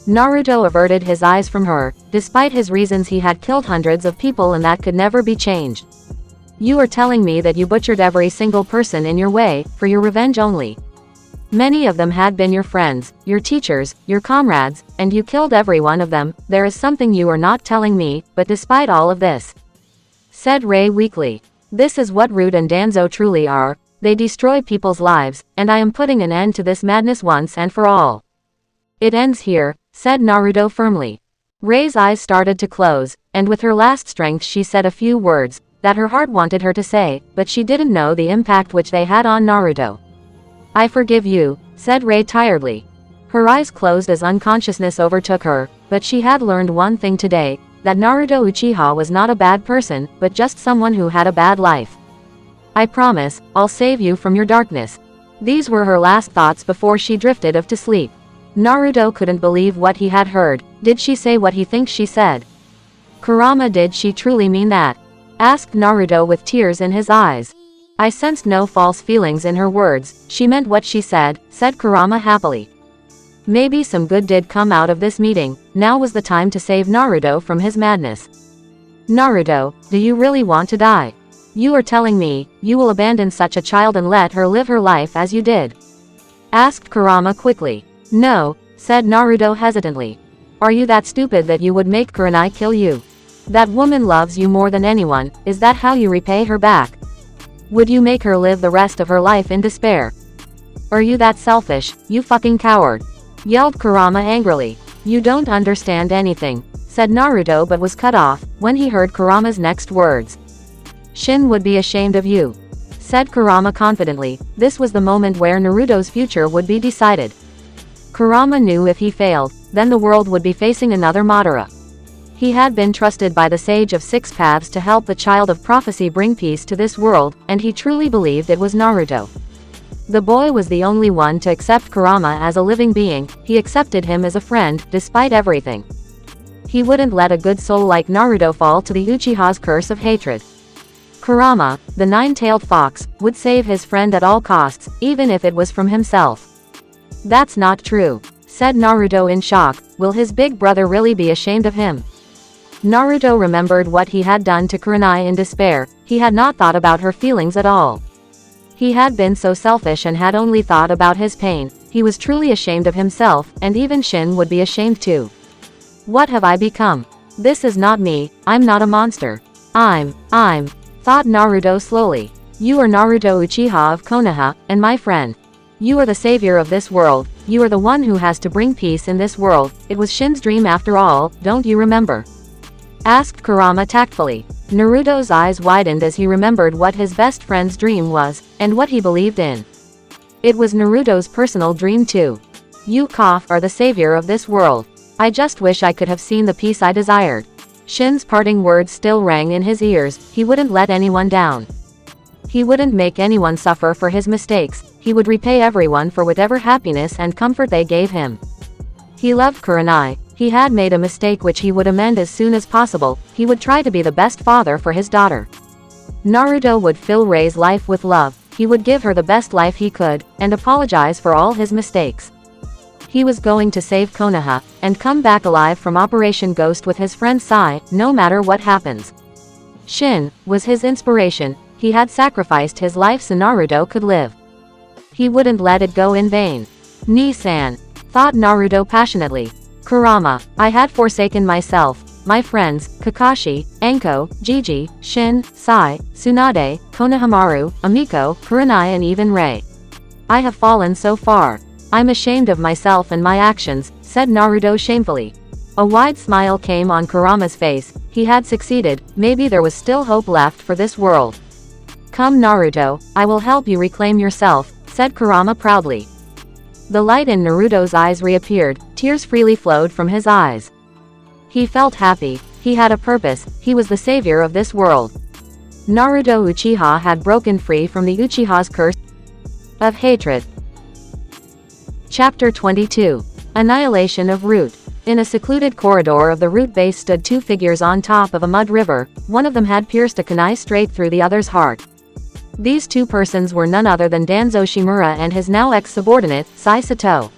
Naruto averted his eyes from her. Despite his reasons, he had killed hundreds of people, and that could never be changed. You are telling me that you butchered every single person in your way, for your revenge only. Many of them had been your friends, your teachers, your comrades, and you killed every one of them. There is something you are not telling me, but despite all of this, said Rei weakly, this is what Root and Danzo truly are. They destroy people's lives, and I am putting an end to this madness once and for all. It ends here, said Naruto firmly. Rei's eyes started to close, and with her last strength she said a few words that her heart wanted her to say, but she didn't know the impact which they had on Naruto. I forgive you, said Rei tiredly. Her eyes closed as unconsciousness overtook her, but she had learned one thing today, that Naruto Uchiha was not a bad person, but just someone who had a bad life. I promise, I'll save you from your darkness. These were her last thoughts before she drifted off to sleep. Naruto couldn't believe what he had heard. Did she say what he thinks she said? Kurama, did she truly mean that? Asked Naruto with tears in his eyes. I sensed no false feelings in her words. She meant what she said, said Kurama happily. Maybe some good did come out of this meeting. Now was the time to save Naruto from his madness. Naruto, do you really want to die? You are telling me you will abandon such a child and let her live her life as you did? Asked Kurama quickly. No, said Naruto hesitantly. Are you that stupid that you would make Kurenai kill you? That woman loves you more than anyone. Is that how you repay her back? Would you make her live the rest of her life in despair? Are you that selfish, you fucking coward? Yelled Kurama angrily. You don't understand anything, said Naruto, but was cut off when he heard Kurama's next words. Shin would be ashamed of you, said Kurama confidently. This was the moment where Naruto's future would be decided. Kurama knew if he failed, then the world would be facing another Madara. He had been trusted by the Sage of Six Paths to help the Child of Prophecy bring peace to this world, and he truly believed it was Naruto. The boy was the only one to accept Kurama as a living being. He accepted him as a friend, despite everything. He wouldn't let a good soul like Naruto fall to the Uchiha's curse of hatred. Kurama, the nine-tailed fox, would save his friend at all costs, even if it was from himself. That's not true, said Naruto in shock. Will his big brother really be ashamed of him? Naruto remembered what he had done to Kurenai in despair. He had not thought about her feelings at all. He had been so selfish and had only thought about his pain. He was truly ashamed of himself, and even Shin would be ashamed too. What have I become? This is not me. I'm not a monster. I'm, thought Naruto slowly. You are Naruto Uchiha of Konoha, and my friend. You are the savior of this world. You are the one who has to bring peace in this world. It was Shin's dream after all, don't you remember? Asked Kurama tactfully. Naruto's eyes widened as he remembered what his best friend's dream was, and what he believed in. It was Naruto's personal dream too. You are the savior of this world. I just wish I could have seen the peace I desired. Shin's parting words still rang in his ears. He wouldn't let anyone down. He wouldn't make anyone suffer for his mistakes. He would repay everyone for whatever happiness and comfort they gave him. He loved Kurenai. He had made a mistake which he would amend as soon as possible. He would try to be the best father for his daughter. Naruto would fill Rei's life with love. He would give her the best life he could, and apologize for all his mistakes. He was going to save Konoha, and come back alive from Operation Ghost with his friend Sai, no matter what happens. Shin was his inspiration. He had sacrificed his life so Naruto could live. He wouldn't let it go in vain. Ni-san, thought Naruto passionately. Kurama, I had forsaken myself, my friends, Kakashi, Anko, Jiji, Shin, Sai, Tsunade, Konohamaru, Amiko, Kurenai and even Rei. I have fallen so far. I'm ashamed of myself and my actions, said Naruto shamefully. A wide smile came on Kurama's face. He had succeeded. Maybe there was still hope left for this world. Come Naruto, I will help you reclaim yourself, said Kurama proudly. The light in Naruto's eyes reappeared. Tears freely flowed from his eyes. He felt happy. He had a purpose. He was the savior of this world. Naruto Uchiha had broken free from the Uchiha's curse of hatred. Chapter 22. Annihilation of Root. In a secluded corridor of the root base stood two figures on top of a mud river. One of them had pierced a kunai straight through the other's heart. These two persons were none other than Danzo Shimura and his now ex-subordinate, Sai Sato.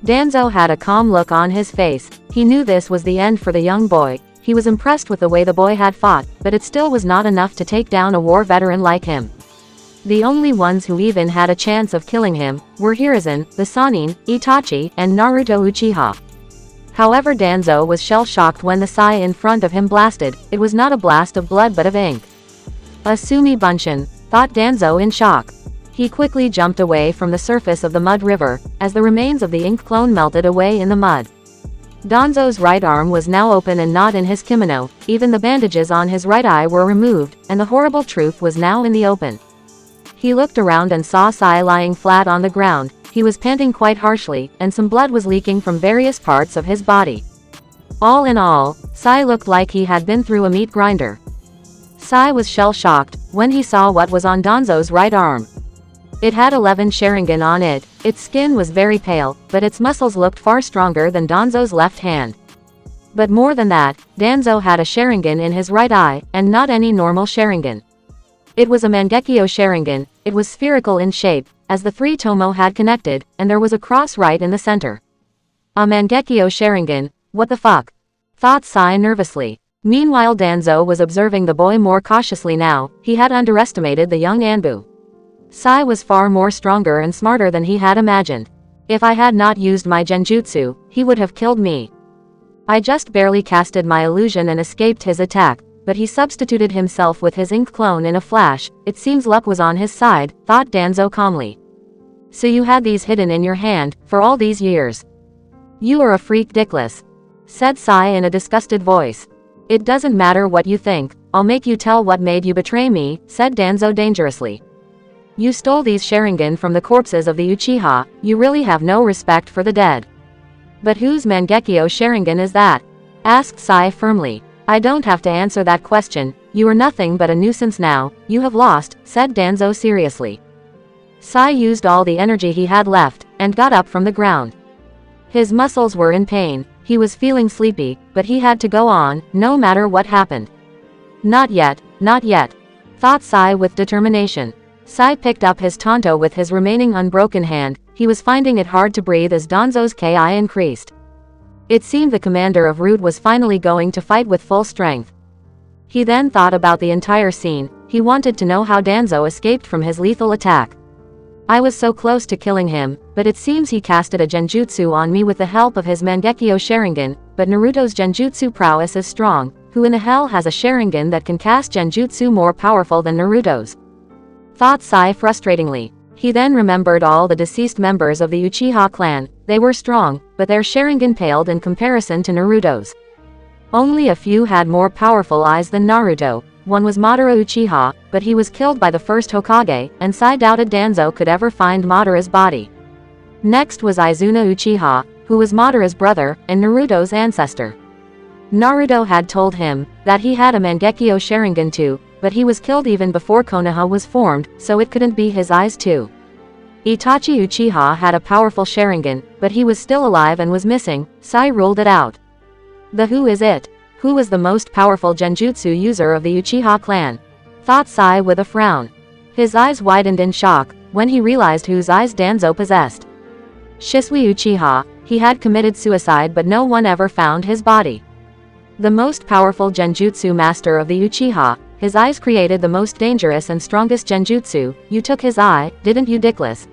Danzo had a calm look on his face. He knew this was the end for the young boy. He was impressed with the way the boy had fought, but it still was not enough to take down a war veteran like him. The only ones who even had a chance of killing him were Hiruzen, the Sannin, Itachi, and Naruto Uchiha. However, Danzo was shell-shocked when the Sai in front of him blasted. It was not a blast of blood but of ink. Asumi Bunshin, thought Danzo in shock. He quickly jumped away from the surface of the mud river, as the remains of the ink clone melted away in the mud. Danzo's right arm was now open and not in his kimono. Even the bandages on his right eye were removed, and the horrible truth was now in the open. He looked around and saw Sai lying flat on the ground. He was panting quite harshly, and some blood was leaking from various parts of his body. All in all, Sai looked like he had been through a meat grinder. Sai was shell-shocked when he saw what was on Danzo's right arm. It had 11 Sharingan on it. Its skin was very pale, but its muscles looked far stronger than Danzo's left hand. But more than that, Danzo had a Sharingan in his right eye, and not any normal Sharingan. It was a Mangekyo Sharingan. It was spherical in shape, as the three Tomo had connected, and there was a cross right in the center. A Mangekyo Sharingan, what the fuck? Thought Sai nervously. Meanwhile Danzo was observing the boy more cautiously now. He had underestimated the young Anbu. Sai was far more stronger and smarter than he had imagined. If I had not used my genjutsu, he would have killed me. I just barely casted my illusion and escaped his attack, but he substituted himself with his ink clone in a flash. It seems luck was on his side, thought Danzo calmly. So you had these hidden in your hand, for all these years. You are a freak dickless, said Sai in a disgusted voice. It doesn't matter what you think, I'll make you tell what made you betray me, said Danzo dangerously. You stole these Sharingan from the corpses of the Uchiha, you really have no respect for the dead. But whose Mangekyo Sharingan is that? Asked Sai firmly. I don't have to answer that question, you are nothing but a nuisance now, you have lost, said Danzo seriously. Sai used all the energy he had left, and got up from the ground. His muscles were in pain, he was feeling sleepy, but he had to go on, no matter what happened. Not yet, thought Sai with determination. Sai picked up his tanto with his remaining unbroken hand, he was finding it hard to breathe as Danzo's ki increased. It seemed the commander of Root was finally going to fight with full strength. He then thought about the entire scene, he wanted to know how Danzo escaped from his lethal attack. I was so close to killing him, but it seems he casted a genjutsu on me with the help of his Mangekyo Sharingan, but Naruto's genjutsu prowess is strong, who in the hell has a Sharingan that can cast genjutsu more powerful than Naruto's? Thought Sai frustratingly. He then remembered all the deceased members of the Uchiha clan, they were strong, but their Sharingan paled in comparison to Naruto's. Only a few had more powerful eyes than Naruto, one was Madara Uchiha, but he was killed by the first Hokage, and Sai doubted Danzo could ever find Madara's body. Next was Izuna Uchiha, who was Madara's brother, and Naruto's ancestor. Naruto had told him that he had a Mangekyo Sharingan too, but he was killed even before Konoha was formed, so it couldn't be his eyes too. Itachi Uchiha had a powerful Sharingan, but he was still alive and was missing, Sai ruled it out. The who is it? Who was the most powerful genjutsu user of the Uchiha clan? Thought Sai with a frown. His eyes widened in shock, when he realized whose eyes Danzo possessed. Shisui Uchiha, he had committed suicide but no one ever found his body. The most powerful genjutsu master of the Uchiha, his eyes created the most dangerous and strongest genjutsu, you took his eye, didn't you dickless?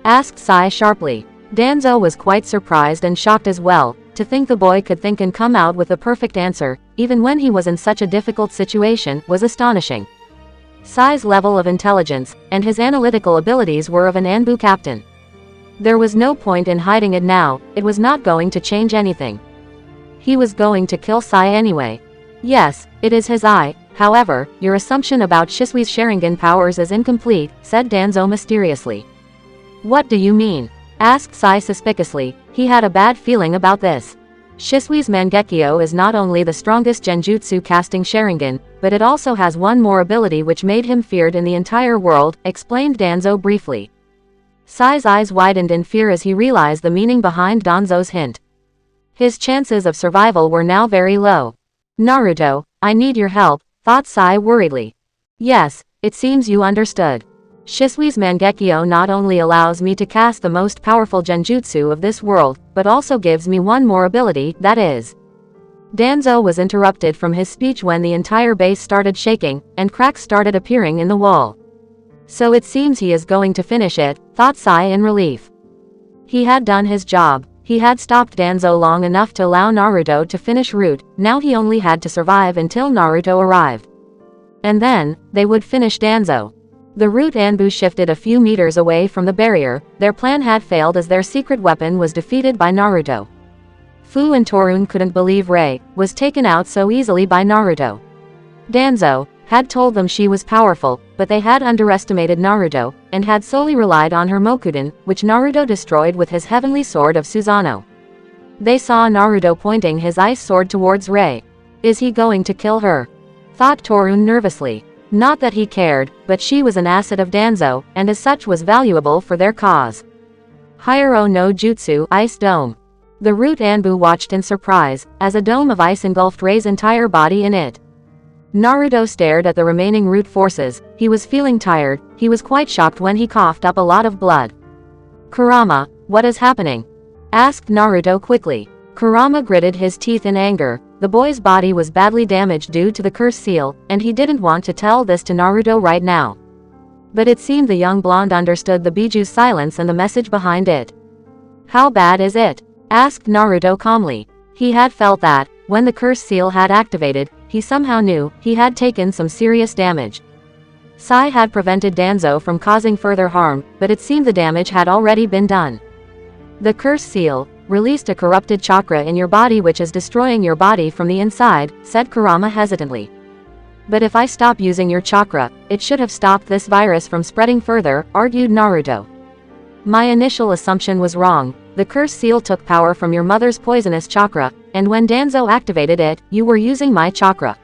Asked Sai sharply. Danzo was quite surprised and shocked as well, to think the boy could think and come out with the perfect answer, even when he was in such a difficult situation, was astonishing. Sai's level of intelligence, and his analytical abilities were of an Anbu captain. There was no point in hiding it now, it was not going to change anything. He was going to kill Sai anyway. Yes, it is his eye, however, your assumption about Shisui's Sharingan powers is incomplete, said Danzo mysteriously. What do you mean? Asked Sai suspiciously, he had a bad feeling about this. Shisui's Mangekyo is not only the strongest genjutsu casting Sharingan, but it also has one more ability which made him feared in the entire world, explained Danzo briefly. Sai's eyes widened in fear as he realized the meaning behind Danzo's hint. His chances of survival were now very low. Naruto, I need your help, thought Sai worriedly. Yes, it seems you understood. Shisui's Mangekyo not only allows me to cast the most powerful genjutsu of this world, but also gives me one more ability, that is. Danzo was interrupted from his speech when the entire base started shaking, and cracks started appearing in the wall. So it seems he is going to finish it, thought Sai in relief. He had done his job, he had stopped Danzo long enough to allow Naruto to finish Root, now he only had to survive until Naruto arrived. And then, they would finish Danzo. The Root Anbu shifted a few meters away from the barrier, their plan had failed as their secret weapon was defeated by Naruto. Fu and Torun couldn't believe Rei was taken out so easily by Naruto. Danzo had told them she was powerful, but they had underestimated Naruto, and had solely relied on her Mokuden, which Naruto destroyed with his heavenly sword of Susanoo. They saw Naruto pointing his ice sword towards Rei. Is he going to kill her? Thought Torun nervously. Not that he cared, but she was an asset of Danzo, and as such was valuable for their cause. Hiro no Jutsu, Ice Dome. The Root Anbu watched in surprise, as a dome of ice engulfed Rei's entire body in it. Naruto stared at the remaining Root forces, he was feeling tired, he was quite shocked when he coughed up a lot of blood. Kurama, what is happening? Asked Naruto quickly. Kurama gritted his teeth in anger, the boy's body was badly damaged due to the curse seal, and he didn't want to tell this to Naruto right now. But it seemed the young blonde understood the Bijuu's silence and the message behind it. How bad is it? Asked Naruto calmly. He had felt that, when the curse seal had activated, he somehow knew he had taken some serious damage. Sai had prevented Danzo from causing further harm, but it seemed the damage had already been done. The curse seal released a corrupted chakra in your body which is destroying your body from the inside, said Kurama hesitantly. But if I stop using your chakra, it should have stopped this virus from spreading further, argued Naruto. My initial assumption was wrong. The curse seal took power from your mother's poisonous chakra, and when Danzo activated it, you were using my chakra.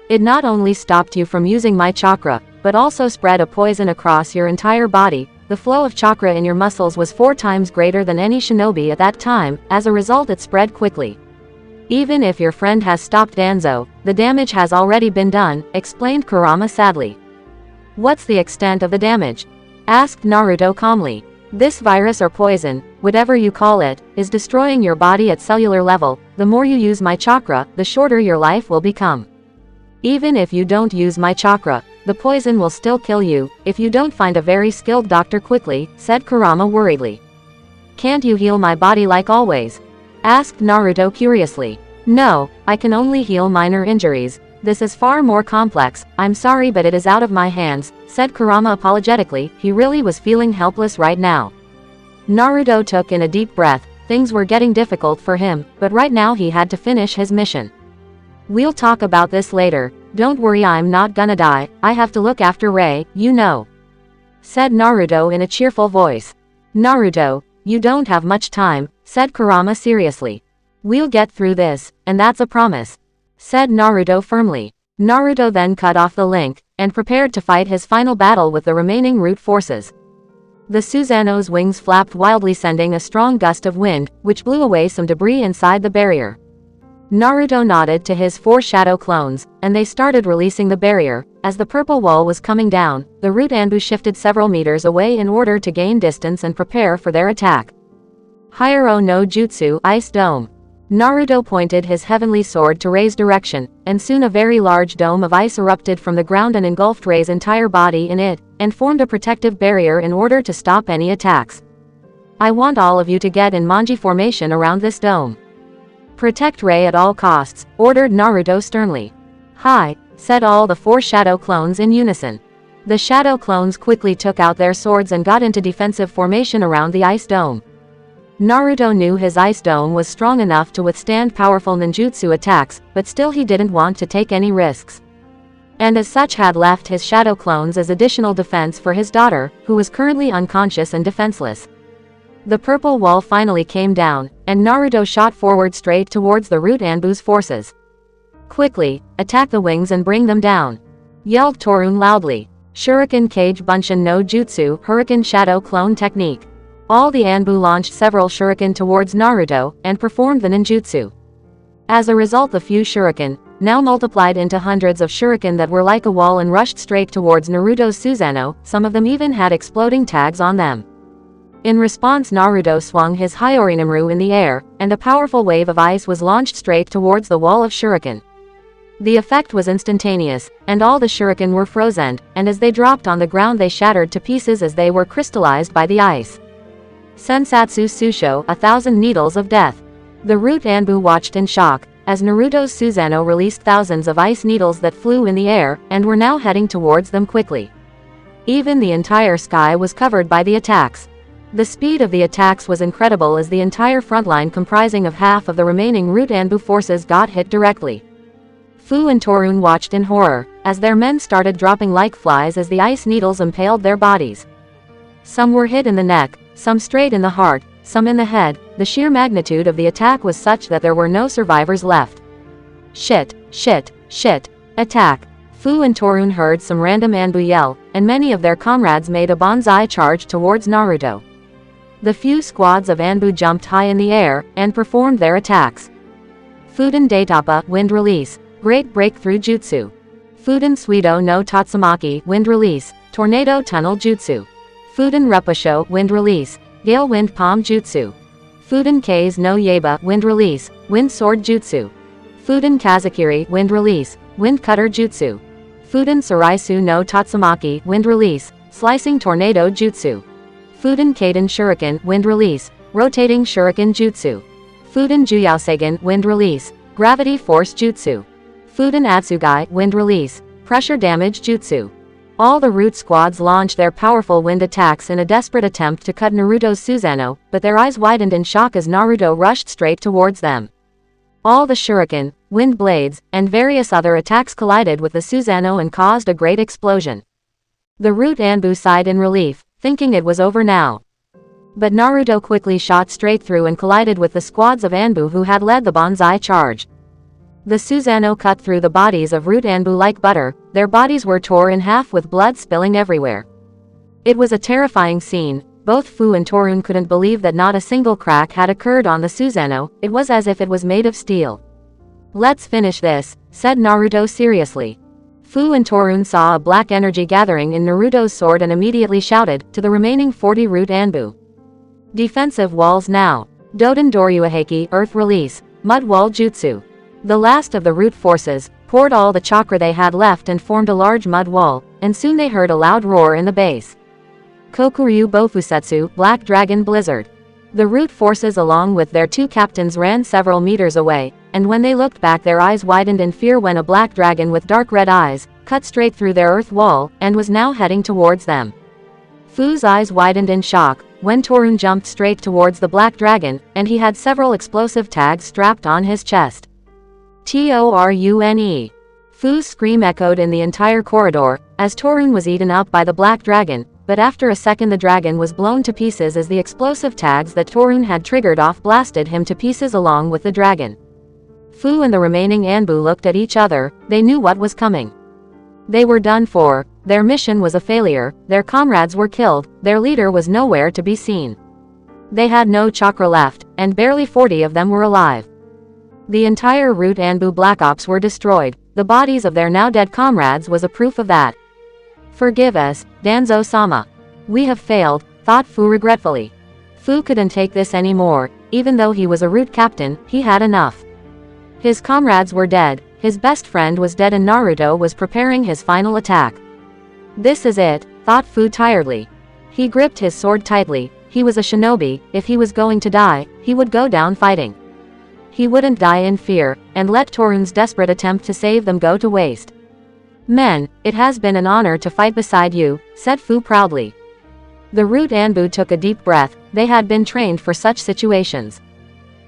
It not only stopped you from using my chakra, but also spread a poison across your entire body. The flow of chakra in your muscles was 4 times greater than any shinobi at that time. As a result, it spread quickly. Even if your friend has stopped Danzo, the damage has already been done, explained Kurama sadly. What's the extent of the damage? Asked Naruto calmly. This virus or poison, whatever you call it, is destroying your body at cellular level. The more you use my chakra, the shorter your life will become. Even if you don't use my chakra, the poison will still kill you, if you don't find a very skilled doctor quickly, said Kurama worriedly. Can't you heal my body like always? Asked Naruto curiously. No, I can only heal minor injuries. This is far more complex. I'm sorry, but it is out of my hands, said Kurama apologetically. He really was feeling helpless right now. Naruto took in a deep breath. Things were getting difficult for him, but right now he had to finish his mission. We'll talk about this later. Don't worry, I'm not gonna die. I have to look after Rei, you know, said Naruto in a cheerful voice. Naruto, you don't have much time, said Kurama seriously. We'll get through this, and that's a promise, said Naruto firmly. Naruto then cut off the link, and prepared to fight his final battle with the remaining root forces. The Susanoo's wings flapped wildly, sending a strong gust of wind, which blew away some debris inside the barrier. Naruto nodded to his 4 shadow clones, and they started releasing the barrier. As the purple wall was coming down, the root Anbu shifted several meters away in order to gain distance and prepare for their attack. Hyero no Jutsu, Ice Dome. Naruto pointed his heavenly sword to Rei's direction, and soon a very large dome of ice erupted from the ground and engulfed Rei's entire body in it, and formed a protective barrier in order to stop any attacks. I want all of you to get in Manji formation around this dome. Protect Rei at all costs, ordered Naruto sternly. Hi, said all the 4 shadow clones in unison. The shadow clones quickly took out their swords and got into defensive formation around the ice dome. Naruto knew his ice dome was strong enough to withstand powerful ninjutsu attacks, but still he didn't want to take any risks. And as such had left his shadow clones as additional defense for his daughter, who was currently unconscious and defenseless. The purple wall finally came down, and Naruto shot forward straight towards the root Anbu's forces. Quickly, attack the wings and bring them down, yelled Torun loudly. Shuriken Kage Bunshin no Jutsu, Hurricane Shadow Clone Technique. All the Anbu launched several shuriken towards Naruto, and performed the ninjutsu. As a result, the few shuriken, now multiplied into hundreds of shuriken that were like a wall and rushed straight towards Naruto's Susanoo. Some of them even had exploding tags on them. In response, Naruto swung his Hyorinimru in the air, and a powerful wave of ice was launched straight towards the wall of shuriken. The effect was instantaneous, and all the shuriken were frozen, and as they dropped on the ground they shattered to pieces as they were crystallized by the ice. Sensatsu Susho, 1,000 Needles of Death. The root Anbu watched in shock, as Naruto's Susanoo released thousands of ice needles that flew in the air, and were now heading towards them quickly. Even the entire sky was covered by the attacks. The speed of the attacks was incredible, as the entire front line comprising of half of the remaining root Anbu forces got hit directly. Fu and Torun watched in horror, as their men started dropping like flies as the ice needles impaled their bodies. Some were hit in the neck, some straight in the heart, some in the head. The sheer magnitude of the attack was such that there were no survivors left. Shit, shit, shit, attack. Fu and Torun heard some random Anbu yell, and many of their comrades made a banzai charge towards Naruto. The few squads of Anbu jumped high in the air, and performed their attacks. Fuden Daitapa, Wind Release, Great Breakthrough Jutsu. Fuden Suido no Tatsumaki, Wind Release, Tornado Tunnel Jutsu. Fuden Repusho, Wind Release, Gale Wind Palm Jutsu. Fuden Kei's no Yeba, Wind Release, Wind Sword Jutsu. Fuden Kazakiri, Wind Release, Wind Cutter Jutsu. Fuden Saraisu no Tatsumaki, Wind Release, Slicing Tornado Jutsu. Fuden Kaiden Shuriken, Wind Release, Rotating Shuriken Jutsu. Fuden Juyaoseigen, Wind Release, Gravity Force Jutsu. Fuden Atsugai, Wind Release, Pressure Damage Jutsu. All the root squads launched their powerful wind attacks in a desperate attempt to cut Naruto's Susanoo, but their eyes widened in shock as Naruto rushed straight towards them. All the shuriken, wind blades, and various other attacks collided with the Susanoo and caused a great explosion. The root Anbu sighed in relief, thinking it was over now. But Naruto quickly shot straight through and collided with the squads of Anbu who had led the Banzai charge. The Susanoo cut through the bodies of root Anbu like butter, their bodies were torn in half with blood spilling everywhere. It was a terrifying scene. Both Fu and Torun couldn't believe that not a single crack had occurred on the Susanoo, it was as if it was made of steel. "Let's finish this," said Naruto seriously. Fu and Torun saw a black energy gathering in Naruto's sword and immediately shouted to the remaining 40 root Anbu. "Defensive walls now. Doden Doryuaheki, Earth Release, Mud Wall Jutsu." The last of the root forces poured all the chakra they had left and formed a large mud wall, and soon they heard a loud roar in the base. Kokuryu Bofusetsu, Black Dragon Blizzard. The root forces along with their two captains ran several meters away, and when they looked back their eyes widened in fear when a black dragon with dark red eyes cut straight through their earth wall and was now heading towards them. Fu's eyes widened in shock when Torun jumped straight towards the black dragon, and he had several explosive tags strapped on his chest. Torune. Fu's scream echoed in the entire corridor, as Torun was eaten up by the black dragon, but after a second the dragon was blown to pieces as the explosive tags that Torun had triggered off blasted him to pieces along with the dragon. Fu and the remaining Anbu looked at each other, they knew what was coming. They were done for, their mission was a failure, their comrades were killed, their leader was nowhere to be seen. They had no chakra left, and barely 40 of them were alive. The entire root Anbu Black Ops were destroyed, the bodies of their now dead comrades was a proof of that. "Forgive us, Danzo-sama. We have failed," thought Fu regretfully. Fu couldn't take this anymore, even though he was a root captain, he had enough. His comrades were dead, his best friend was dead and Naruto was preparing his final attack. "This is it," thought Fu tiredly. He gripped his sword tightly, he was a shinobi, if he was going to die, he would go down fighting. He wouldn't die in fear, and let Torun's desperate attempt to save them go to waste. "Men, it has been an honor to fight beside you," said Fu proudly. The root Anbu took a deep breath, they had been trained for such situations.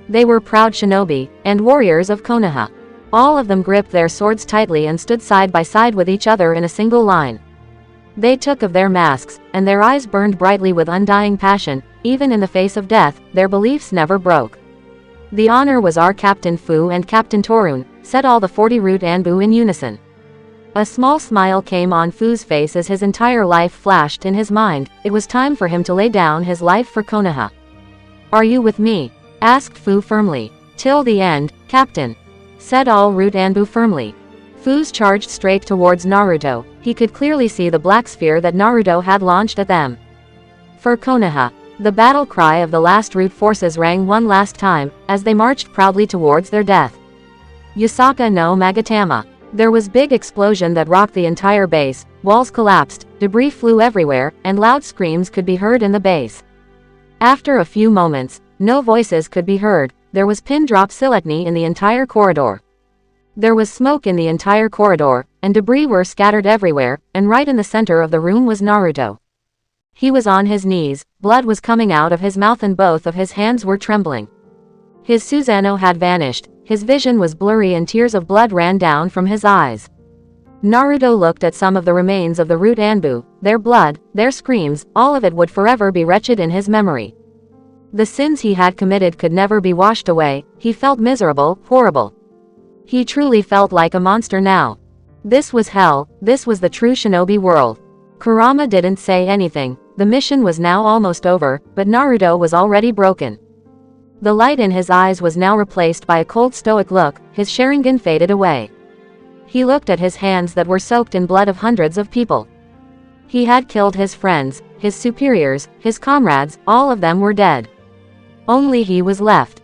They were proud shinobi, and warriors of Konoha. All of them gripped their swords tightly and stood side by side with each other in a single line. They took off their masks, and their eyes burned brightly with undying passion, even in the face of death, their beliefs never broke. "The honor was our Captain Fu and Captain Torun," said all the 40 root Anbu in unison. A small smile came on Fu's face as his entire life flashed in his mind, it was time for him to lay down his life for Konoha. "Are you with me?" asked Fu firmly. "Till the end, Captain," said all root Anbu firmly. Fu's charged straight towards Naruto, he could clearly see the black sphere that Naruto had launched at them. For Konoha. The battle cry of the last root forces rang one last time, as they marched proudly towards their death. Yusaka no Magatama. There was big explosion that rocked the entire base, walls collapsed, debris flew everywhere, and loud screams could be heard in the base. After a few moments, no voices could be heard, there was pin drop silently in the entire corridor. There was smoke in the entire corridor, and debris were scattered everywhere, and right in the center of the room was Naruto. He was on his knees, blood was coming out of his mouth and both of his hands were trembling. His Susanoo had vanished, his vision was blurry and tears of blood ran down from his eyes. Naruto looked at some of the remains of the root Anbu, their blood, their screams, all of it would forever be wretched in his memory. The sins he had committed could never be washed away, he felt miserable, horrible. He truly felt like a monster now. This was hell, this was the true shinobi world. Kurama didn't say anything, the mission was now almost over, but Naruto was already broken. The light in his eyes was now replaced by a cold stoic look, his Sharingan faded away. He looked at his hands that were soaked in blood of hundreds of people. He had killed his friends, his superiors, his comrades, all of them were dead. Only he was left.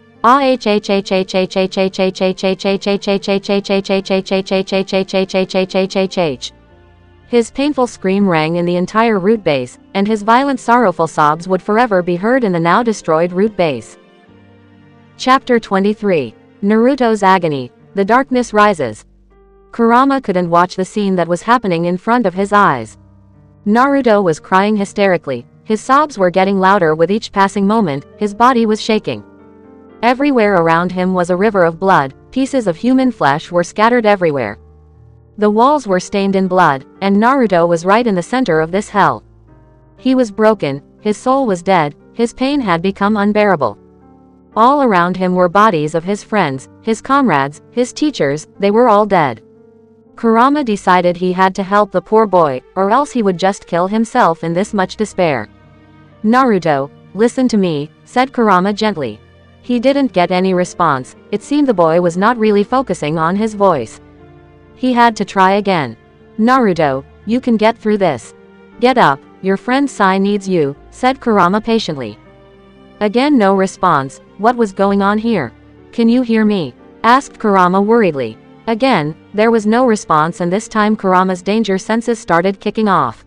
His painful scream rang in the entire root base, and his violent sorrowful sobs would forever be heard in the now destroyed root base. Chapter 23. Naruto's Agony. The darkness rises. Kurama couldn't watch the scene that was happening in front of his eyes. Naruto was crying hysterically, his sobs were getting louder with each passing moment, his body was shaking. Everywhere around him was a river of blood, pieces of human flesh were scattered everywhere. The walls were stained in blood, and Naruto was right in the center of this hell. He was broken, his soul was dead, his pain had become unbearable. All around him were bodies of his friends, his comrades, his teachers, they were all dead. Kurama decided he had to help the poor boy, or else he would just kill himself in this much despair. "Naruto, listen to me," said Kurama gently. He didn't get any response. It seemed the boy was not really focusing on his voice. He had to try again. "Naruto, you can get through this. Get up, your friend Sai needs you," said Kurama patiently. Again no response. What was going on here? "Can you hear me?" asked Kurama worriedly. Again, there was no response, and this time Kurama's danger senses started kicking off.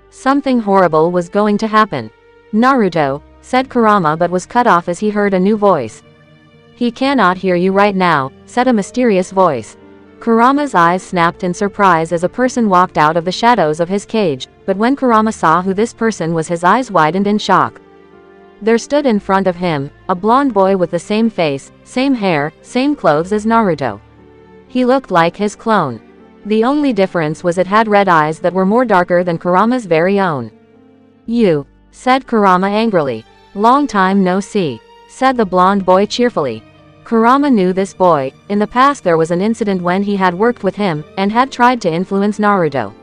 Something horrible was going to happen. "Naruto," said Kurama, but was cut off as he heard a new voice. "He cannot hear you right now," said a mysterious voice. Kurama's eyes snapped in surprise as a person walked out of the shadows of his cage, but when Kurama saw who this person was, his eyes widened in shock. There stood in front of him, a blonde boy with the same face, same hair, same clothes as Naruto. He looked like his clone. The only difference was it had red eyes that were more darker than Kurama's very own. "You," said Kurama angrily. "Long time no see," said the blonde boy cheerfully. Kurama knew this boy. In the past there was an incident when he had worked with him, and had tried to influence Naruto.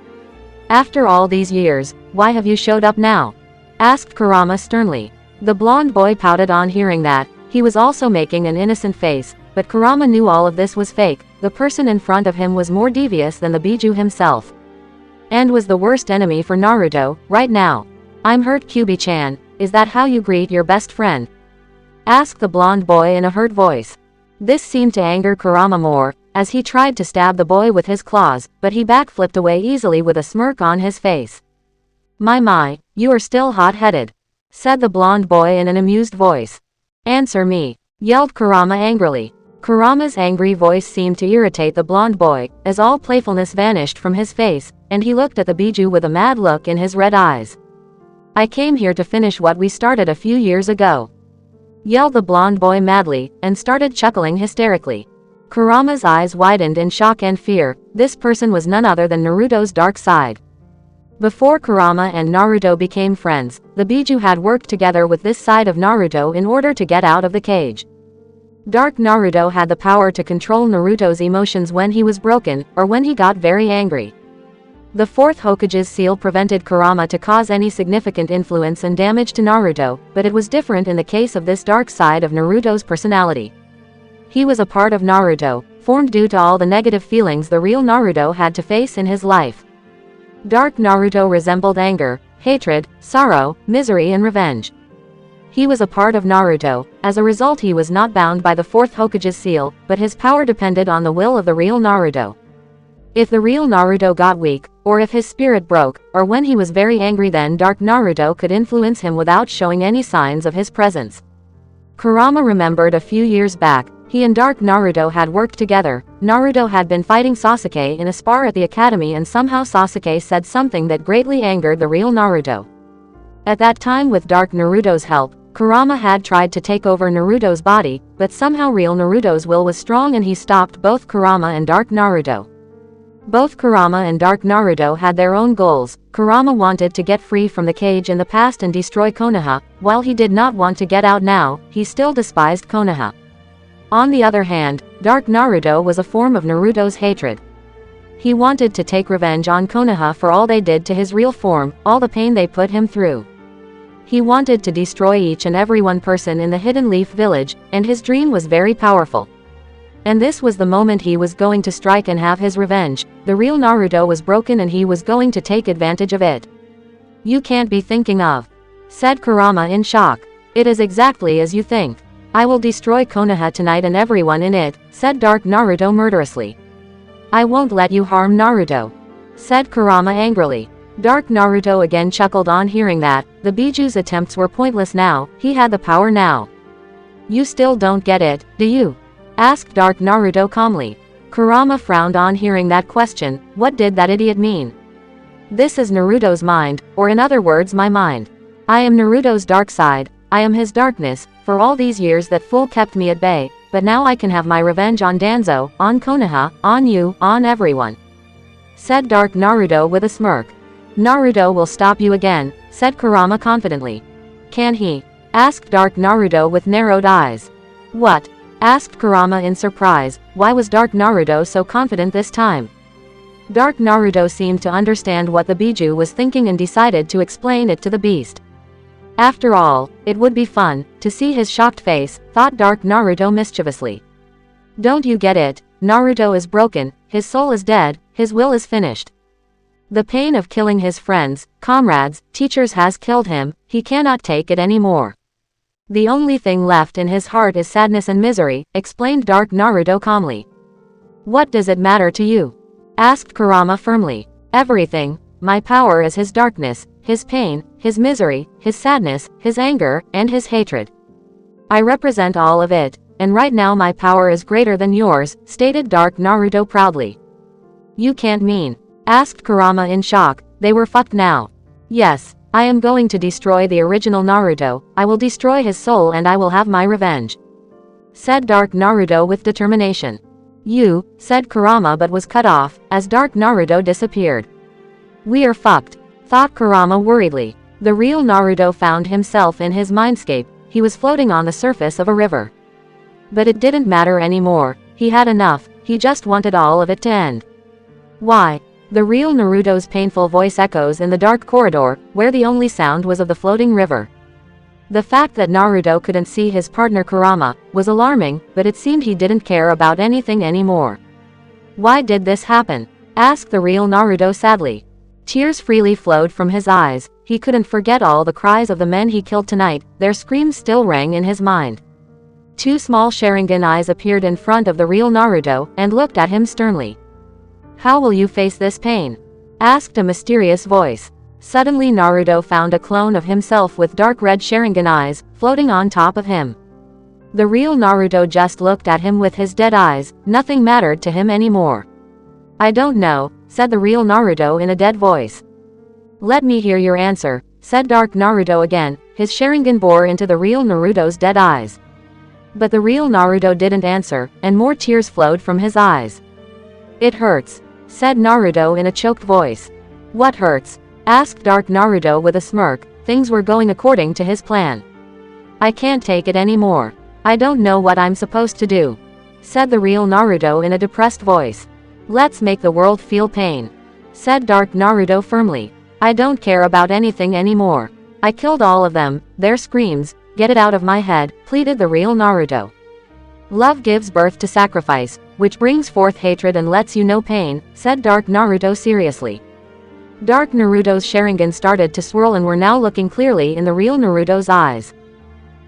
"After all these years, why have you showed up now?" asked Kurama sternly. The blonde boy pouted on hearing that. He was also making an innocent face, but Kurama knew all of this was fake. The person in front of him was more devious than the Biju himself. And was the worst enemy for Naruto, right now. "I'm hurt, Kyubi-chan, is that how you greet your best friend?" asked the blonde boy in a hurt voice. This seemed to anger Kurama more, as he tried to stab the boy with his claws, but he backflipped away easily with a smirk on his face. My, you are still hot-headed," said the blonde boy in an amused voice. "Answer me," yelled Kurama angrily. Kurama's angry voice seemed to irritate the blonde boy, as all playfulness vanished from his face, and he looked at the Biju with a mad look in his red eyes. "I came here to finish what we started a few years ago," yelled the blonde boy madly, and started chuckling hysterically. Kurama's eyes widened in shock and fear. This person was none other than Naruto's dark side. Before Kurama and Naruto became friends, the Biju had worked together with this side of Naruto in order to get out of the cage. Dark Naruto had the power to control Naruto's emotions when he was broken, or when he got very angry. The fourth Hokage's seal prevented Kurama to cause any significant influence and damage to Naruto, but it was different in the case of this dark side of Naruto's personality. He was a part of Naruto, formed due to all the negative feelings the real Naruto had to face in his life. Dark Naruto resembled anger, hatred, sorrow, misery and revenge. He was a part of Naruto. As a result, he was not bound by the fourth Hokage's seal, but his power depended on the will of the real Naruto. If the real Naruto got weak, or if his spirit broke, or when he was very angry, then Dark Naruto could influence him without showing any signs of his presence. Kurama remembered a few years back, he and Dark Naruto had worked together. Naruto had been fighting Sasuke in a spar at the academy, and somehow Sasuke said something that greatly angered the real Naruto. At that time, with Dark Naruto's help, Kurama had tried to take over Naruto's body, but somehow real Naruto's will was strong and he stopped both Kurama and Dark Naruto. Both Kurama and Dark Naruto had their own goals. Kurama wanted to get free from the cage in the past and destroy Konoha. While he did not want to get out now, he still despised Konoha. On the other hand, Dark Naruto was a form of Naruto's hatred. He wanted to take revenge on Konoha for all they did to his real form, all the pain they put him through. He wanted to destroy each and every one person in the Hidden Leaf Village, and his dream was very powerful. And this was the moment he was going to strike and have his revenge. The real Naruto was broken and he was going to take advantage of it. "You can't be thinking of," said Kurama in shock. "It is exactly as you think. I will destroy Konoha tonight and everyone in it," said Dark Naruto murderously. "I won't let you harm Naruto," said Kurama angrily. Dark Naruto again chuckled on hearing that. The Biju's attempts were pointless now, he had the power now. "You still don't get it, do you?" asked Dark Naruto calmly. Kurama frowned on hearing that question. What did that idiot mean? "This is Naruto's mind, or in other words my mind. I am Naruto's dark side. I am his darkness, for all these years that fool kept me at bay, but now I can have my revenge on Danzo, on Konoha, on you, on everyone. Said Dark Naruto with a smirk. Naruto will stop you again, said Kurama confidently. Can he? Asked Dark Naruto with narrowed eyes. What? Asked Kurama in surprise. Why was Dark Naruto so confident this time? Dark Naruto seemed to understand what the Biju was thinking and decided to explain it to the beast. After all, it would be fun to see his shocked face, thought Dark Naruto mischievously. Don't you get it? Naruto is broken, his soul is dead, his will is finished. The pain of killing his friends, comrades, teachers has killed him, he cannot take it anymore. The only thing left in his heart is sadness and misery, explained Dark Naruto calmly. What does it matter to you? Asked Kurama firmly. Everything. My power is his darkness, his pain, his misery, his sadness, his anger, and his hatred. I represent all of it, and right now my power is greater than yours, stated Dark Naruto proudly. You can't mean? Asked Kurama in shock. They were fucked now. Yes, I am going to destroy the original Naruto, I will destroy his soul and I will have my revenge. Said Dark Naruto with determination. You, said Kurama but was cut off, as Dark Naruto disappeared. We are fucked, thought Kurama worriedly. The real Naruto found himself in his mindscape, he was floating on the surface of a river. But it didn't matter anymore, he had enough, he just wanted all of it to end. Why? The real Naruto's painful voice echoes in the dark corridor, where the only sound was of the floating river. The fact that Naruto couldn't see his partner Kurama was alarming, but it seemed he didn't care about anything anymore. Why did this happen? Asked the real Naruto sadly. Tears freely flowed from his eyes, he couldn't forget all the cries of the men he killed tonight, their screams still rang in his mind. Two small Sharingan eyes appeared in front of the real Naruto, and looked at him sternly. How will you face this pain? Asked a mysterious voice. Suddenly Naruto found a clone of himself with dark red Sharingan eyes, floating on top of him. The real Naruto just looked at him with his dead eyes, nothing mattered to him anymore. I don't know, said the real Naruto in a dead voice. Let me hear your answer, said Dark Naruto again, his Sharingan bore into the real Naruto's dead eyes. But the real Naruto didn't answer, and more tears flowed from his eyes. It hurts, said Naruto in a choked voice. What hurts? Asked Dark Naruto with a smirk. Things were going according to his plan. I can't take it anymore. I don't know what I'm supposed to do, said the real Naruto in a depressed voice. Let's make the world feel pain, said Dark Naruto firmly. I don't care about anything anymore. I killed all of them, their screams, get it out of my head, pleaded the real Naruto. Love gives birth to sacrifice, which brings forth hatred and lets you know pain, said Dark Naruto seriously. Dark Naruto's Sharingan started to swirl and were now looking clearly in the real Naruto's eyes.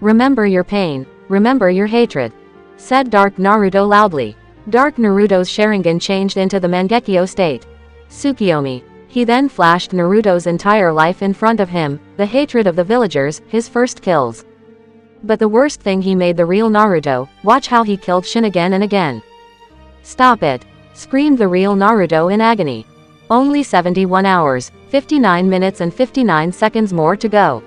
Remember your pain, remember your hatred, said Dark Naruto loudly. Dark Naruto's Sharingan changed into the Mangekyo state. Tsukiyomi. He then flashed Naruto's entire life in front of him, the hatred of the villagers, his first kills. But the worst thing, he made the real Naruto watch how he killed Shin again and again. Stop it, screamed the real Naruto in agony. Only 71 hours, 59 minutes and 59 seconds more to go.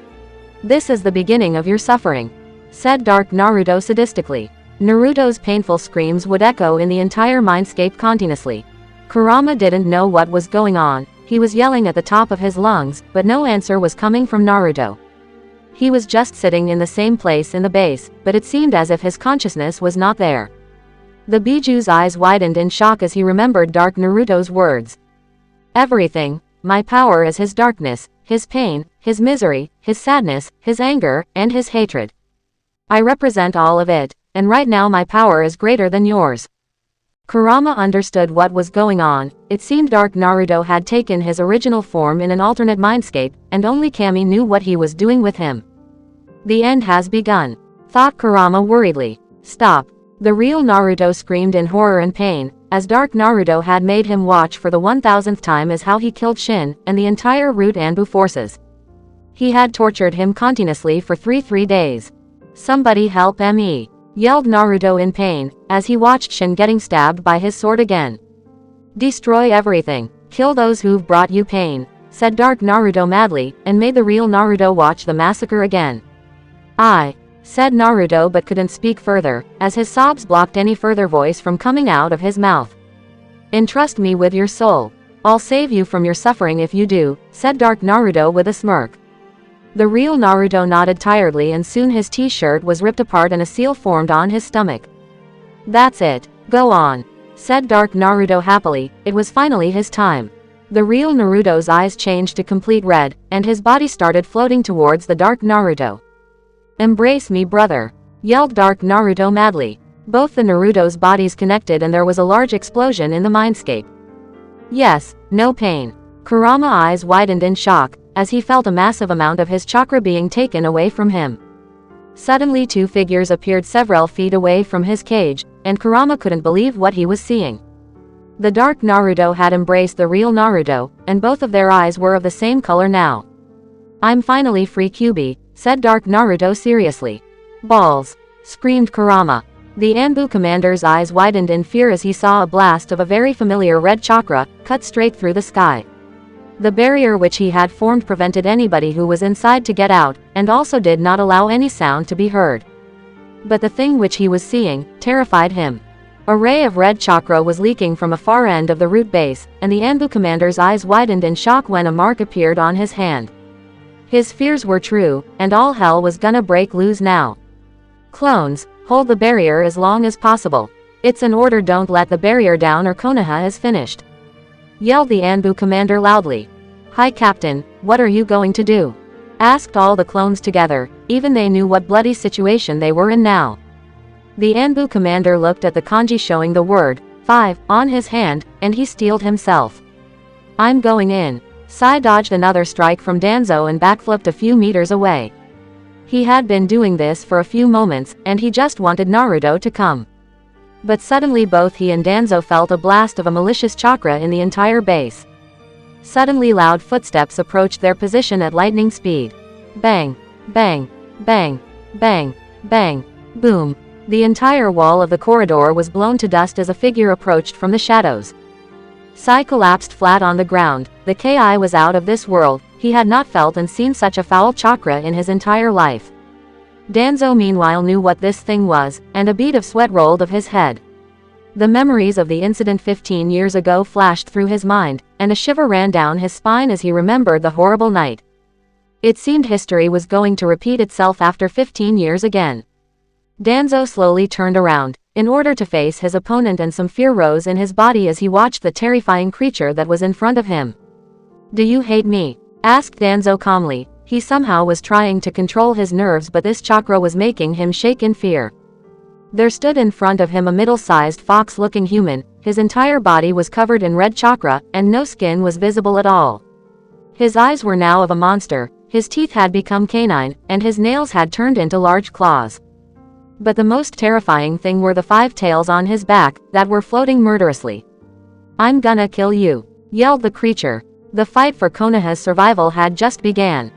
This is the beginning of your suffering, said Dark Naruto sadistically. Naruto's painful screams would echo in the entire mindscape continuously. Kurama didn't know what was going on, he was yelling at the top of his lungs, but no answer was coming from Naruto. He was just sitting in the same place in the base, but it seemed as if his consciousness was not there. The Biju's eyes widened in shock as he remembered Dark Naruto's words. Everything, my power is his darkness, his pain, his misery, his sadness, his anger, and his hatred. I represent all of it, and right now my power is greater than yours. Kurama understood what was going on. It seemed Dark Naruto had taken his original form in an alternate mindscape, and only Kami knew what he was doing with him. The end has begun, thought Kurama worriedly. Stop. The real Naruto screamed in horror and pain, as Dark Naruto had made him watch for the 1000th time as how he killed Shin and the entire Root Anbu forces. He had tortured him continuously for 3 days. Somebody help me, yelled Naruto in pain, as he watched Shin getting stabbed by his sword again. Destroy everything, kill those who've brought you pain, said Dark Naruto madly, and made the real Naruto watch the massacre again. I said Naruto but couldn't speak further, as his sobs blocked any further voice from coming out of his mouth. Entrust me with your soul. I'll save you from your suffering if you do, said Dark Naruto with a smirk. The real Naruto nodded tiredly and soon his t-shirt was ripped apart and a seal formed on his stomach. That's it. Go on, said Dark Naruto happily. It was finally his time. The real Naruto's eyes changed to complete red, and his body started floating towards the Dark Naruto. Embrace me, brother, yelled Dark Naruto madly. Both the Naruto's bodies connected and there was a large explosion in the mindscape. Yes, no pain. Kurama's eyes widened in shock, as he felt a massive amount of his chakra being taken away from him. Suddenly 2 figures appeared several feet away from his cage, and Kurama couldn't believe what he was seeing. The Dark Naruto had embraced the real Naruto, and both of their eyes were of the same color now. I'm finally free, Kyuubi, said Dark Naruto seriously. Balls! Screamed Kurama. The Anbu commander's eyes widened in fear as he saw a blast of a very familiar red chakra cut straight through the sky. The barrier which he had formed prevented anybody who was inside to get out, and also did not allow any sound to be heard. But the thing which he was seeing terrified him. A ray of red chakra was leaking from a far end of the root base, and the Anbu commander's eyes widened in shock when a mark appeared on his hand. His fears were true, and all hell was gonna break loose now. Clones, hold the barrier as long as possible. It's an order, don't let the barrier down or Konoha is finished, yelled the Anbu commander loudly. Hi Captain, what are you going to do? Asked all the clones together, even they knew what bloody situation they were in now. The Anbu commander looked at the kanji showing the word 5 on his hand, and he steeled himself. I'm going in. Sai dodged another strike from Danzo and backflipped a few meters away. He had been doing this for a few moments, and he just wanted Naruto to come. But suddenly both he and Danzo felt a blast of a malicious chakra in the entire base. Suddenly loud footsteps approached their position at lightning speed. Bang! Bang! Bang! Bang! Bang! Boom! The entire wall of the corridor was blown to dust as a figure approached from the shadows. Sai collapsed flat on the ground. The Ki was out of this world. He had not felt and seen such a foul chakra in his entire life. Danzo meanwhile knew what this thing was, and a bead of sweat rolled off his head. The memories of the incident 15 years ago flashed through his mind, and a shiver ran down his spine as he remembered the horrible night. It seemed history was going to repeat itself after 15 years again. Danzo slowly turned around, in order to face his opponent, and some fear rose in his body as he watched the terrifying creature that was in front of him. Do you hate me? Asked Danzo calmly. He somehow was trying to control his nerves, but this chakra was making him shake in fear. There stood in front of him a middle-sized fox-looking human. His entire body was covered in red chakra, and no skin was visible at all. His eyes were now of a monster, his teeth had become canine, and his nails had turned into large claws. But the most terrifying thing were the 5 tails on his back, that were floating murderously. I'm gonna kill you, yelled the creature. The fight for Konoha's survival had just began.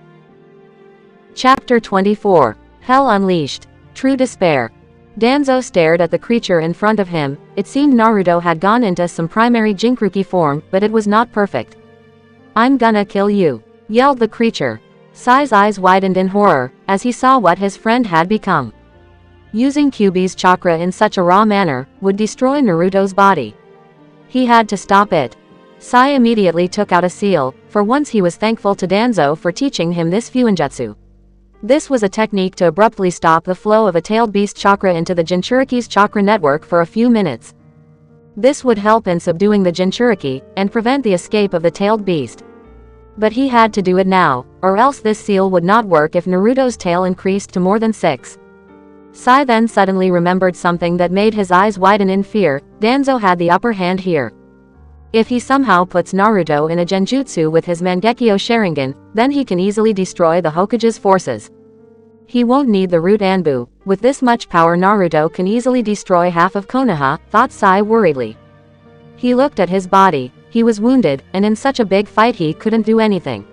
Chapter 24. Hell Unleashed. True Despair. Danzo stared at the creature in front of him. It seemed Naruto had gone into some primary Jinchuriki form, but it was not perfect. I'm gonna kill you, yelled the creature. Sai's eyes widened in horror, as he saw what his friend had become. Using Kyuubi's chakra in such a raw manner would destroy Naruto's body. He had to stop it. Sai immediately took out a seal. For once he was thankful to Danzo for teaching him this Fuinjutsu. This was a technique to abruptly stop the flow of a tailed beast chakra into the Jinchuriki's chakra network for a few minutes. This would help in subduing the Jinchuriki, and prevent the escape of the tailed beast. But he had to do it now, or else this seal would not work if Naruto's tail increased to more than 6. Sai then suddenly remembered something that made his eyes widen in fear. Danzo had the upper hand here. If he somehow puts Naruto in a genjutsu with his Mangekyo Sharingan, then he can easily destroy the Hokage's forces. He won't need the root Anbu. With this much power, Naruto can easily destroy half of Konoha, thought Sai worriedly. He looked at his body. He was wounded, and in such a big fight he couldn't do anything.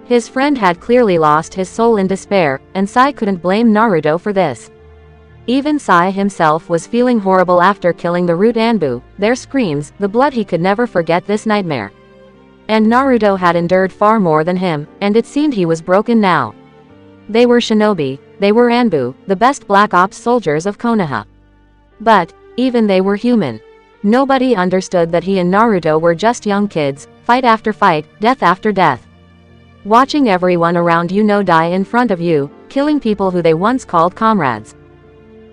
His friend had clearly lost his soul in despair, and Sai couldn't blame Naruto for this. Even Sai himself was feeling horrible after killing the root Anbu. Their screams, the blood, he could never forget this nightmare. And Naruto had endured far more than him, and it seemed he was broken now. They were shinobi. they were Anbu, the best Black Ops soldiers of Konoha. But, even they were human. Nobody understood that he and Naruto were just young kids, fight after fight, death after death. Watching everyone around you die in front of you, killing people who they once called comrades.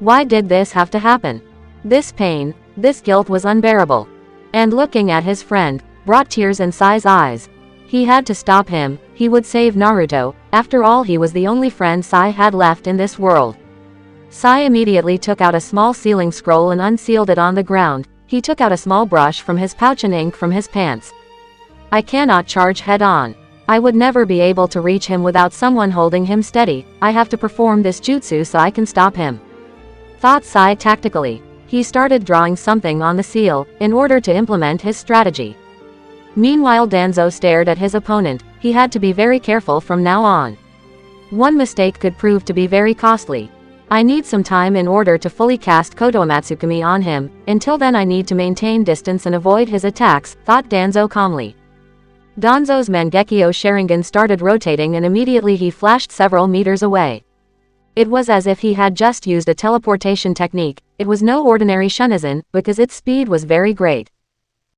Why did this have to happen? This pain, this guilt was unbearable. And looking at his friend, brought tears in Sai's eyes. He had to stop him, he would save Naruto, after all he was the only friend Sai had left in this world. Sai immediately took out a small sealing scroll and unsealed it on the ground. He took out a small brush from his pouch and ink from his pants. I cannot charge head-on. I would never be able to reach him without someone holding him steady. I have to perform this jutsu so I can stop him, thought Sai tactically. He started drawing something on the seal, in order to implement his strategy. Meanwhile Danzo stared at his opponent. He had to be very careful from now on. One mistake could prove to be very costly. I need some time in order to fully cast Kotoamatsukami on him. Until then I need to maintain distance and avoid his attacks, thought Danzo calmly. Danzo's Mangekyo Sharingan started rotating and immediately he flashed several meters away. It was as if he had just used a teleportation technique. It was no ordinary shunizan, because its speed was very great.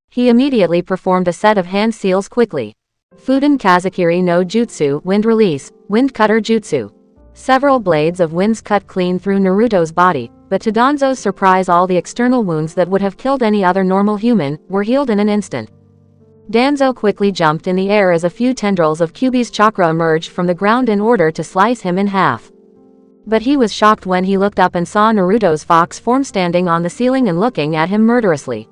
He immediately performed a set of hand seals quickly. Fuden Kazakiri no Jutsu, Wind Release, Wind Cutter Jutsu. Several blades of winds cut clean through Naruto's body, but to Danzo's surprise all the external wounds that would have killed any other normal human, were healed in an instant. Danzo quickly jumped in the air as a few tendrils of Kyuubi's chakra emerged from the ground in order to slice him in half. But he was shocked when he looked up and saw Naruto's fox form standing on the ceiling and looking at him murderously.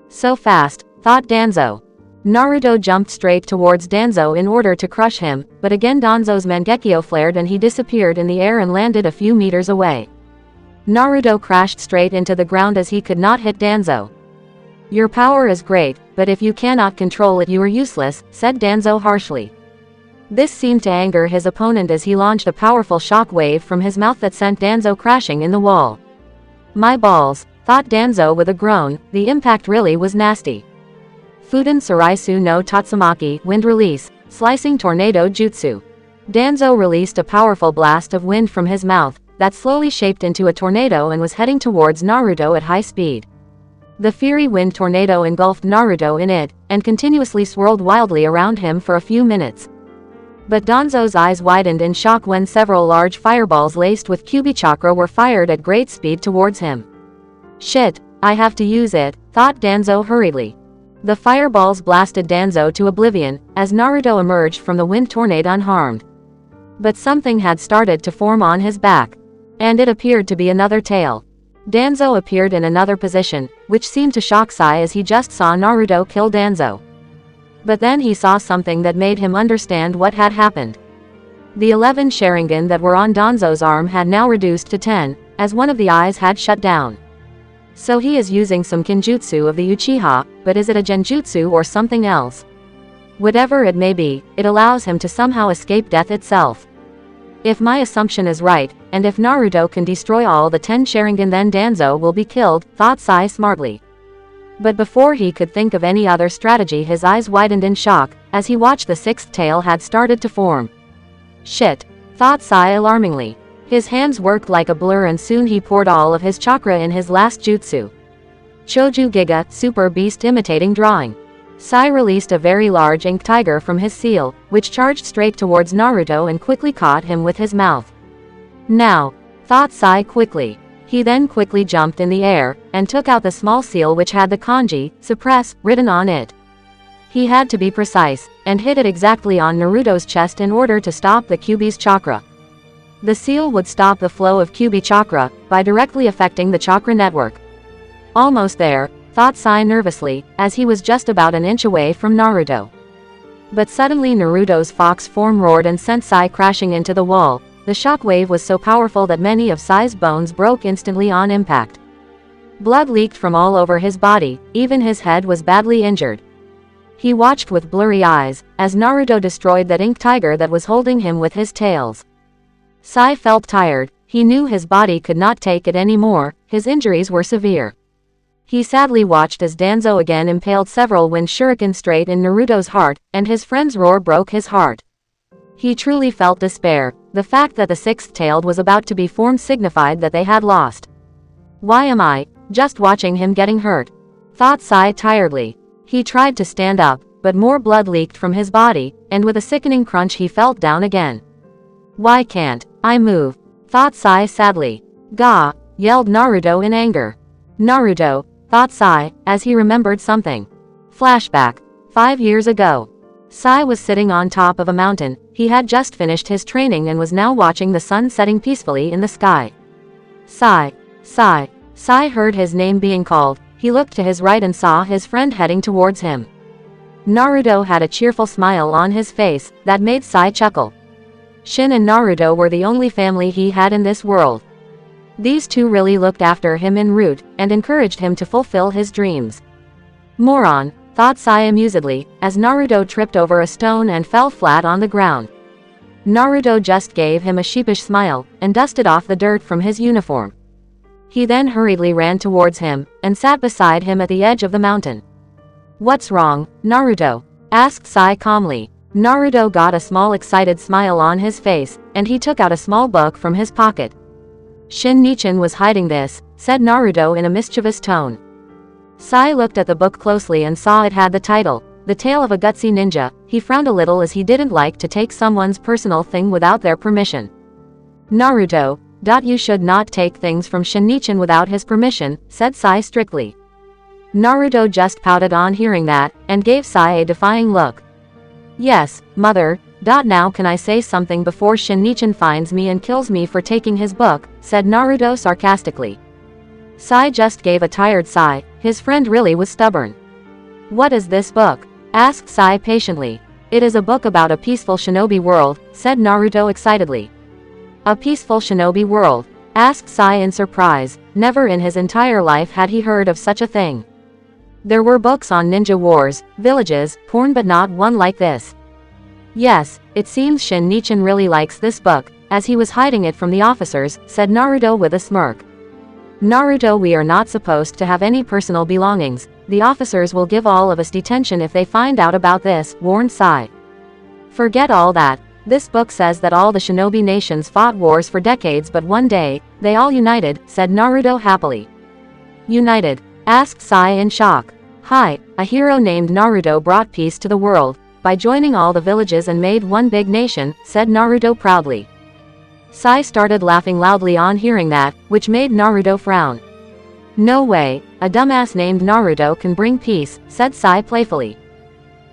So fast, thought Danzo. Naruto jumped straight towards Danzo in order to crush him, but again Danzo's Mangekyo flared and he disappeared in the air and landed a few meters away. Naruto crashed straight into the ground as he could not hit Danzo. Your power is great, but if you cannot control it you are useless, said Danzo harshly. This seemed to anger his opponent as he launched a powerful shock wave from his mouth that sent Danzo crashing in the wall. My balls, thought Danzo with a groan, the impact really was nasty. Fuden Saraisu no Tatsumaki, Wind Release, Slicing Tornado Jutsu. Danzo released a powerful blast of wind from his mouth, that slowly shaped into a tornado and was heading towards Naruto at high speed. The fiery wind tornado engulfed Naruto in it, and continuously swirled wildly around him for a few minutes. But Danzo's eyes widened in shock when several large fireballs laced with Kyuubi chakra were fired at great speed towards him. Shit, I have to use it, thought Danzo hurriedly. The fireballs blasted Danzo to oblivion, as Naruto emerged from the wind tornado unharmed. But something had started to form on his back. And it appeared to be another tail. Danzo appeared in another position, which seemed to shock Sai as he just saw Naruto kill Danzo. But then he saw something that made him understand what had happened. The 11 Sharingan that were on Danzo's arm had now reduced to 10, as one of the eyes had shut down. So he is using some kinjutsu of the uchiha, but is it a genjutsu or something else? Whatever it may be, it allows him to somehow escape death itself. If my assumption is right, and if Naruto can destroy all the 10 Sharingan then Danzo will be killed, thought Sai smartly. But before he could think of any other strategy his eyes widened in shock, as he watched the 6th tail had started to form. Shit, thought Sai alarmingly. His hands worked like a blur and soon he poured all of his chakra in his last jutsu. Choju Giga, Super Beast imitating drawing. Sai released a very large ink tiger from his seal, which charged straight towards Naruto and quickly caught him with his mouth. Now, thought Sai quickly. He then quickly jumped in the air, and took out the small seal which had the kanji, suppress, written on it. He had to be precise, and hit it exactly on Naruto's chest in order to stop the Kyuubi's chakra. The seal would stop the flow of Kyuubi chakra, by directly affecting the chakra network. Almost there, thought Sai nervously, as he was just about an inch away from Naruto. But suddenly Naruto's fox form roared and sent Sai crashing into the wall. The shockwave was so powerful that many of Sai's bones broke instantly on impact. Blood leaked from all over his body, even his head was badly injured. He watched with blurry eyes, as Naruto destroyed that ink tiger that was holding him with his tails. Sai felt tired, he knew his body could not take it anymore, his injuries were severe. He sadly watched as Danzo again impaled several wind shuriken straight in Naruto's heart, and his friend's roar broke his heart. He truly felt despair. The fact that the sixth-tailed was about to be formed signified that they had lost. Why am I just watching him getting hurt? Thought Sai tiredly. He tried to stand up, but more blood leaked from his body, and with a sickening crunch he fell down again. Why can't I move? Thought Sai sadly. Gah! Yelled Naruto in anger. Naruto, thought Sai, as he remembered something. Flashback. 5 years ago. Sai was sitting on top of a mountain. He had just finished his training and was now watching the sun setting peacefully in the sky. Sai. Sai. Sai heard his name being called. He looked to his right and saw his friend heading towards him. Naruto had a cheerful smile on his face that made Sai chuckle. Shin and Naruto were the only family he had in this world. These two really looked after him en route, and encouraged him to fulfill his dreams. Moron, thought Sai amusedly, as Naruto tripped over a stone and fell flat on the ground. Naruto just gave him a sheepish smile, and dusted off the dirt from his uniform. He then hurriedly ran towards him, and sat beside him at the edge of the mountain. What's wrong, Naruto? Asked Sai calmly. Naruto got a small excited smile on his face, and he took out a small book from his pocket. Shin Nichin was hiding this, said Naruto in a mischievous tone. Sai looked at the book closely and saw it had the title, The Tale of a Gutsy Ninja. He frowned a little as he didn't like to take someone's personal thing without their permission. Naruto, you should not take things from Shin Nichin without his permission, said Sai strictly. Naruto just pouted on hearing that, and gave Sai a defying look. Yes, mother. Now can I say something before Shin Nichin finds me and kills me for taking his book, said Naruto sarcastically. Sai just gave a tired sigh. His friend really was stubborn. What is this book? Asked Sai patiently. It is a book about a peaceful shinobi world, said Naruto excitedly. A peaceful shinobi world? Asked Sai in surprise. Never in his entire life had he heard of such a thing. There were books on ninja wars, villages, porn, but not one like this. Yes, it seems Shin Nichin really likes this book, as he was hiding it from the officers, said Naruto with a smirk. Naruto, we are not supposed to have any personal belongings. The officers will give all of us detention if they find out about this, warned Sai. Forget all that. This book says that all the shinobi nations fought wars for decades, but one day, they all united, said Naruto happily. United? Asked Sai in shock. Hi, a hero named Naruto brought peace to the world by joining all the villages and made one big nation, said Naruto proudly. Sai started laughing loudly on hearing that, which made Naruto frown. No way, a dumbass named Naruto can bring peace, said Sai playfully.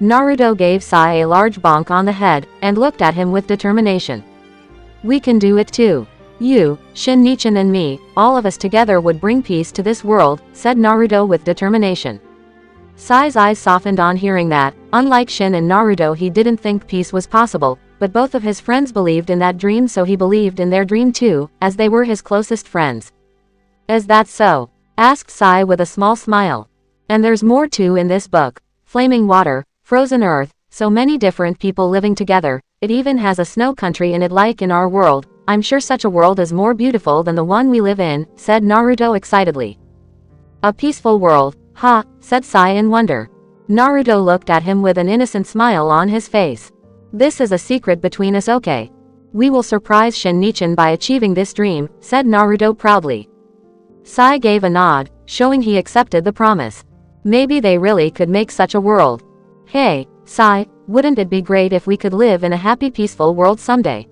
Naruto gave Sai a large bonk on the head, and looked at him with determination. We can do it too. You, Shin Nichin and me, all of us together would bring peace to this world, said Naruto with determination. Sai's eyes softened on hearing that. Unlike Shin and Naruto, he didn't think peace was possible, but both of his friends believed in that dream, so he believed in their dream too, as they were his closest friends. Is that so? Asked Sai with a small smile. And there's more too in this book. Flaming water, frozen earth, so many different people living together. It even has a snow country in it like in our world. I'm sure such a world is more beautiful than the one we live in, said Naruto excitedly. A peaceful world, ha, said Sai in wonder. Naruto looked at him with an innocent smile on his face. This is a secret between us, okay? We will surprise Shin Nichin by achieving this dream, said Naruto proudly. Sai gave a nod, showing he accepted the promise. Maybe they really could make such a world. Hey, Sai, wouldn't it be great if we could live in a happy peaceful world someday?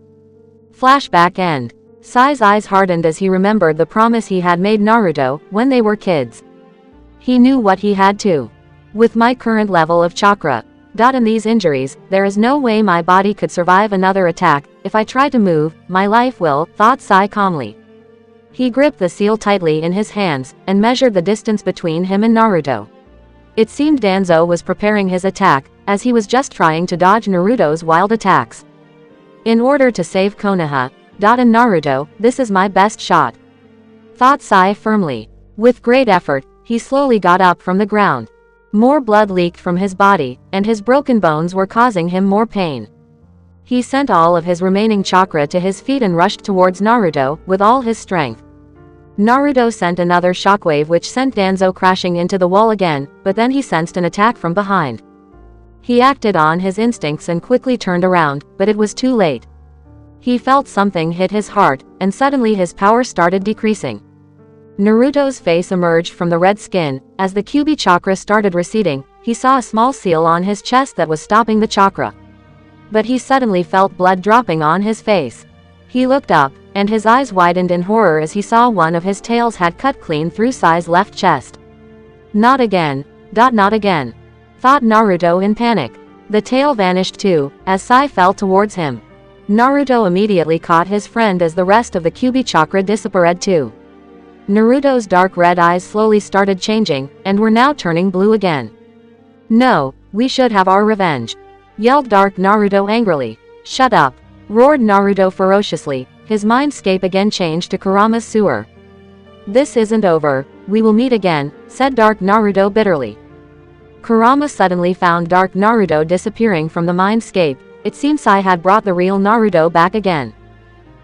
Flashback end. Sai's eyes hardened as he remembered the promise he had made Naruto when they were kids. He knew what he had to. With my current level of chakra, and these injuries, there is no way my body could survive another attack. If I try to move, my life will, thought Sai calmly. He gripped the seal tightly in his hands, and measured the distance between him and Naruto. It seemed Danzo was preparing his attack, as he was just trying to dodge Naruto's wild attacks. In order to save Konoha, and Naruto, this is my best shot, thought Sai firmly. With great effort, he slowly got up from the ground. More blood leaked from his body, and his broken bones were causing him more pain. He sent all of his remaining chakra to his feet and rushed towards Naruto with all his strength. Naruto sent another shockwave which sent Danzo crashing into the wall again, but then he sensed an attack from behind. He acted on his instincts and quickly turned around, but it was too late. He felt something hit his heart, and suddenly his power started decreasing. Naruto's face emerged from the red skin. As the Kyuubi chakra started receding, he saw a small seal on his chest that was stopping the chakra. But he suddenly felt blood dropping on his face. He looked up, and his eyes widened in horror as he saw one of his tails had cut clean through Sai's left chest. Not again. Not again, thought Naruto in panic. The tail vanished too, as Sai fell towards him. Naruto immediately caught his friend as the rest of the Kyuubi chakra disappeared too. Naruto's dark red eyes slowly started changing, and were now turning blue again. No, we should have our revenge, yelled Dark Naruto angrily. Shut up, roared Naruto ferociously, his mindscape again changed to Kurama's sewer. This isn't over, we will meet again, said Dark Naruto bitterly. Kurama suddenly found Dark Naruto disappearing from the mindscape. It seemed Sai had brought the real Naruto back again.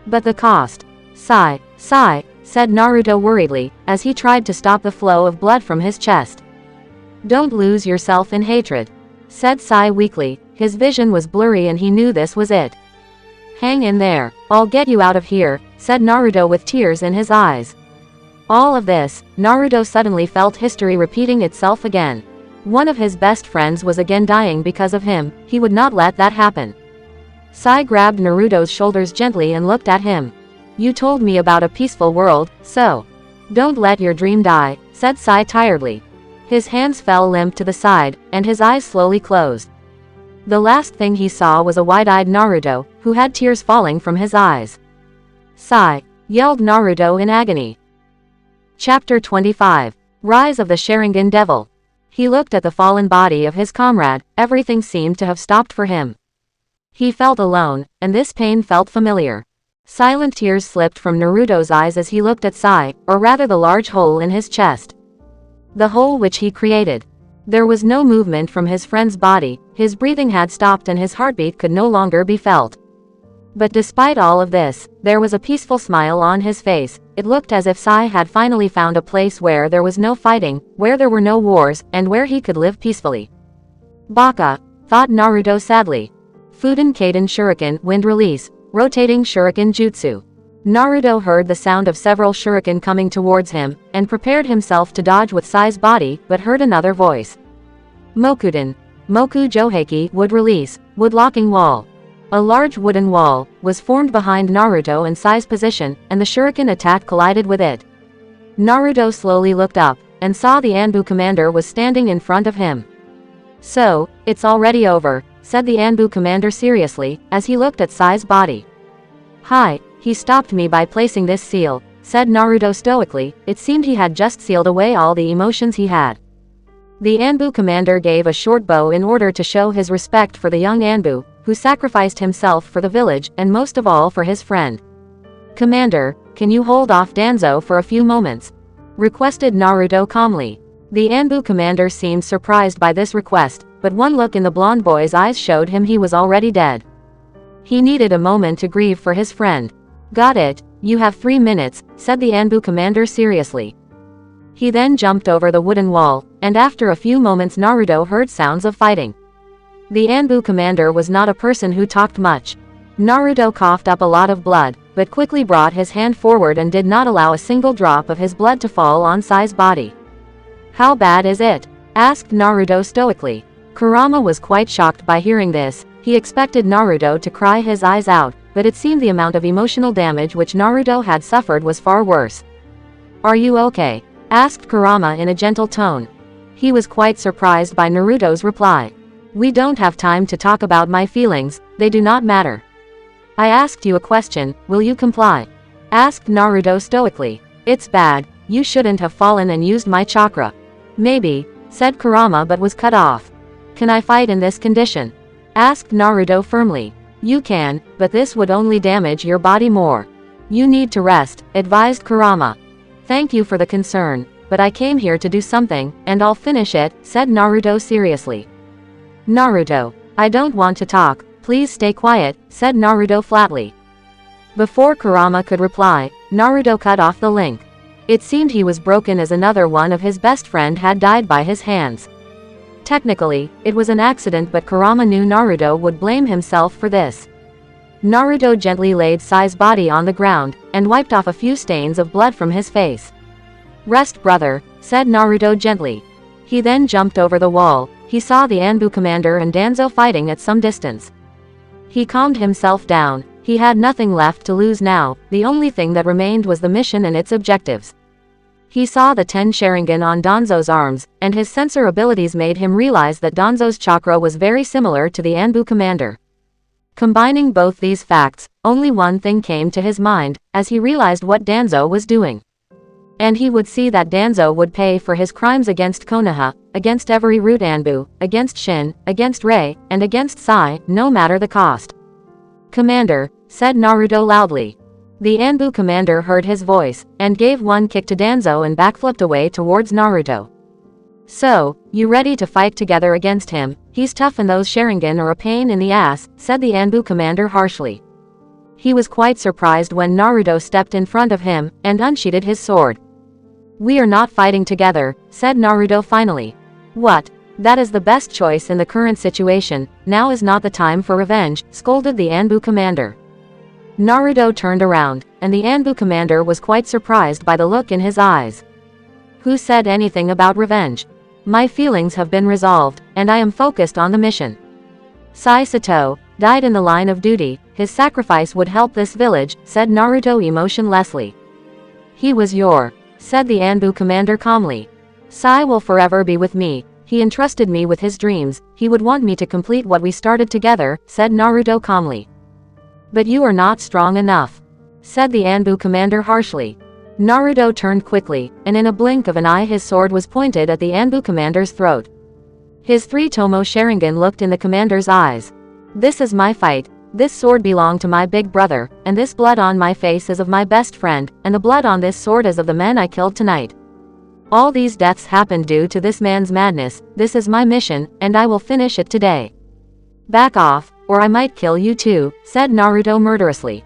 But the cost. Sai, said Naruto worriedly, as he tried to stop the flow of blood from his chest. Don't lose yourself in hatred, said Sai weakly. His vision was blurry and he knew this was it. Hang in there, I'll get you out of here, said Naruto with tears in his eyes. All of this, Naruto suddenly felt history repeating itself again. One of his best friends was again dying because of him. He would not let that happen. Sai grabbed Naruto's shoulders gently and looked at him. You told me about a peaceful world, so don't let your dream die, said Sai tiredly. His hands fell limp to the side, and his eyes slowly closed. The last thing he saw was a wide-eyed Naruto, who had tears falling from his eyes. Sai, yelled Naruto in agony. Chapter 25. Rise of the Sharingan Devil. He looked at the fallen body of his comrade. Everything seemed to have stopped for him. He felt alone, and this pain felt familiar. Silent tears slipped from Naruto's eyes as he looked at Sai, or rather the large hole in his chest. The hole which he created. There was no movement from his friend's body, his breathing had stopped and his heartbeat could no longer be felt. But despite all of this, there was a peaceful smile on his face. It looked as if Sai had finally found a place where there was no fighting, where there were no wars, and where he could live peacefully. Baka, thought Naruto sadly. Fuden Kaden Shuriken Wind Release, Rotating Shuriken Jutsu. Naruto heard the sound of several shuriken coming towards him, and prepared himself to dodge with Sai's body, but heard another voice. Mokuden, Moku Joheki Wood Release, Wood Locking Wall. A large wooden wall was formed behind Naruto and Sai's position, and the shuriken attack collided with it. Naruto slowly looked up, and saw the Anbu commander was standing in front of him. So, it's already over, said the Anbu commander seriously, as he looked at Sai's body. Hi, he stopped me by placing this seal, said Naruto stoically. It seemed he had just sealed away all the emotions he had. The Anbu commander gave a short bow in order to show his respect for the young Anbu, who sacrificed himself for the village, and most of all for his friend. Commander, can you hold off Danzo for a few moments? Requested Naruto calmly. The Anbu commander seemed surprised by this request, but one look in the blonde boy's eyes showed him he was already dead. He needed a moment to grieve for his friend. Got it, you have 3 minutes, said the Anbu commander seriously. He then jumped over the wooden wall, and after a few moments Naruto heard sounds of fighting. The Anbu commander was not a person who talked much. Naruto coughed up a lot of blood, but quickly brought his hand forward and did not allow a single drop of his blood to fall on Sai's body. How bad is it? Asked Naruto stoically. Kurama was quite shocked by hearing this. He expected Naruto to cry his eyes out, but it seemed the amount of emotional damage which Naruto had suffered was far worse. Are you okay? Asked Kurama in a gentle tone. He was quite surprised by Naruto's reply. We don't have time to talk about my feelings, they do not matter. I asked you a question, will you comply? Asked Naruto stoically. It's bad, you shouldn't have fallen and used my chakra. Maybe, said Kurama but was cut off. Can I fight in this condition? Asked Naruto firmly. You can, but this would only damage your body more. You need to rest, advised Kurama. Thank you for the concern, but I came here to do something, and I'll finish it, said Naruto seriously. Naruto, I don't want to talk, please stay quiet, said Naruto flatly. Before Kurama could reply, Naruto cut off the link. It seemed he was broken as another one of his best friend had died by his hands. Technically, it was an accident but Kurama knew Naruto would blame himself for this. Naruto gently laid Sai's body on the ground, and wiped off a few stains of blood from his face. "Rest, brother," said Naruto gently. He then jumped over the wall. He saw the Anbu commander and Danzo fighting at some distance. He calmed himself down. He had nothing left to lose now. The only thing that remained was the mission and its objectives. He saw the 10 Sharingan on Danzo's arms, and his sensor abilities made him realize that Danzo's chakra was very similar to the Anbu commander. Combining both these facts, only one thing came to his mind, as he realized what Danzo was doing. And he would see that Danzo would pay for his crimes against Konoha, against every root Anbu, against Shin, against Rei, and against Sai, no matter the cost. "Commander," said Naruto loudly. The Anbu commander heard his voice, and gave one kick to Danzo and backflipped away towards Naruto. "So, you ready to fight together against him? He's tough and those Sharingan are a pain in the ass," said the Anbu commander harshly. He was quite surprised when Naruto stepped in front of him, and unsheathed his sword. "We are not fighting together," said Naruto finally. "What? That is the best choice in the current situation. Now is not the time for revenge," scolded the Anbu commander. Naruto turned around, and the Anbu commander was quite surprised by the look in his eyes. "Who said anything about revenge? My feelings have been resolved, and I am focused on the mission. Sai Sato died in the line of duty. His sacrifice would help this village," said Naruto emotionlessly. "He was said the Anbu commander calmly. "Sai will forever be with me. He entrusted me with his dreams. He would want me to complete what we started together," said Naruto calmly. "But you are not strong enough," said the Anbu commander harshly. Naruto turned quickly, and in a blink of an eye his sword was pointed at the Anbu commander's throat. His 3 Tomo Sharingan looked in the commander's eyes. "This is my fight. This sword belonged to my big brother, and this blood on my face is of my best friend, and the blood on this sword is of the men I killed tonight. All these deaths happened due to this man's madness. This is my mission, and I will finish it today. Back off, or I might kill you too," said Naruto murderously.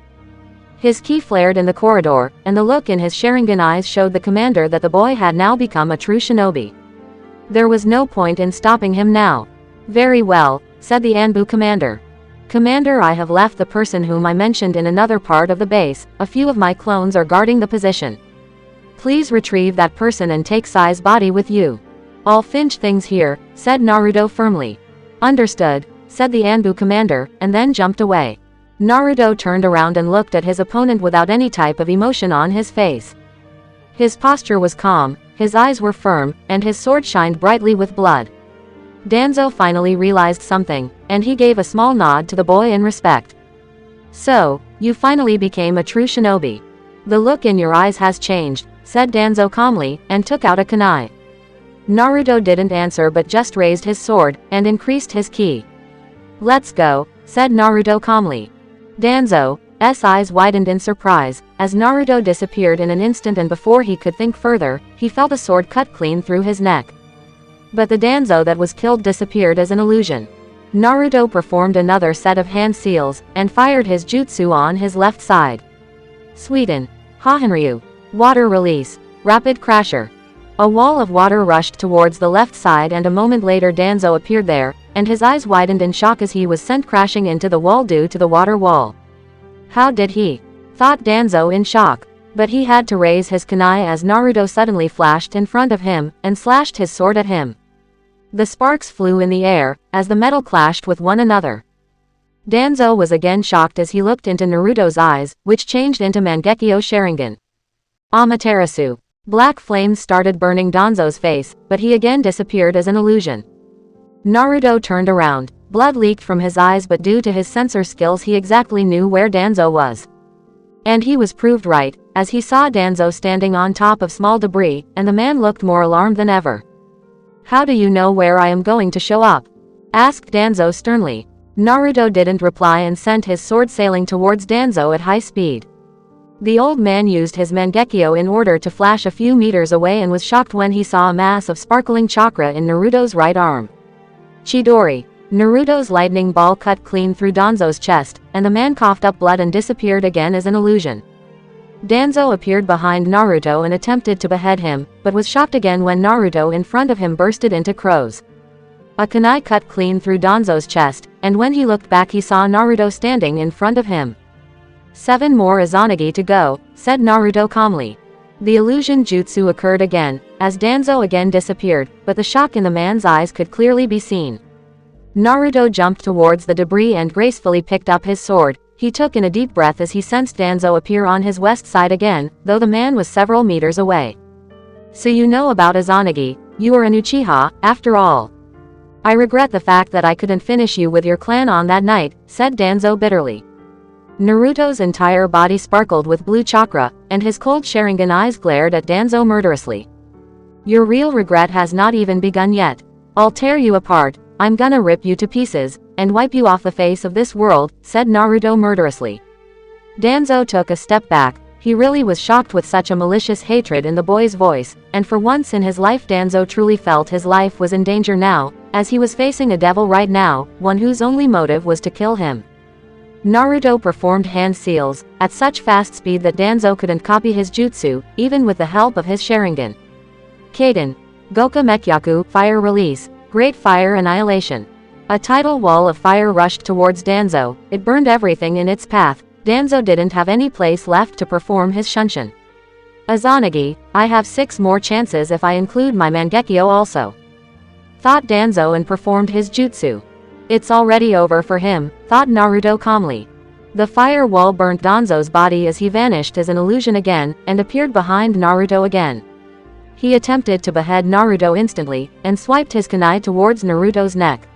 His ki flared in the corridor, and the look in his Sharingan eyes showed the commander that the boy had now become a true shinobi. There was no point in stopping him now. "Very well," said the Anbu commander. "Commander, I have left the person whom I mentioned in another part of the base. A few of my clones are guarding the position. Please retrieve that person and take Sai's body with you. I'll finish things here," said Naruto firmly. "Understood," said the Anbu commander, and then jumped away. Naruto turned around and looked at his opponent without any type of emotion on his face. His posture was calm, his eyes were firm, and his sword shined brightly with blood. Danzo finally realized something, and he gave a small nod to the boy in respect. "So, you finally became a true shinobi. The look in your eyes has changed," said Danzo calmly, and took out a kunai. Naruto didn't answer but just raised his sword, and increased his ki. "Let's go," said Naruto calmly. Danzo's eyes widened in surprise, as Naruto disappeared in an instant, and before he could think further, he felt a sword cut clean through his neck. But the Danzo that was killed disappeared as an illusion. Naruto performed another set of hand seals, and fired his jutsu on his left side. Suiten, Hahenryu, water release, rapid crasher. A wall of water rushed towards the left side, and a moment later Danzo appeared there, and his eyes widened in shock as he was sent crashing into the wall due to the water wall. How did he? Thought Danzo in shock. But he had to raise his kunai as Naruto suddenly flashed in front of him, and slashed his sword at him. The sparks flew in the air, as the metal clashed with one another. Danzo was again shocked as he looked into Naruto's eyes, which changed into Mangekyo Sharingan. Amaterasu. Black flames started burning Danzo's face, but he again disappeared as an illusion. Naruto turned around. Blood leaked from his eyes, but due to his sensor skills he exactly knew where Danzo was. And he was proved right, as he saw Danzo standing on top of small debris, and the man looked more alarmed than ever. "How do you know where I am going to show up?" asked Danzo sternly. Naruto didn't reply and sent his sword sailing towards Danzo at high speed. The old man used his Mangekyo in order to flash a few meters away and was shocked when he saw a mass of sparkling chakra in Naruto's right arm. Chidori. Naruto's lightning ball cut clean through Danzo's chest, and the man coughed up blood and disappeared again as an illusion. Danzo appeared behind Naruto and attempted to behead him, but was shocked again when Naruto in front of him bursted into crows. A kunai cut clean through Danzo's chest, and when he looked back he saw Naruto standing in front of him. 7 more Izanagi to go, said Naruto calmly. The illusion jutsu occurred again, as Danzo again disappeared, but the shock in the man's eyes could clearly be seen. Naruto jumped towards the debris and gracefully picked up his sword. He took in a deep breath as he sensed Danzo appear on his west side again, though the man was several meters away. So you know about Izanagi, you are an uchiha, after all. I regret the fact that I couldn't finish you with your clan on that night, said Danzo bitterly. Naruto's entire body sparkled with blue chakra, and his cold Sharingan eyes glared at Danzo murderously. Your real regret has not even begun yet. I'll tear you apart, I'm gonna rip you to pieces, and wipe you off the face of this world, said Naruto murderously. Danzo took a step back. He really was shocked with such a malicious hatred in the boy's voice, and for once in his life Danzo truly felt his life was in danger now, as he was facing a devil right now, one whose only motive was to kill him. Naruto performed hand seals, at such fast speed that Danzo couldn't copy his jutsu, even with the help of his Sharingan. Kaden. Goka Mekyaku, Fire Release, Great Fire Annihilation. A tidal wall of fire rushed towards Danzo, it burned everything in its path. Danzo didn't have any place left to perform his Shunshin. Izanagi, I have 6 more chances if I include my Mangekyo also. Thought Danzo and performed his jutsu. It's already over for him, thought Naruto calmly. The fire wall burnt Danzo's body as he vanished as an illusion again, and appeared behind Naruto again. He attempted to behead Naruto instantly, and swiped his kunai towards Naruto's neck.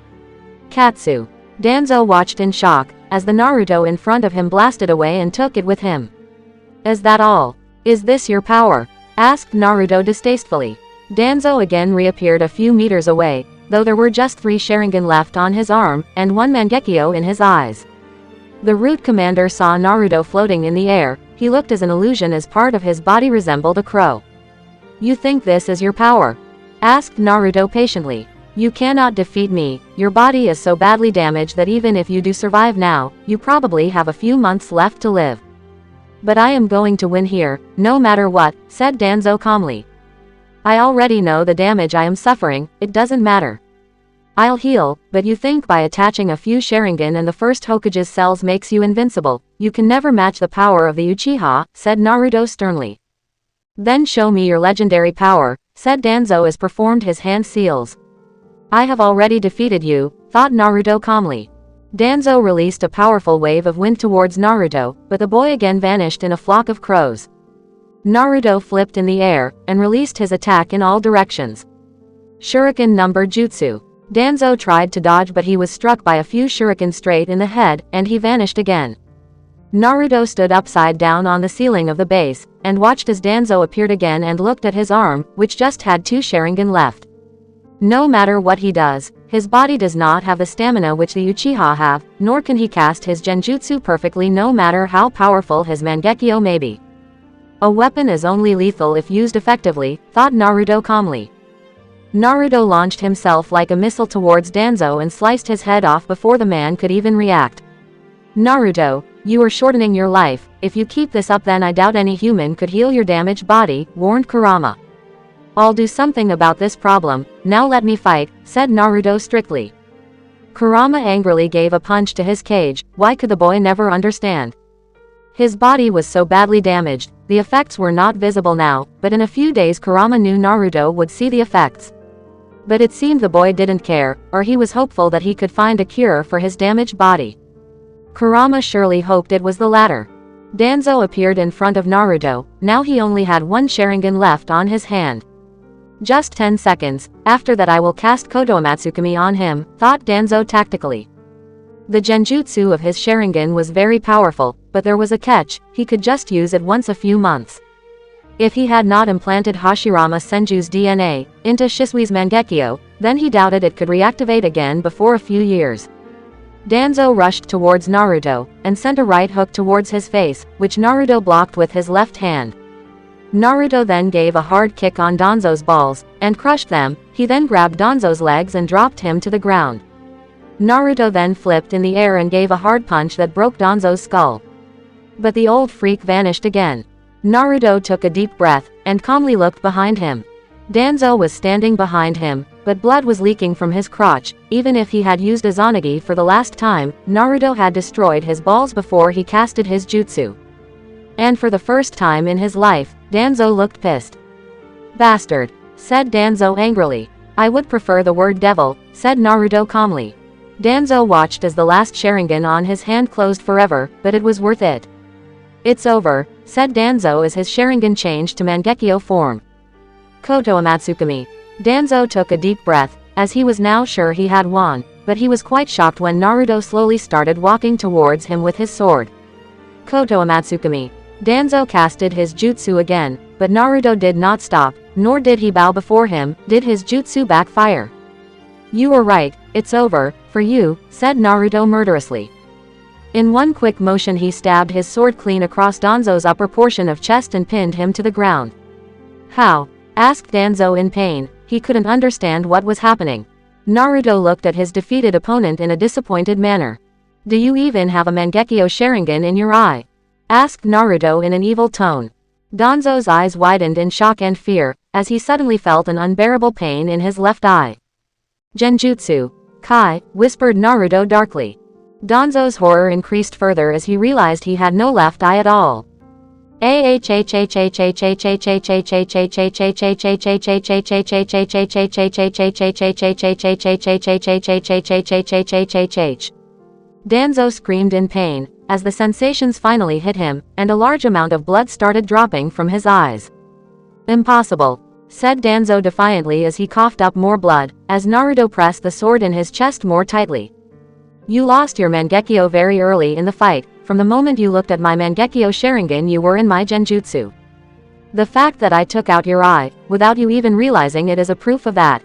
Katsu. Danzo watched in shock, as the Naruto in front of him blasted away and took it with him. Is that all? Is this your power? Asked Naruto distastefully. Danzo again reappeared a few meters away, though there were just 3 Sharingan left on his arm, and 1 Mangekyo in his eyes. The Root Commander saw Naruto floating in the air. He looked as an illusion as part of his body resembled a crow. You think this is your power? Asked Naruto patiently. You cannot defeat me, your body is so badly damaged that even if you do survive now, you probably have a few months left to live. But I am going to win here, no matter what, said Danzo calmly. I already know the damage I am suffering, it doesn't matter. I'll heal, but you think by attaching a few Sharingan and the first Hokage's cells makes you invincible, you can never match the power of the Uchiha, said Naruto sternly. Then show me your legendary power, said Danzo as performed his hand seals. I have already defeated you, thought Naruto calmly. Danzo released a powerful wave of wind towards Naruto, but the boy again vanished in a flock of crows. Naruto flipped in the air, and released his attack in all directions. Shuriken number jutsu. Danzo tried to dodge but he was struck by a few shuriken straight in the head, and he vanished again. Naruto stood upside down on the ceiling of the base, and watched as Danzo appeared again and looked at his arm, which just had 2 Sharingan left. No matter what he does, his body does not have the stamina which the Uchiha have, nor can he cast his genjutsu perfectly no matter how powerful his Mangekyo may be. A weapon is only lethal if used effectively, thought Naruto calmly. Naruto launched himself like a missile towards Danzo and sliced his head off before the man could even react. Naruto, you are shortening your life, if you keep this up then I doubt any human could heal your damaged body, warned Kurama. I'll do something about this problem, now let me fight, said Naruto strictly. Kurama angrily gave a punch to his cage. Why could the boy never understand? His body was so badly damaged, the effects were not visible now, but in a few days Kurama knew Naruto would see the effects. But it seemed the boy didn't care, or he was hopeful that he could find a cure for his damaged body. Kurama surely hoped it was the latter. Danzo appeared in front of Naruto. Now he only had 1 Sharingan left on his hand. Just 10 seconds, after that I will cast Kodoamatsukami on him, thought Danzo tactically. The genjutsu of his Sharingan was very powerful, but there was a catch, he could just use it once a few months. If he had not implanted Hashirama Senju's DNA into Shisui's Mangekyo, then he doubted it could reactivate again before a few years. Danzo rushed towards Naruto, and sent a right hook towards his face, which Naruto blocked with his left hand. Naruto then gave a hard kick on Danzo's balls, and crushed them. He then grabbed Danzo's legs and dropped him to the ground. Naruto then flipped in the air and gave a hard punch that broke Danzo's skull. But the old freak vanished again. Naruto took a deep breath, and calmly looked behind him. Danzo was standing behind him. but blood was leaking from his crotch. Even if he had used Izanagi for the last time, Naruto had destroyed his balls before he casted his jutsu. And for the first time in his life, Danzo looked pissed. "Bastard," said Danzo angrily. "I would prefer the word devil," said Naruto calmly. Danzo watched as the last Sharingan on his hand closed forever, but it was worth it. "It's over," said Danzo as his Sharingan changed to Mangekyo form. Koto Amatsukami. Danzo took a deep breath, as he was now sure he had won, but he was quite shocked when Naruto slowly started walking towards him with his sword. Koto Amatsukami. Danzo casted his jutsu again, but Naruto did not stop, nor did he bow before him. Did his jutsu backfire? "You were right, it's over, for you," said Naruto murderously. In one quick motion he stabbed his sword clean across Danzo's upper portion of chest and pinned him to the ground. "How?" asked Danzo in pain. He couldn't understand what was happening. Naruto looked at his defeated opponent in a disappointed manner. "Do you even have a Mangekyo Sharingan in your eye?" asked Naruto in an evil tone. Danzo's eyes widened in shock and fear, as he suddenly felt an unbearable pain in his left eye. "Genjutsu. Kai," whispered Naruto darkly. Danzo's horror increased further as he realized he had no left eye at all. Danzo screamed in pain, as the sensations finally hit him, and a large amount of blood started dropping from his eyes. "Impossible," said Danzo defiantly as he coughed up more blood, as Naruto pressed the sword in his chest more tightly. "You lost your Mangekyo very early in the fight. From the moment you looked at my Mangekyo Sharingan you were in my Genjutsu. The fact that I took out your eye, without you even realizing it, is a proof of that."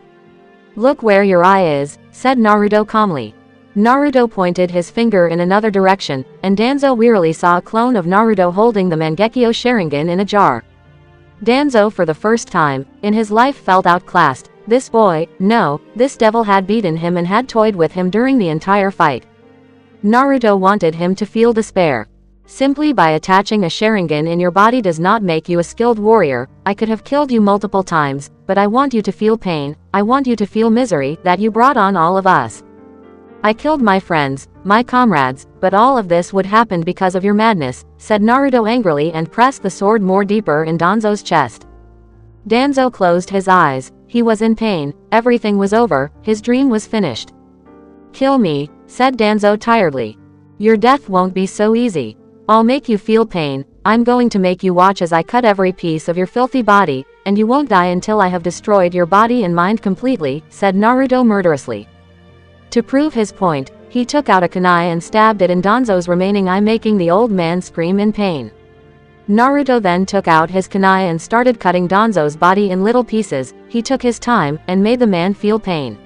"Look where your eye is," said Naruto calmly. Naruto pointed his finger in another direction, and Danzo wearily saw a clone of Naruto holding the Mangekyo Sharingan in a jar. Danzo for the first time in his life felt outclassed. This boy, no, this devil had beaten him and had toyed with him during the entire fight. Naruto wanted him to feel despair. "Simply by attaching a Sharingan in your body does not make you a skilled warrior. I could have killed you multiple times, but I want you to feel pain, I want you to feel misery that you brought on all of us. I killed my friends, my comrades, but all of this would happen because of your madness," said Naruto angrily and pressed the sword more deeper in Danzo's chest. Danzo closed his eyes. He was in pain. Everything was over. His dream was finished. "Kill me," said Danzo tiredly. "Your death won't be so easy. I'll make you feel pain. I'm going to make you watch as I cut every piece of your filthy body, and you won't die until I have destroyed your body and mind completely," said Naruto murderously. To prove his point, he took out a kunai and stabbed it in Danzo's remaining eye, making the old man scream in pain. Naruto then took out his kunai and started cutting Danzo's body in little pieces. He took his time, and made the man feel pain.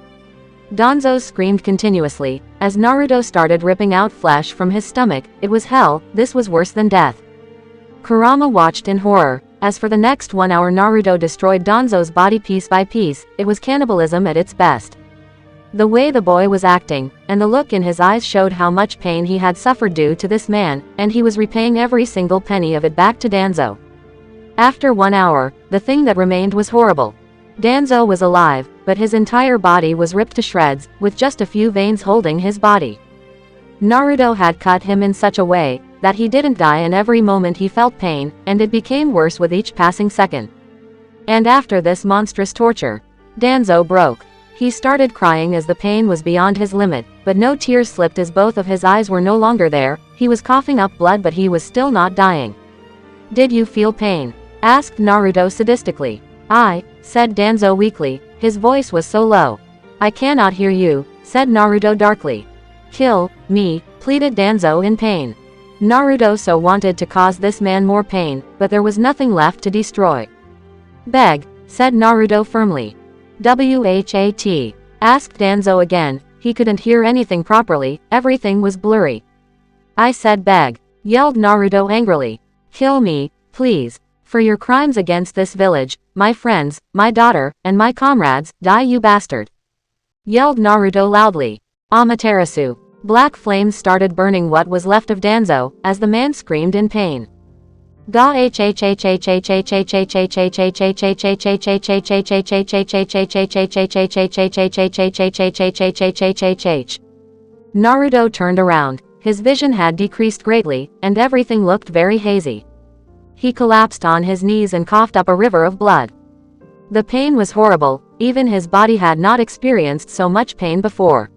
Danzo screamed continuously, as Naruto started ripping out flesh from his stomach. It was hell, this was worse than death. Kurama watched in horror, as for the next 1 hour Naruto destroyed Danzo's body piece by piece. It was cannibalism at its best. The way the boy was acting, and the look in his eyes showed how much pain he had suffered due to this man, and he was repaying every single penny of it back to Danzo. After 1 hour, the thing that remained was horrible. Danzo was alive, but his entire body was ripped to shreds, with just a few veins holding his body. Naruto had cut him in such a way that he didn't die, and every moment he felt pain, and it became worse with each passing second. And after this monstrous torture, Danzo broke. He started crying as the pain was beyond his limit, but no tears slipped as both of his eyes were no longer there. He was coughing up blood, but he was still not dying. "Did you feel pain?" asked Naruto sadistically. "I," said Danzo weakly. His voice was so low. "I cannot hear you," said Naruto darkly. "Kill me," pleaded Danzo in pain. Naruto so wanted to cause this man more pain, but there was nothing left to destroy. "Beg," said Naruto firmly. "What?" asked Danzo again. He couldn't hear anything properly, everything was blurry. "I said beg," yelled Naruto angrily. "Kill me, please. For your crimes against this village, my friends, my daughter, and my comrades, die you bastard!" yelled Naruto loudly. Amaterasu. Black flames started burning what was left of Danzo, as the man screamed in pain. Da h h h h h h h h h h h h h h h h h h h. Naruto turned around. His vision had decreased greatly, and everything looked very hazy. He collapsed on his knees and coughed up a river of blood. The pain was horrible, even his body had not experienced so much pain before.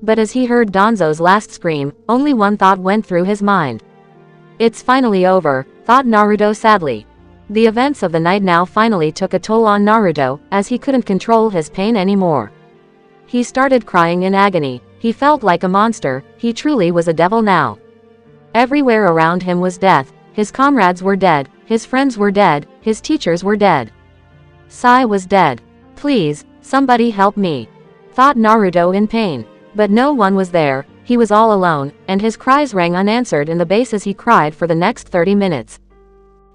But as he heard Danzo's last scream, only one thought went through his mind. It's finally over, thought Naruto sadly. The events of the night now finally took a toll on Naruto, as he couldn't control his pain anymore. He started crying in agony. He felt like a monster, he truly was a devil now. Everywhere around him was death. His comrades were dead, his friends were dead, his teachers were dead. Sai was dead. Please, somebody help me, thought Naruto in pain. But no one was there, he was all alone, and his cries rang unanswered in the bass as he cried for the next 30 minutes.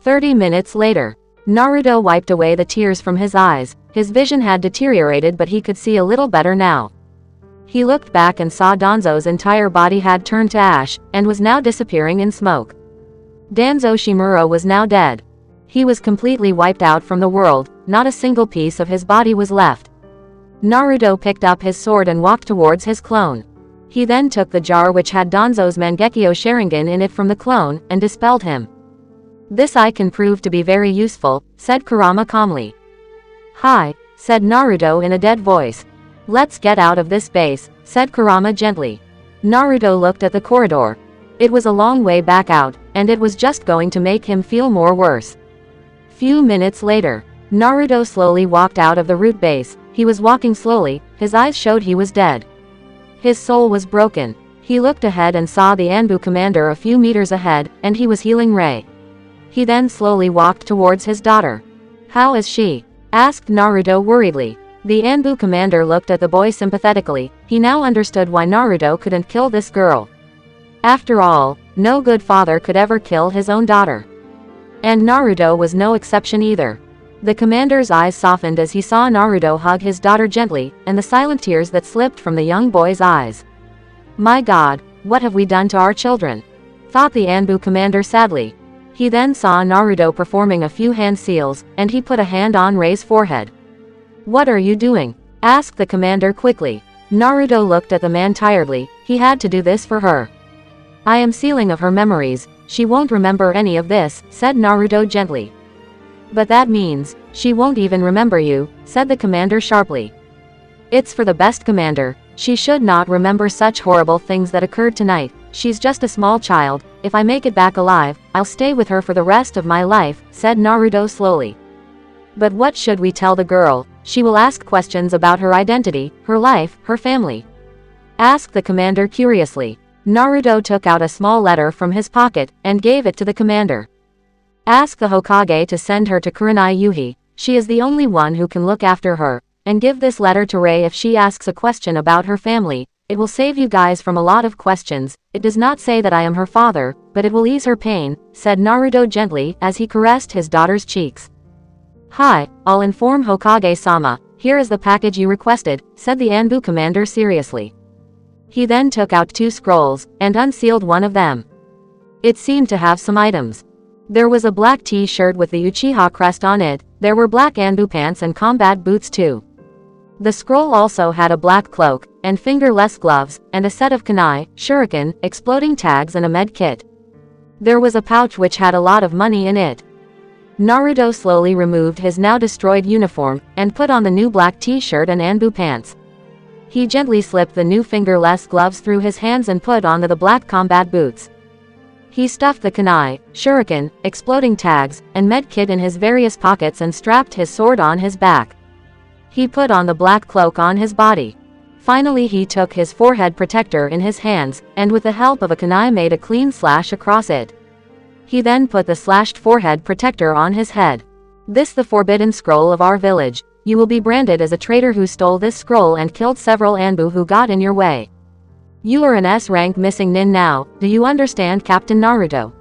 30 minutes later, Naruto wiped away the tears from his eyes. His vision had deteriorated, but he could see a little better now. He looked back and saw Danzo's entire body had turned to ash, and was now disappearing in smoke. Danzo Shimura was now dead. He was completely wiped out from the world, not a single piece of his body was left. Naruto picked up his sword and walked towards his clone. He then took the jar which had Danzo's Mangekyo Sharingan in it from the clone, and dispelled him. This eye can prove to be very useful, said Kurama calmly. Hi, said Naruto in a dead voice. Let's get out of this base, said Kurama gently. Naruto looked at the corridor. It was a long way back out, and it was just going to make him feel more worse. Few minutes later, Naruto slowly walked out of the root base. He was walking slowly, his eyes showed he was dead. His soul was broken. He looked ahead and saw the Anbu commander a few meters ahead, and he was healing Rei. He then slowly walked towards his daughter. How is she? Asked Naruto worriedly. The Anbu commander looked at the boy sympathetically. He now understood why Naruto couldn't kill this girl. After all, no good father could ever kill his own daughter. And Naruto was no exception either. The commander's eyes softened as he saw Naruto hug his daughter gently, and the silent tears that slipped from the young boy's eyes. My God, what have we done to our children? Thought the Anbu commander sadly. He then saw Naruto performing a few hand seals, and he put a hand on Rei's forehead. What are you doing? Asked the commander quickly. Naruto looked at the man tiredly. He had to do this for her. I am sealing of her memories. She won't remember any of this, said Naruto gently. But that means, she won't even remember you, said the commander sharply. It's for the best, commander. She should not remember such horrible things that occurred tonight. She's just a small child. If I make it back alive, I'll stay with her for the rest of my life, said Naruto slowly. But what should we tell the girl? She will ask questions about her identity, her life, her family. Asked the commander curiously. Naruto took out a small letter from his pocket, and gave it to the commander. Ask the Hokage to send her to Kurenai Yuhi. She is the only one who can look after her. And give this letter to Rei if she asks a question about her family. It will save you guys from a lot of questions. It does not say that I am her father, but it will ease her pain, said Naruto gently as he caressed his daughter's cheeks. Hi, I'll inform Hokage-sama. Here is the package you requested, said the Anbu commander seriously. He then took out 2 scrolls, and unsealed one of them. It seemed to have some items. There was a black t-shirt with the Uchiha crest on it. There were black Anbu pants and combat boots too. The scroll also had a black cloak, and fingerless gloves, and a set of kunai, shuriken, exploding tags and a med kit. There was a pouch which had a lot of money in it. Naruto slowly removed his now destroyed uniform, and put on the new black t-shirt and Anbu pants. He gently slipped the new fingerless gloves through his hands and put on the black combat boots. He stuffed the kunai, shuriken, exploding tags, and med kit in his various pockets and strapped his sword on his back. He put on the black cloak on his body. Finally he took his forehead protector in his hands, and with the help of a kunai made a clean slash across it. He then put the slashed forehead protector on his head. This the forbidden scroll of our village. You will be branded as a traitor who stole this scroll and killed several Anbu who got in your way. You are an S-rank missing nin now, do you understand, Captain Naruto?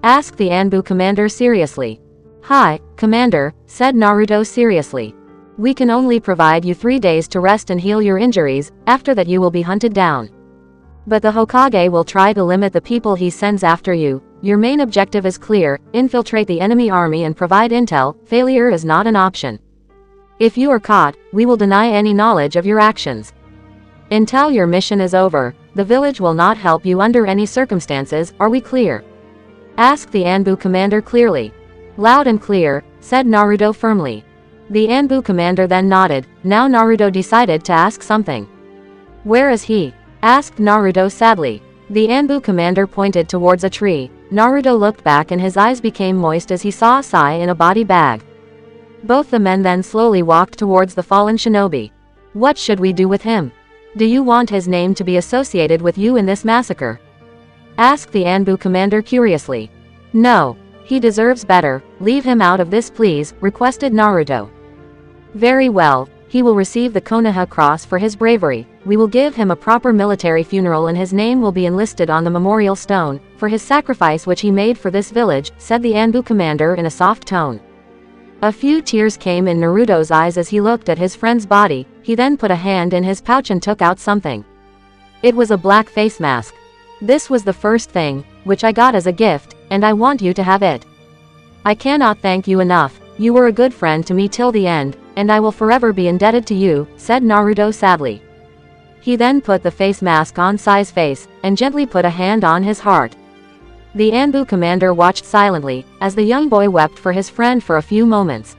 Asked the Anbu commander seriously. Hi, commander, said Naruto seriously. We can only provide you 3 days to rest and heal your injuries, after that you will be hunted down. But the Hokage will try to limit the people he sends after you. Your main objective is clear: infiltrate the enemy army and provide intel. Failure is not an option. If you are caught, we will deny any knowledge of your actions. Until your mission is over, the village will not help you under any circumstances. Are we clear? Asked the Anbu commander clearly. Loud and clear, said Naruto firmly. The Anbu commander then nodded. Now Naruto decided to ask something. Where is he? Asked Naruto sadly. The Anbu commander pointed towards a tree. Naruto looked back and his eyes became moist as he saw Sai in a body bag. Both the men then slowly walked towards the fallen shinobi. What should we do with him? Do you want his name to be associated with you in this massacre? Asked the Anbu commander curiously. No. He deserves better. Leave him out of this please, requested Naruto. Very well. He will receive the Konoha Cross for his bravery. We will give him a proper military funeral and his name will be enlisted on the memorial stone, for his sacrifice which he made for this village, said the Anbu commander in a soft tone. A few tears came in Naruto's eyes as he looked at his friend's body. He then put a hand in his pouch and took out something. It was a black face mask. This was the first thing, which I got as a gift, and I want you to have it. I cannot thank you enough. You were a good friend to me till the end, and I will forever be indebted to you, said Naruto sadly. He then put the face mask on Sai's face, and gently put a hand on his heart. The Anbu commander watched silently, as the young boy wept for his friend for a few moments.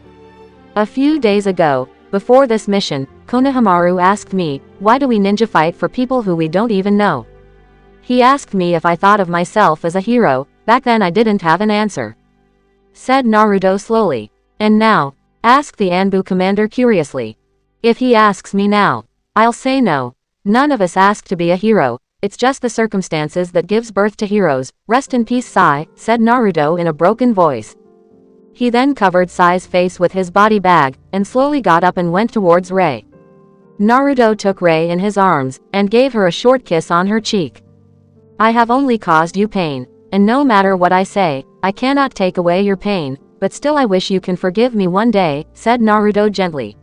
A few days ago, before this mission, Konohamaru asked me, why do we ninja fight for people who we don't even know? He asked me if I thought of myself as a hero. Back then I didn't have an answer. Said Naruto slowly. And now? Asked the Anbu commander curiously. If he asks me now, I'll say no. None of us asked to be a hero. It's just the circumstances that gives birth to heroes. Rest in peace Sai, said Naruto in a broken voice. He then covered Sai's face with his body bag, and slowly got up and went towards Rei. Naruto took Rei in his arms, and gave her a short kiss on her cheek. I have only caused you pain, and no matter what I say, I cannot take away your pain, but still I wish you can forgive me one day, said Naruto gently.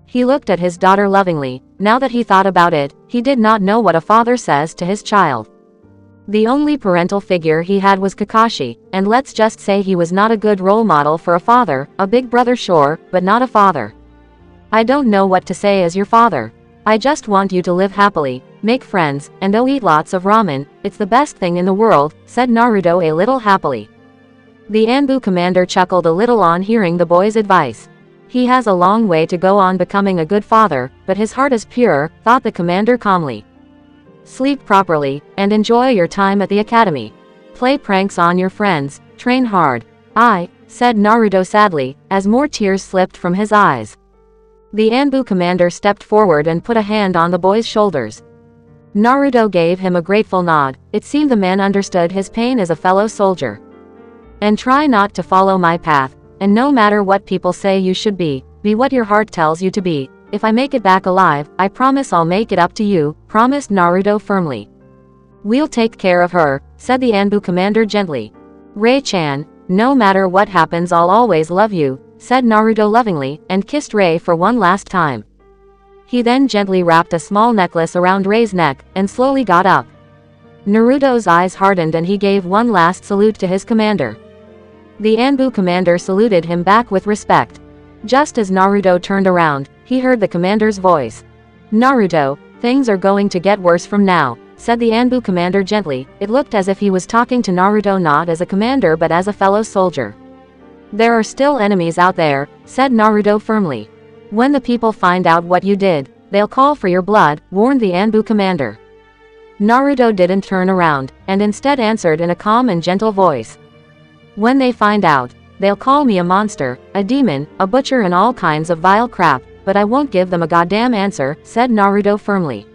He looked at his daughter lovingly. Now that he thought about it, he did not know what a father says to his child. The only parental figure he had was Kakashi, and let's just say he was not a good role model for a father, a big brother sure, but not a father. I don't know what to say as your father. I just want you to live happily, make friends, and eat lots of ramen. It's the best thing in the world, said Naruto a little happily. The Anbu commander chuckled a little on hearing the boy's advice. He has a long way to go on becoming a good father, but his heart is pure, thought the commander calmly. Sleep properly, and enjoy your time at the academy. Play pranks on your friends, train hard. Said Naruto sadly, as more tears slipped from his eyes. The Anbu commander stepped forward and put a hand on the boy's shoulders. Naruto gave him a grateful nod. It seemed the man understood his pain as a fellow soldier. And try not to follow my path, and no matter what people say you should be what your heart tells you to be. If I make it back alive, I promise I'll make it up to you, promised Naruto firmly. We'll take care of her, said the Anbu commander gently. Rei-chan, no matter what happens I'll always love you, said Naruto lovingly, and kissed Rei for one last time. He then gently wrapped a small necklace around Rei's neck, and slowly got up. Naruto's eyes hardened and he gave one last salute to his commander. The Anbu commander saluted him back with respect. Just as Naruto turned around, he heard the commander's voice. Naruto, things are going to get worse from now, said the Anbu commander gently. It looked as if he was talking to Naruto not as a commander but as a fellow soldier. There are still enemies out there, said Naruto firmly. When the people find out what you did, they'll call for your blood, warned the Anbu commander. Naruto didn't turn around, and instead answered in a calm and gentle voice. When they find out, they'll call me a monster, a demon, a butcher and all kinds of vile crap, but I won't give them a goddamn answer, said Naruto firmly.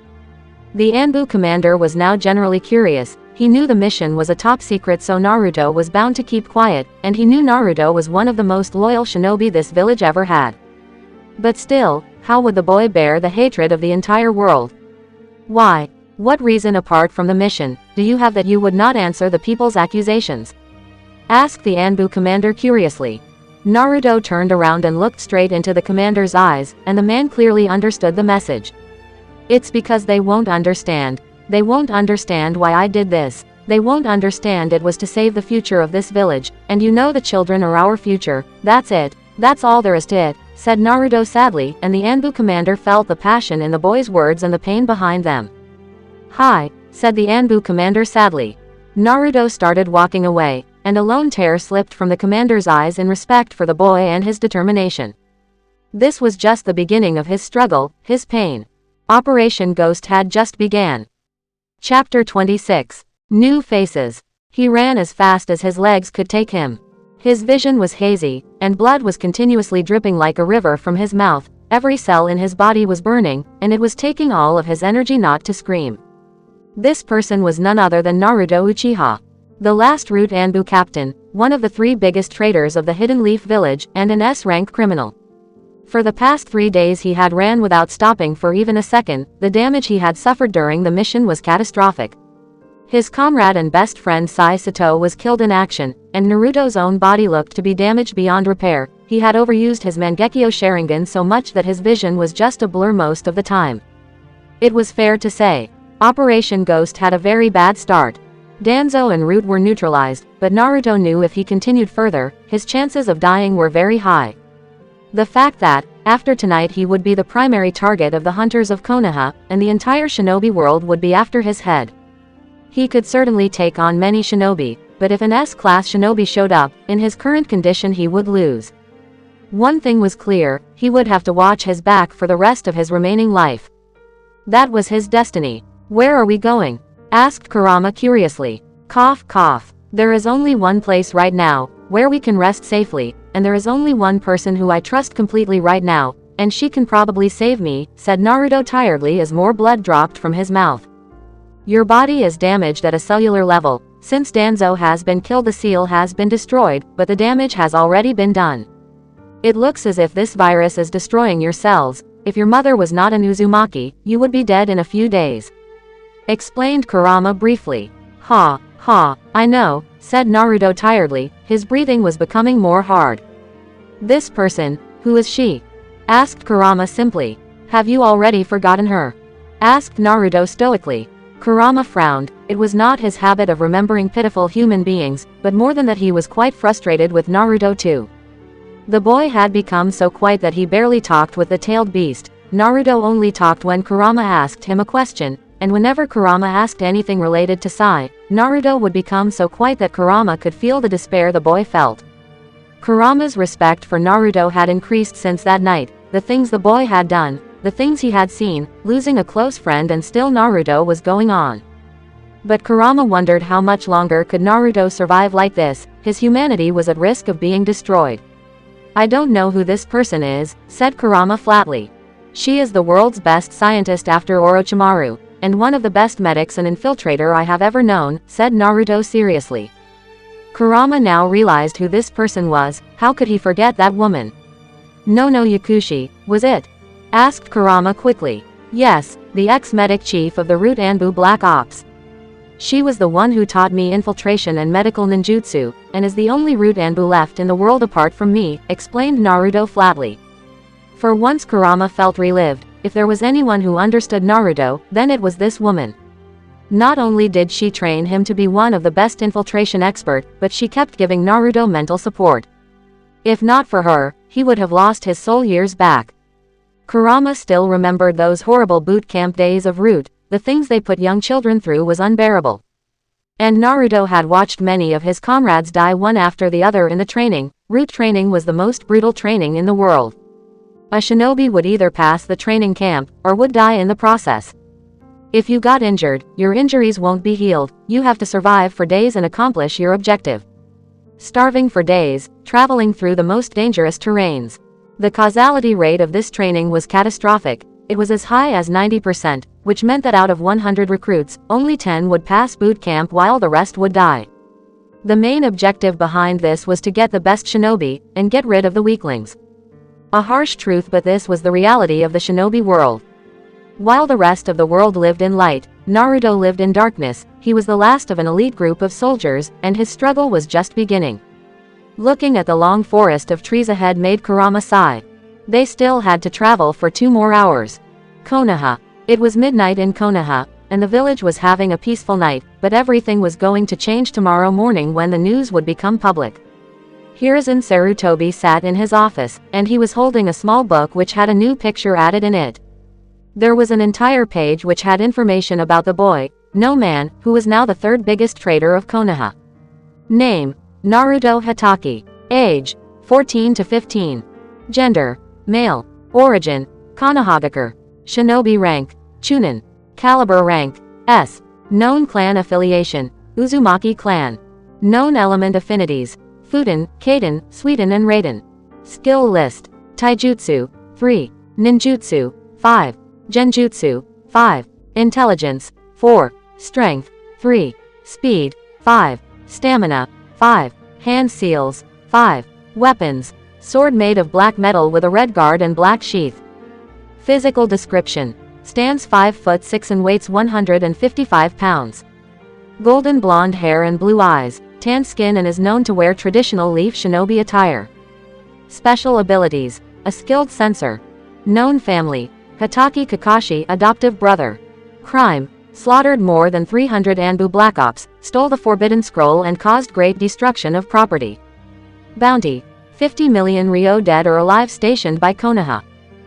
The Anbu commander was now generally curious. He knew the mission was a top secret so Naruto was bound to keep quiet, and he knew Naruto was one of the most loyal shinobi this village ever had. But still, how would the boy bear the hatred of the entire world? Why? What reason apart from the mission, do you have that you would not answer the people's accusations? Asked the Anbu commander curiously. Naruto turned around and looked straight into the commander's eyes, and the man clearly understood the message. It's because they won't understand. They won't understand why I did this. They won't understand it was to save the future of this village, and you know the children are our future. That's it. That's all there is to it," said Naruto sadly, and the Anbu commander felt the passion in the boy's words and the pain behind them. "Hi," said the Anbu commander sadly. Naruto started walking away, and a lone tear slipped from the commander's eyes in respect for the boy and his determination. This was just the beginning of his struggle, his pain. Operation Ghost had just began. Chapter 26. New Faces. He ran as fast as his legs could take him. His vision was hazy, and blood was continuously dripping like a river from his mouth. Every cell in his body was burning, and it was taking all of his energy not to scream. This person was none other than Naruto Uchiha, the last Root Anbu captain, one of the 3 biggest traitors of the Hidden Leaf Village, and an S-rank criminal. For the past 3 days he had ran without stopping for even a second. The damage he had suffered during the mission was catastrophic. His comrade and best friend Sai Sato was killed in action, and Naruto's own body looked to be damaged beyond repair. He had overused his Mangekyo Sharingan so much that his vision was just a blur most of the time. It was fair to say, Operation Ghost had a very bad start. Danzo and Root were neutralized, but Naruto knew if he continued further, his chances of dying were very high. The fact that, after tonight he would be the primary target of the hunters of Konoha, and the entire shinobi world would be after his head. He could certainly take on many shinobi, but if an S-class shinobi showed up, in his current condition he would lose. One thing was clear, he would have to watch his back for the rest of his remaining life. That was his destiny. "Where are we going?" asked Kurama curiously. Cough, cough. "There is only one place right now, where we can rest safely, and there is only one person who I trust completely right now, and she can probably save me," said Naruto tiredly as more blood dropped from his mouth. "Your body is damaged at a cellular level. Since Danzo has been killed, the seal has been destroyed, but the damage has already been done. It looks as if this virus is destroying your cells. If your mother was not an Uzumaki, you would be dead in a few days," explained Kurama briefly. "Ha, ha, I know," said Naruto tiredly. His breathing was becoming more hard. "This person, who is she?" asked Kurama simply. "Have you already forgotten her?" asked Naruto stoically. Kurama frowned. It was not his habit of remembering pitiful human beings, but more than that he was quite frustrated with Naruto too. The boy had become so quiet that he barely talked with the tailed beast. Naruto only talked when Kurama asked him a question, and whenever Kurama asked anything related to Sai, Naruto would become so quiet that Kurama could feel the despair the boy felt. Kurama's respect for Naruto had increased since that night. The things the boy had done, the things he had seen, losing a close friend, and still Naruto was going on. But Kurama wondered how much longer could Naruto survive like this. His humanity was at risk of being destroyed. "I don't know who this person is," said Kurama flatly. "She is the world's best scientist after Orochimaru, and one of the best medics and infiltrator I have ever known," said Naruto seriously. Kurama now realized who this person was. How could he forget that woman? "No Yakushi, was it?" asked Kurama quickly. "Yes, the ex-medic chief of the Root Anbu Black Ops. She was the one who taught me infiltration and medical ninjutsu, and is the only Root Anbu left in the world apart from me," explained Naruto flatly. For once Kurama felt relived. If there was anyone who understood Naruto, then it was this woman. Not only did she train him to be one of the best infiltration expert, but she kept giving Naruto mental support. If not for her, he would have lost his soul years back. Kurama still remembered those horrible boot camp days of Root. The things they put young children through was unbearable. And Naruto had watched many of his comrades die one after the other in the training. Root training was the most brutal training in the world. A shinobi would either pass the training camp, or would die in the process. If you got injured, your injuries won't be healed. You have to survive for days and accomplish your objective. Starving for days, traveling through the most dangerous terrains. The causality rate of this training was catastrophic. It was as high as 90%, which meant that out of 100 recruits, only 10 would pass boot camp while the rest would die. The main objective behind this was to get the best shinobi, and get rid of the weaklings. A harsh truth, but this was the reality of the shinobi world. While the rest of the world lived in light, Naruto lived in darkness. He was the last of an elite group of soldiers, and his struggle was just beginning. Looking at the long forest of trees ahead made Kurama sigh. They still had to travel for 2 more hours. Konoha. It was midnight in Konoha, and the village was having a peaceful night, but everything was going to change tomorrow morning when the news would become public. Hiruzen Sarutobi sat in his office, and he was holding a small book which had a new picture added in it. There was an entire page which had information about the boy, no man, who was now the third biggest trader of Konoha. Name: Naruto Hatake. Age: 14 to 15. Gender: male. Origin: Konohagakure. Shinobi rank: Chunin. Caliber rank: S. Known clan affiliation: Uzumaki clan. Known element affinities: Futen, Kaden, Sweden and Raiden. Skill list: Taijutsu 3, Ninjutsu 5, Genjutsu 5, Intelligence 4, Strength 3, Speed 5, Stamina 5, Hand seals 5, Weapons: sword made of black metal with a red guard and black sheath. Physical description: stands 5 foot 6 and weighs 155 pounds. Golden blonde hair and blue eyes, tan skin, and is known to wear traditional leaf shinobi attire. Special abilities: a skilled censor. Known family: Hatake Kakashi, adoptive brother. Crime: slaughtered more than 300 Anbu Black Ops, stole the Forbidden Scroll and caused great destruction of property. Bounty: 50 million Ryo dead or alive stationed by Konoha.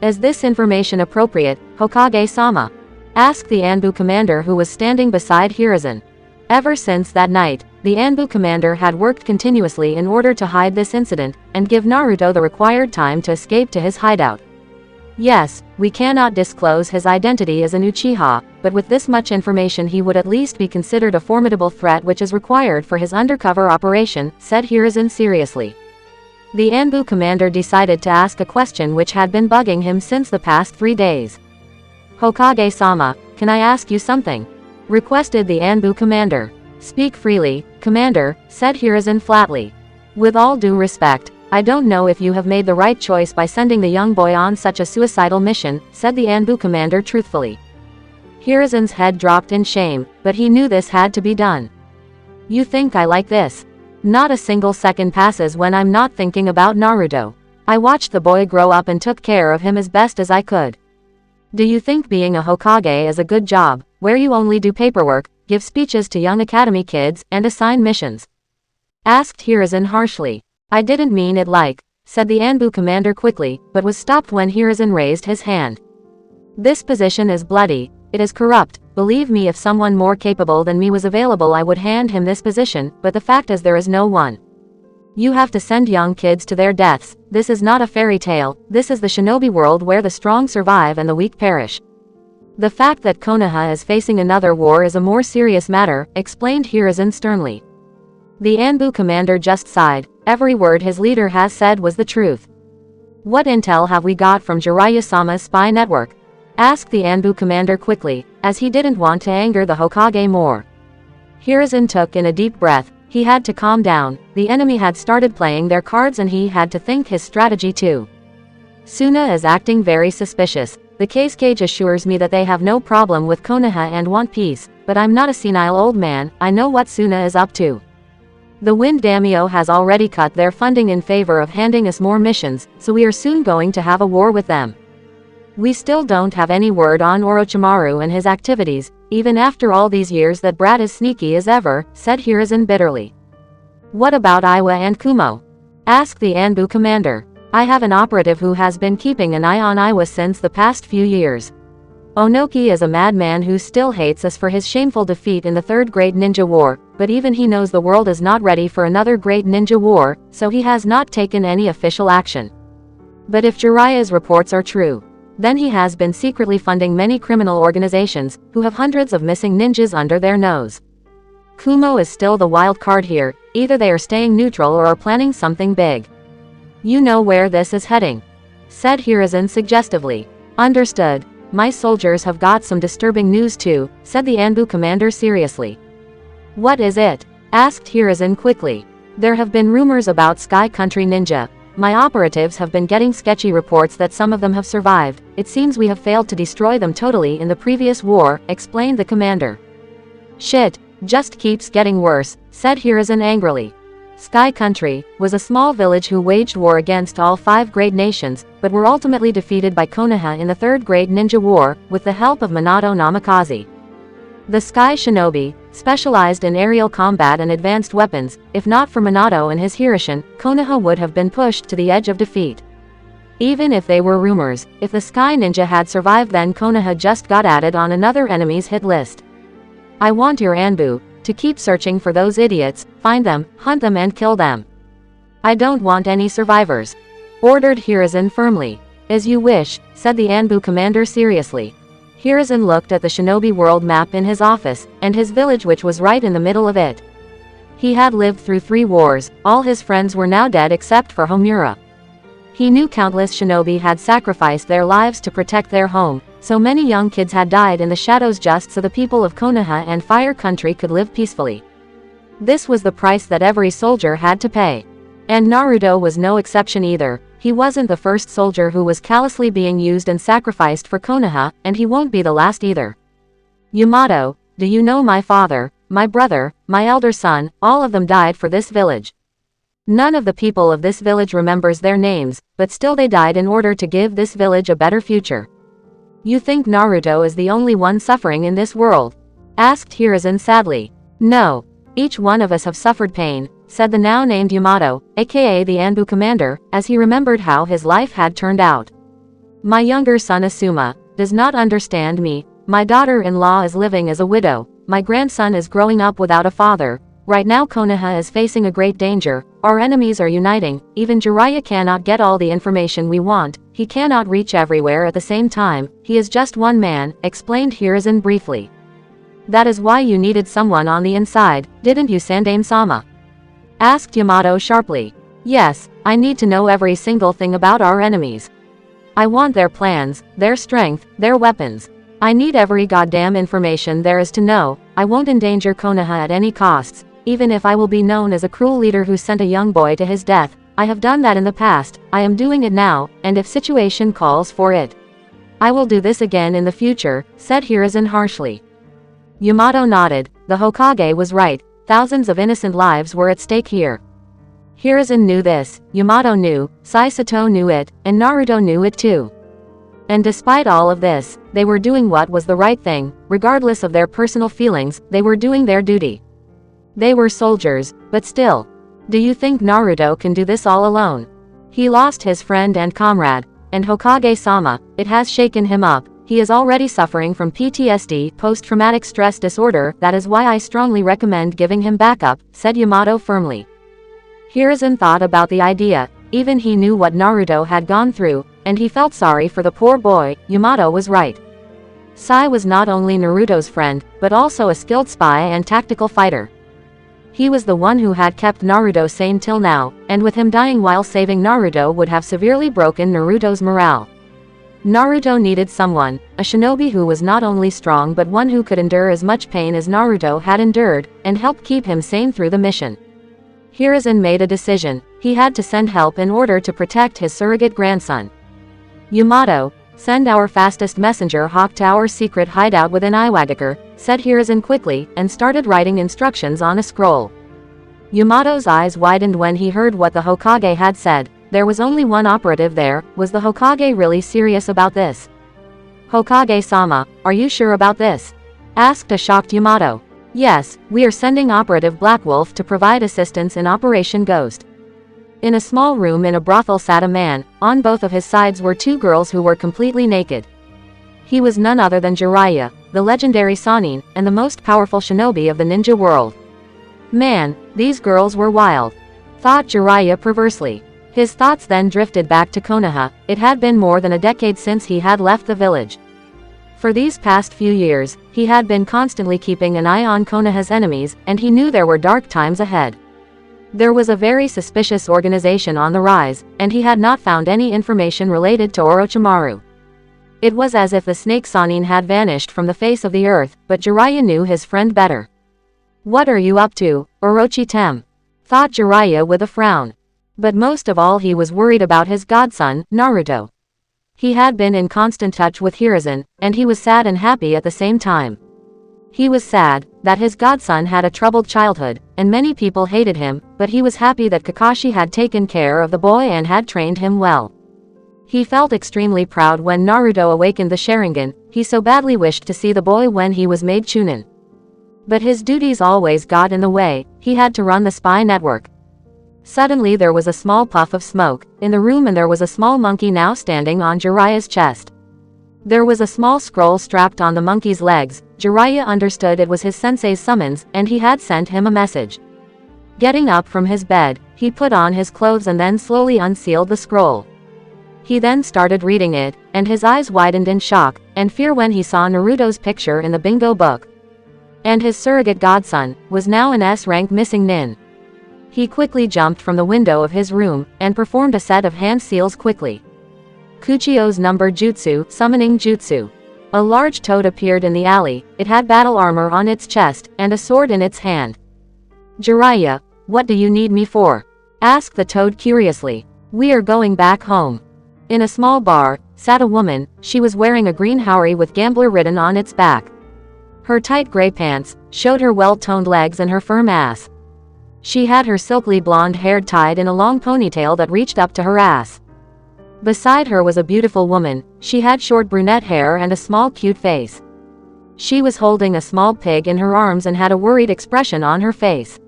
Is this information appropriate, Hokage-sama? Asked the Anbu commander who was standing beside Hiruzen. Ever since that night, the Anbu commander had worked continuously in order to hide this incident, and give Naruto the required time to escape to his hideout. Yes, we cannot disclose his identity as an Uchiha, but with this much information he would at least be considered a formidable threat which is required for his undercover operation, said Hiruzen seriously. The Anbu commander decided to ask a question which had been bugging him since the past 3 days. Hokage-sama, can I ask you something? Requested the Anbu commander. Speak freely, commander, said Hiruzen flatly. With all due respect, I don't know if you have made the right choice by sending the young boy on such a suicidal mission, said the Anbu commander truthfully. Hiruzen's head dropped in shame, but he knew this had to be done. You think I like this? Not a single second passes when I'm not thinking about Naruto. I watched the boy grow up and took care of him as best as I could. Do you think being a Hokage is a good job, where you only do paperwork, give speeches to young academy kids, and assign missions? Asked Hiruzen harshly. I didn't mean it like, said the Anbu commander quickly, but was stopped when Hiruzen raised his hand. This position is bloody, it is corrupt. Believe me, if someone more capable than me was available I would hand him this position, but the fact is there is no one. You have to send young kids to their deaths. This is not a fairy tale, this is the shinobi world where the strong survive and the weak perish. The fact that Konoha is facing another war is a more serious matter, explained Hiruzen sternly. The Anbu commander just sighed. Every word his leader has said was the truth. What intel have we got from Jiraiya-sama's spy network? Asked the Anbu commander quickly, as he didn't want to anger the Hokage more. Hiruzen took in a deep breath. He had to calm down. The enemy had started playing their cards and he had to think his strategy too. Suna is acting very suspicious. The case cage assures me that they have no problem with Konoha and want peace, but I'm not a senile old man, I know what Suna is up to. The Wind Daimyo has already cut their funding in favor of handing us more missions, so we are soon going to have a war with them. We still don't have any word on Orochimaru and his activities, even after all these years. That brat is sneaky as ever, said Hiruzen bitterly. What about Iwa and Kumo? Asked the Anbu commander. I have an operative who has been keeping an eye on Iwa since the past few years. Onoki is a madman who still hates us for his shameful defeat in the Third Great Ninja War, but even he knows the world is not ready for another Great Ninja War, so he has not taken any official action. But if Jiraiya's reports are true, then he has been secretly funding many criminal organizations, who have hundreds of missing ninjas under their nose. Kumo is still the wild card here, either they are staying neutral or are planning something big. You know where this is heading? Said Hiruzen suggestively. Understood. My soldiers have got some disturbing news too, said the Anbu commander seriously. What is it? Asked Hiruzen quickly. There have been rumors about Sky Country Ninja. My operatives have been getting sketchy reports that some of them have survived. It seems we have failed to destroy them totally in the previous war, explained the commander. Shit, just keeps getting worse, said Hiruzen angrily. Sky Country was a small village who waged war against all 5 great nations, but were ultimately defeated by Konoha in the Third Great Ninja War, with the help of Minato Namikaze. The Sky Shinobi, specialized in aerial combat and advanced weapons. If not for Minato and his Hiruzen, Konoha would have been pushed to the edge of defeat. Even if they were rumors, if the Sky Ninja had survived, then Konoha just got added on another enemy's hit list. I want your Anbu to keep searching for those idiots, find them, hunt them and kill them. I don't want any survivors, ordered Hiruzen firmly. As you wish, said the Anbu commander seriously. Hiruzen looked at the shinobi world map in his office, and his village, which was right in the middle of it. He had lived through 3 wars, all his friends were now dead except for Homura. He knew countless shinobi had sacrificed their lives to protect their home, so many young kids had died in the shadows just so the people of Konoha and Fire Country could live peacefully. This was the price that every soldier had to pay. And Naruto was no exception either. He wasn't the first soldier who was callously being used and sacrificed for Konoha, and he won't be the last either. Yamato, do you know my father, my brother, my elder son, all of them died for this village. None of the people of this village remembers their names, but still they died in order to give this village a better future. You think Naruto is the only one suffering in this world? Asked Hiruzen sadly. No. Each one of us have suffered pain, said the now named Yamato, aka the Anbu commander, as he remembered how his life had turned out. My younger son Asuma does not understand me. My daughter-in-law is living as a widow. My grandson is growing up without a father. Right now Konoha is facing a great danger. Our enemies are uniting. Even Jiraiya cannot get all the information we want. He cannot reach everywhere at the same time. He is just one man, explained Hiruzen briefly. That is why you needed someone on the inside, didn't you, Sandaime-sama? Asked Yamato sharply. Yes, I need to know every single thing about our enemies. I want their plans, their strength, their weapons. I need every goddamn information there is to know. I won't endanger Konoha at any costs. Even if I will be known as a cruel leader who sent a young boy to his death. I have done that in the past, I am doing it now, and if situation calls for it, I will do this again in the future, said Hiruzen harshly. Yamato nodded. The Hokage was right. Thousands of innocent lives were at stake here. Hiruzen knew this, Yamato knew, Sato knew it, and Naruto knew it too. And despite all of this, they were doing what was the right thing. Regardless of their personal feelings, they were doing their duty. They were soldiers, but still. Do you think Naruto can do this all alone? He lost his friend and comrade, and Hokage-sama, it has shaken him up. He is already suffering from PTSD, post-traumatic stress disorder. That is why I strongly recommend giving him backup, said Yamato firmly. Hiruzen thought about the idea. Even he knew what Naruto had gone through, and he felt sorry for the poor boy. Yamato was right. Sai was not only Naruto's friend, but also a skilled spy and tactical fighter. He was the one who had kept Naruto sane till now, and with him dying while saving Naruto would have severely broken Naruto's morale. Naruto needed someone, a shinobi who was not only strong but one who could endure as much pain as Naruto had endured, and help keep him sane through the mission. Hiruzen made a decision. He had to send help in order to protect his surrogate grandson. Yamato, send our fastest messenger Hawk to our secret hideout within Iwagakure, said Hiruzen quickly, and started writing instructions on a scroll. Yamato's eyes widened when he heard what the Hokage had said. There was only one operative there. Was the Hokage really serious about this? Hokage-sama, are you sure about this? Asked a shocked Yamato. Yes, we are sending Operative Black Wolf to provide assistance in Operation Ghost. In a small room in a brothel sat a man. On both of his sides were 2 girls who were completely naked. He was none other than Jiraiya, the legendary Sannin, and the most powerful shinobi of the ninja world. Man, these girls were wild, thought Jiraiya perversely. His thoughts then drifted back to Konoha. It had been more than a decade since he had left the village. For these past few years, he had been constantly keeping an eye on Konoha's enemies, and he knew there were dark times ahead. There was a very suspicious organization on the rise, and he had not found any information related to Orochimaru. It was as if the snake Sannin had vanished from the face of the earth, but Jiraiya knew his friend better. What are you up to, Orochi-tem? Thought Jiraiya with a frown. But most of all he was worried about his godson, Naruto. He had been in constant touch with Hiruzen, and he was sad and happy at the same time. He was sad that his godson had a troubled childhood, and many people hated him, but he was happy that Kakashi had taken care of the boy and had trained him well. He felt extremely proud when Naruto awakened the Sharingan. He so badly wished to see the boy when he was made Chunin. But his duties always got in the way. He had to run the spy network. Suddenly there was a small puff of smoke in the room, and there was a small monkey now standing on Jiraiya's chest. There was a small scroll strapped on the monkey's legs. Jiraiya understood it was his sensei's summons, and he had sent him a message. Getting up from his bed, he put on his clothes and then slowly unsealed the scroll. He then started reading it, and his eyes widened in shock and fear when he saw Naruto's picture in the bingo book. And his surrogate godson was now an S-rank missing nin. He quickly jumped from the window of his room and performed a set of hand seals quickly. Kuchio's number jutsu, summoning jutsu. A large toad appeared in the alley. It had battle armor on its chest and a sword in its hand. Jiraiya, what do you need me for? Asked the toad curiously. We are going back home. In a small bar sat a woman. She was wearing a green haori with gambler written on its back. Her tight gray pants showed her well-toned legs and her firm ass. She had her silkily blonde hair tied in a long ponytail that reached up to her ass. Beside her was a beautiful woman. She had short brunette hair and a small cute face. She was holding a small pig in her arms and had a worried expression on her face.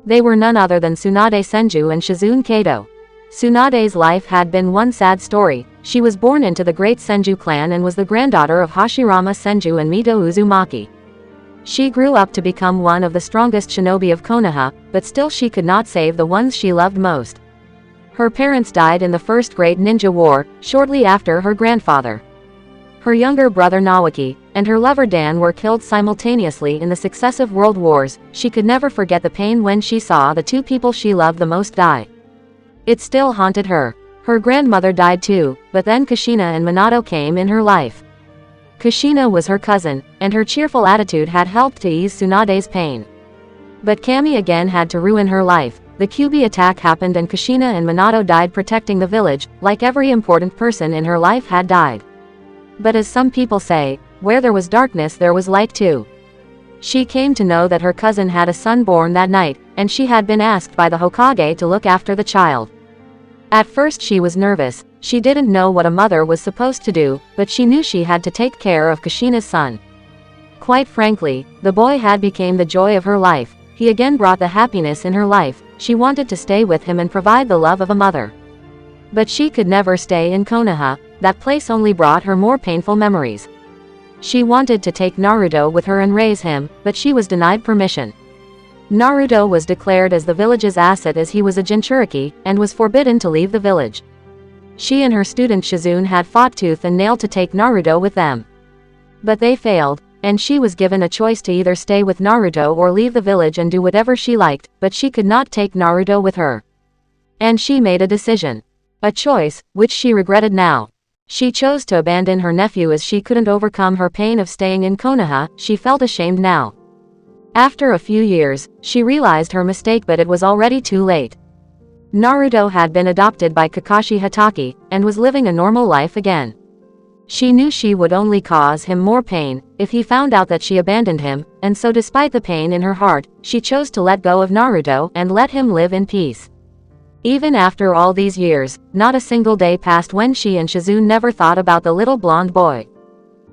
They were none other than Tsunade Senju and Shizune Kato. Tsunade's life had been one sad story. She was born into the great Senju clan and was the granddaughter of Hashirama Senju and Mito Uzumaki. She grew up to become one of the strongest shinobi of Konoha, but still she could not save the ones she loved most. Her parents died in the First Great Ninja War, shortly after her grandfather. Her younger brother Nawaki and her lover Dan were killed simultaneously in the successive world wars. She could never forget the pain when she saw the two people she loved the most die. It still haunted her. Her grandmother died too, but then Kushina and Minato came in her life. Kushina was her cousin, and her cheerful attitude had helped to ease Tsunade's pain. But Kami again had to ruin her life. The Kyuubi attack happened and Kushina and Minato died protecting the village, like every important person in her life had died. But as some people say, where there was darkness there was light too. She came to know that her cousin had a son born that night, and she had been asked by the Hokage to look after the child. At first she was nervous. She didn't know what a mother was supposed to do, but she knew she had to take care of Kushina's son. Quite frankly, the boy had become the joy of her life. He again brought the happiness in her life. She wanted to stay with him and provide the love of a mother. But she could never stay in Konoha. That place only brought her more painful memories. She wanted to take Naruto with her and raise him, but she was denied permission. Naruto was declared as the village's asset as he was a Jinchuriki, and was forbidden to leave the village. She and her student Shizune had fought tooth and nail to take Naruto with them. But they failed, and she was given a choice to either stay with Naruto or leave the village and do whatever she liked, but she could not take Naruto with her. And she made a decision. A choice, which she regretted now. She chose to abandon her nephew as she couldn't overcome her pain of staying in Konoha. She felt ashamed now. After a few years, she realized her mistake, but it was already too late. Naruto had been adopted by Kakashi Hatake, and was living a normal life again. She knew she would only cause him more pain if he found out that she abandoned him, and so despite the pain in her heart, she chose to let go of Naruto and let him live in peace. Even after all these years, not a single day passed when she and Shizune never thought about the little blonde boy.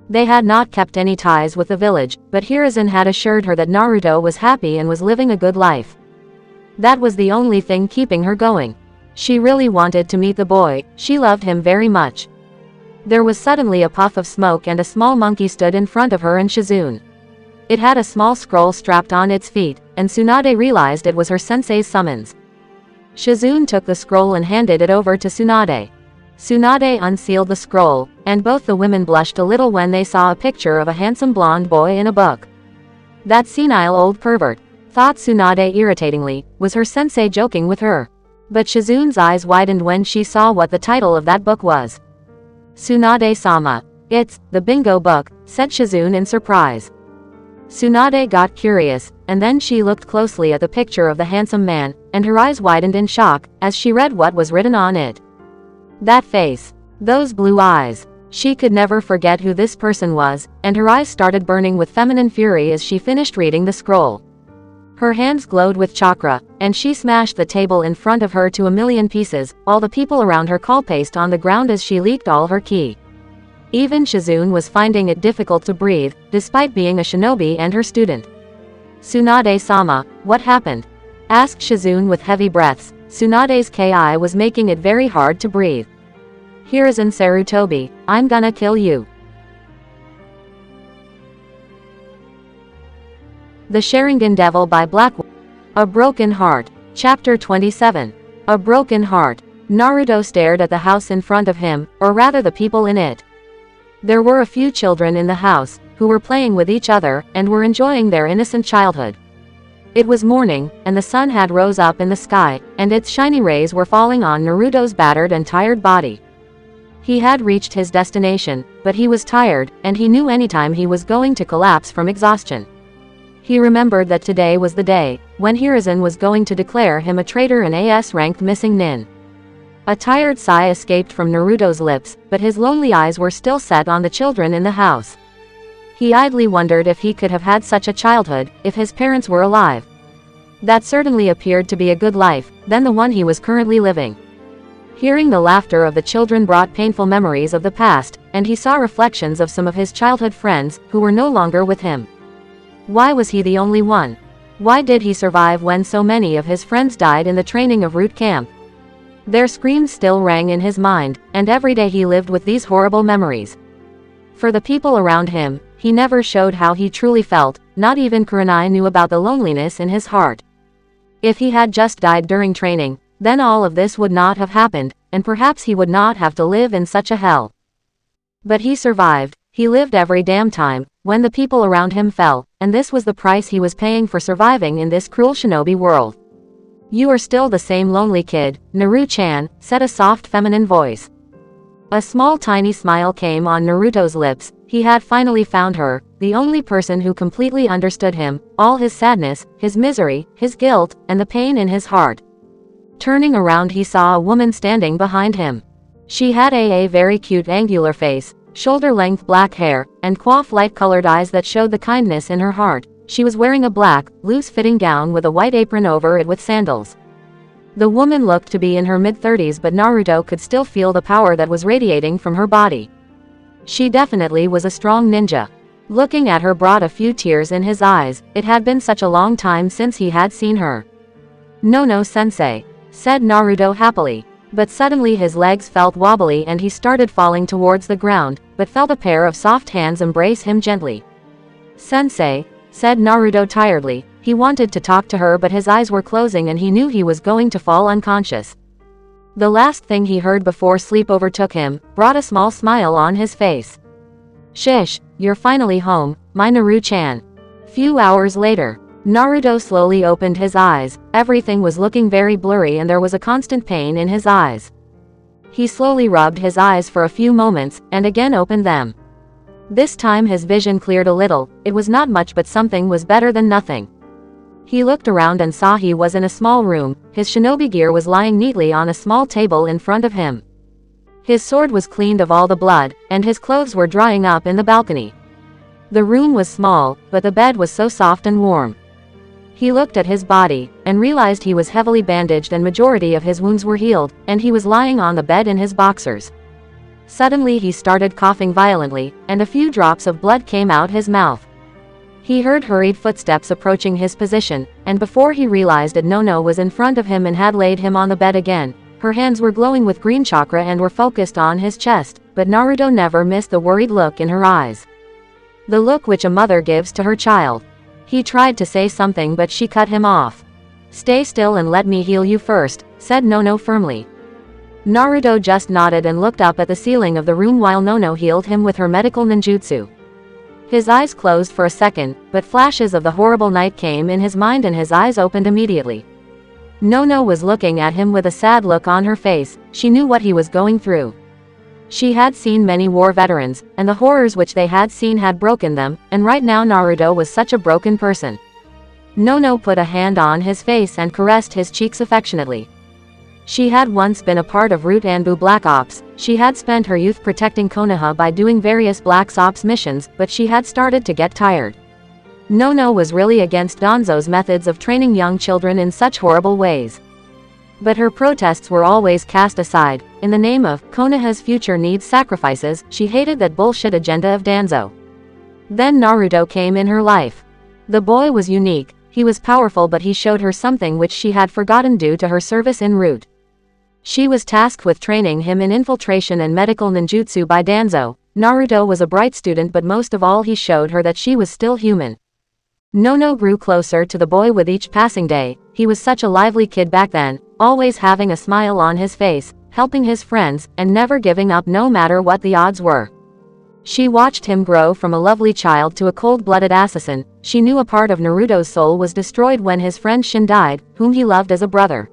They had not kept any ties with the village, but Hiruzen had assured her that Naruto was happy and was living a good life. That was the only thing keeping her going. She really wanted to meet the boy. She loved him very much. There was suddenly a puff of smoke and a small monkey stood in front of her and Shizune. It had a small scroll strapped on its feet, and Tsunade realized it was her sensei's summons. Shizune took the scroll and handed it over to Tsunade. Tsunade unsealed the scroll, and both the women blushed a little when they saw a picture of a handsome blonde boy in a book. That senile old pervert, thought Tsunade irritatingly, was her sensei joking with her. But Shizune's eyes widened when she saw what the title of that book was. Tsunade-sama. It's the bingo book, said Shizune in surprise. Tsunade got curious, and then she looked closely at the picture of the handsome man, and her eyes widened in shock as she read what was written on it. That face. Those blue eyes. She could never forget who this person was, and her eyes started burning with feminine fury as she finished reading the scroll. Her hands glowed with chakra, and she smashed the table in front of her to a million pieces. All the people around her call-paced on the ground as she leaked all her ki. Even Shizune was finding it difficult to breathe, despite being a shinobi and her student. Tsunade-sama, what happened? Asked Shizune with heavy breaths. Tsunade's ki was making it very hard to breathe. Hiruzen Sarutobi, I'm gonna kill you. The Sharingan Devil by Black. A Broken Heart. Chapter 27. A Broken Heart. Naruto stared at the house in front of him, or rather the people in it. There were a few children in the house, who were playing with each other, and were enjoying their innocent childhood. It was morning, and the sun had rose up in the sky, and its shiny rays were falling on Naruto's battered and tired body. He had reached his destination, but he was tired, and he knew anytime he was going to collapse from exhaustion. He remembered that today was the day, when Hiruzen was going to declare him a traitor and AS-ranked missing nin. A tired sigh escaped from Naruto's lips, but his lonely eyes were still set on the children in the house. He idly wondered if he could have had such a childhood, if his parents were alive. That certainly appeared to be a good life, than the one he was currently living. Hearing the laughter of the children brought painful memories of the past, and he saw reflections of some of his childhood friends, who were no longer with him. Why was he the only one? Why did he survive when so many of his friends died in the training of root camp? Their screams still rang in his mind, and every day he lived with these horrible memories. For the people around him, he never showed how he truly felt, not even Kurenai knew about the loneliness in his heart. If he had just died during training, then all of this would not have happened, and perhaps he would not have to live in such a hell. But he survived, he lived every damn time, when the people around him fell, and this was the price he was paying for surviving in this cruel shinobi world. You are still the same lonely kid, Naru-chan, said a soft feminine voice. A small tiny smile came on Naruto's lips. He had finally found her, the only person who completely understood him, all his sadness, his misery, his guilt, and the pain in his heart. Turning around he saw a woman standing behind him. She had a very cute angular face, shoulder-length black hair, and coif light-colored eyes that showed the kindness in her heart. She was wearing a black, loose-fitting gown with a white apron over it with sandals. The woman looked to be in her mid-30s, but Naruto could still feel the power that was radiating from her body. She definitely was a strong ninja. Looking at her brought a few tears in his eyes. It had been such a long time since he had seen her. "No-no, sensei," said Naruto happily. But suddenly his legs felt wobbly and he started falling towards the ground, but felt a pair of soft hands embrace him gently. "Sensei," said Naruto tiredly. He wanted to talk to her, but his eyes were closing and he knew he was going to fall unconscious. The last thing he heard before sleep overtook him brought a small smile on his face. "Shish, you're finally home, my Naru-chan." Few hours later, Naruto slowly opened his eyes. Everything was looking very blurry and there was a constant pain in his eyes. He slowly rubbed his eyes for a few moments, and again opened them. This time his vision cleared a little. It was not much, but something was better than nothing. He looked around and saw he was in a small room. His shinobi gear was lying neatly on a small table in front of him. His sword was cleaned of all the blood, and his clothes were drying up in the balcony. The room was small, but the bed was so soft and warm. He looked at his body, and realized he was heavily bandaged and majority of his wounds were healed, and he was lying on the bed in his boxers. Suddenly he started coughing violently, and a few drops of blood came out his mouth. He heard hurried footsteps approaching his position, and before he realized it, Nono was in front of him and had laid him on the bed again. Her hands were glowing with green chakra and were focused on his chest, but Naruto never missed the worried look in her eyes. The look which a mother gives to her child. He tried to say something but she cut him off. "Stay still and let me heal you first," said Nono firmly. Naruto just nodded and looked up at the ceiling of the room while Nono healed him with her medical ninjutsu. His eyes closed for a second, but flashes of the horrible night came in his mind and his eyes opened immediately. Nono was looking at him with a sad look on her face. She knew what he was going through. She had seen many war veterans, and the horrors which they had seen had broken them, and right now Naruto was such a broken person. Nono put a hand on his face and caressed his cheeks affectionately. She had once been a part of Root Anbu Black Ops. She had spent her youth protecting Konoha by doing various Black Ops missions, but she had started to get tired. Nono was really against Danzo's methods of training young children in such horrible ways. But her protests were always cast aside. In the name of Konoha's future needs sacrifices, she hated that bullshit agenda of Danzo. Then Naruto came in her life. The boy was unique, He was powerful, but he showed her something which she had forgotten due to her service en route. She was tasked with training him in infiltration and medical ninjutsu by Danzo. Naruto was a bright student, but most of all he showed her that she was still human. Nono grew closer to the boy with each passing day. He was such a lively kid back then, always having a smile on his face, helping his friends, and never giving up no matter what the odds were. She watched him grow from a lovely child to a cold-blooded assassin. She knew a part of Naruto's soul was destroyed when his friend Shin died, whom he loved as a brother.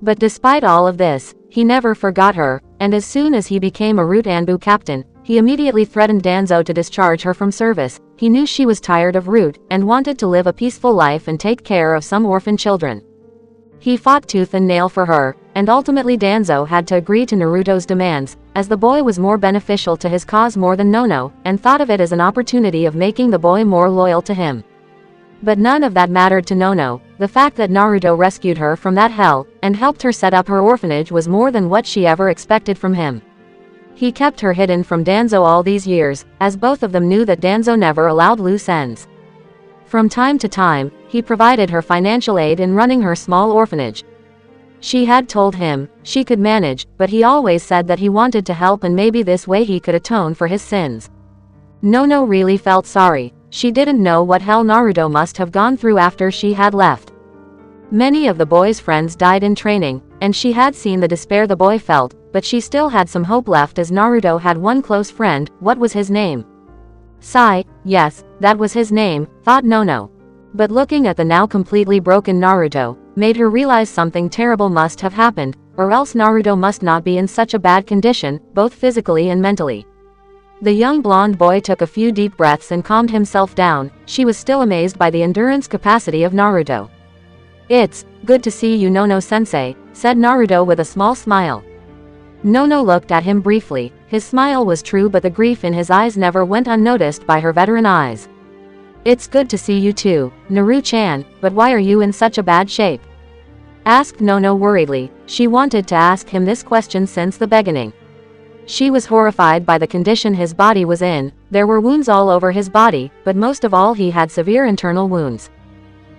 But despite all of this, he never forgot her, and as soon as he became a Root Anbu captain, he immediately threatened Danzo to discharge her from service. He knew she was tired of Root, and wanted to live a peaceful life and take care of some orphan children. He fought tooth and nail for her, and ultimately Danzo had to agree to Naruto's demands, as the boy was more beneficial to his cause more than Nono, and thought of it as an opportunity of making the boy more loyal to him. But none of that mattered to Nono. The fact that Naruto rescued her from that hell, and helped her set up her orphanage was more than what she ever expected from him. He kept her hidden from Danzo all these years, as both of them knew that Danzo never allowed loose ends. From time to time, he provided her financial aid in running her small orphanage. She had told him she could manage, but he always said that he wanted to help and maybe this way he could atone for his sins. Nono really felt sorry. She didn't know what hell Naruto must have gone through after she had left. Many of the boy's friends died in training, and she had seen the despair the boy felt, but she still had some hope left as Naruto had one close friend. What was his name? Sai. Yes, that was his name, thought Nono. But looking at the now completely broken Naruto, made her realize something terrible must have happened, or else Naruto must not be in such a bad condition, both physically and mentally. The young blonde boy took a few deep breaths and calmed himself down. She was still amazed by the endurance capacity of Naruto. "It's good to see you, Nono-sensei," said Naruto with a small smile. Nono looked at him briefly. His smile was true, but the grief in his eyes never went unnoticed by her veteran eyes. "It's good to see you too, Naru-chan, but why are you in such a bad shape?" asked Nono worriedly. She wanted to ask him this question since the beginning. She was horrified by the condition his body was in. There were wounds all over his body, but most of all he had severe internal wounds.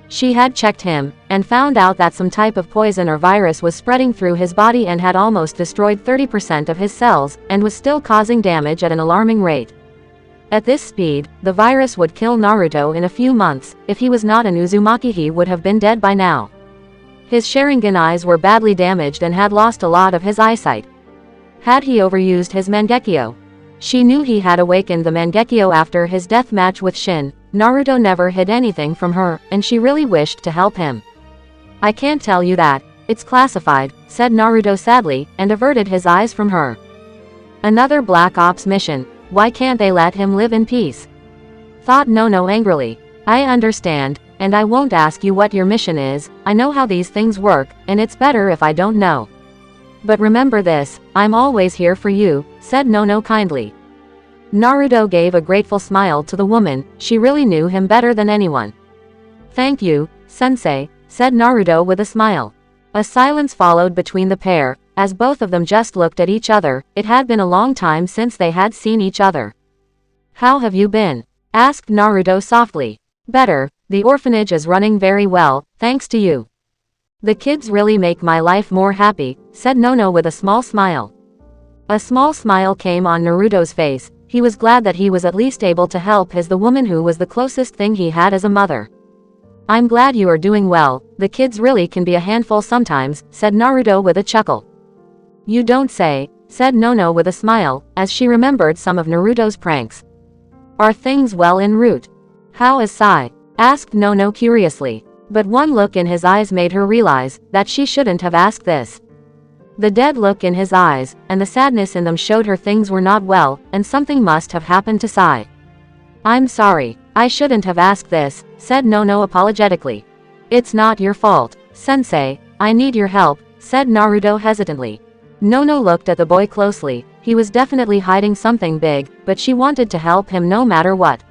She had checked him, and found out that some type of poison or virus was spreading through his body and had almost destroyed 30% of his cells, and was still causing damage at an alarming rate. At this speed, the virus would kill Naruto in a few months. If he was not an Uzumaki, he would have been dead by now. His Sharingan eyes were badly damaged and had lost a lot of his eyesight. Had he overused his Mangekyo? She knew he had awakened the Mangekyo after his death match with Shin. Naruto never hid anything from her, and she really wished to help him. "I can't tell you that. It's classified," said Naruto sadly, and averted his eyes from her. "Another Black Ops mission. Why can't they let him live in peace?" thought Nono angrily. "I understand, and I won't ask you what your mission is. I know how these things work, and it's better if I don't know. But remember this, I'm always here for you," said Nono kindly. Naruto gave a grateful smile to the woman. She really knew him better than anyone. "Thank you, sensei," said Naruto with a smile. A silence followed between the pair, as both of them just looked at each other. It had been a long time since they had seen each other. "How have you been?" asked Naruto softly. "Better. The orphanage is running very well, thanks to you. The kids really make my life more happy," said Nono with a small smile. A small smile came on Naruto's face. He was glad that he was at least able to help the woman who was the closest thing he had as a mother. "I'm glad you are doing well. The kids really can be a handful sometimes," said Naruto with a chuckle. "You don't say," said Nono with a smile, as she remembered some of Naruto's pranks. "Are things well en route?" "How is Sai?" asked Nono curiously. But one look in his eyes made her realize that she shouldn't have asked this. The dead look in his eyes, and the sadness in them showed her things were not well, and something must have happened to Sai. "I'm sorry, I shouldn't have asked this," said Nono apologetically. "It's not your fault, sensei, I need your help," said Naruto hesitantly. Nono looked at the boy closely. He was definitely hiding something big, but she wanted to help him no matter what.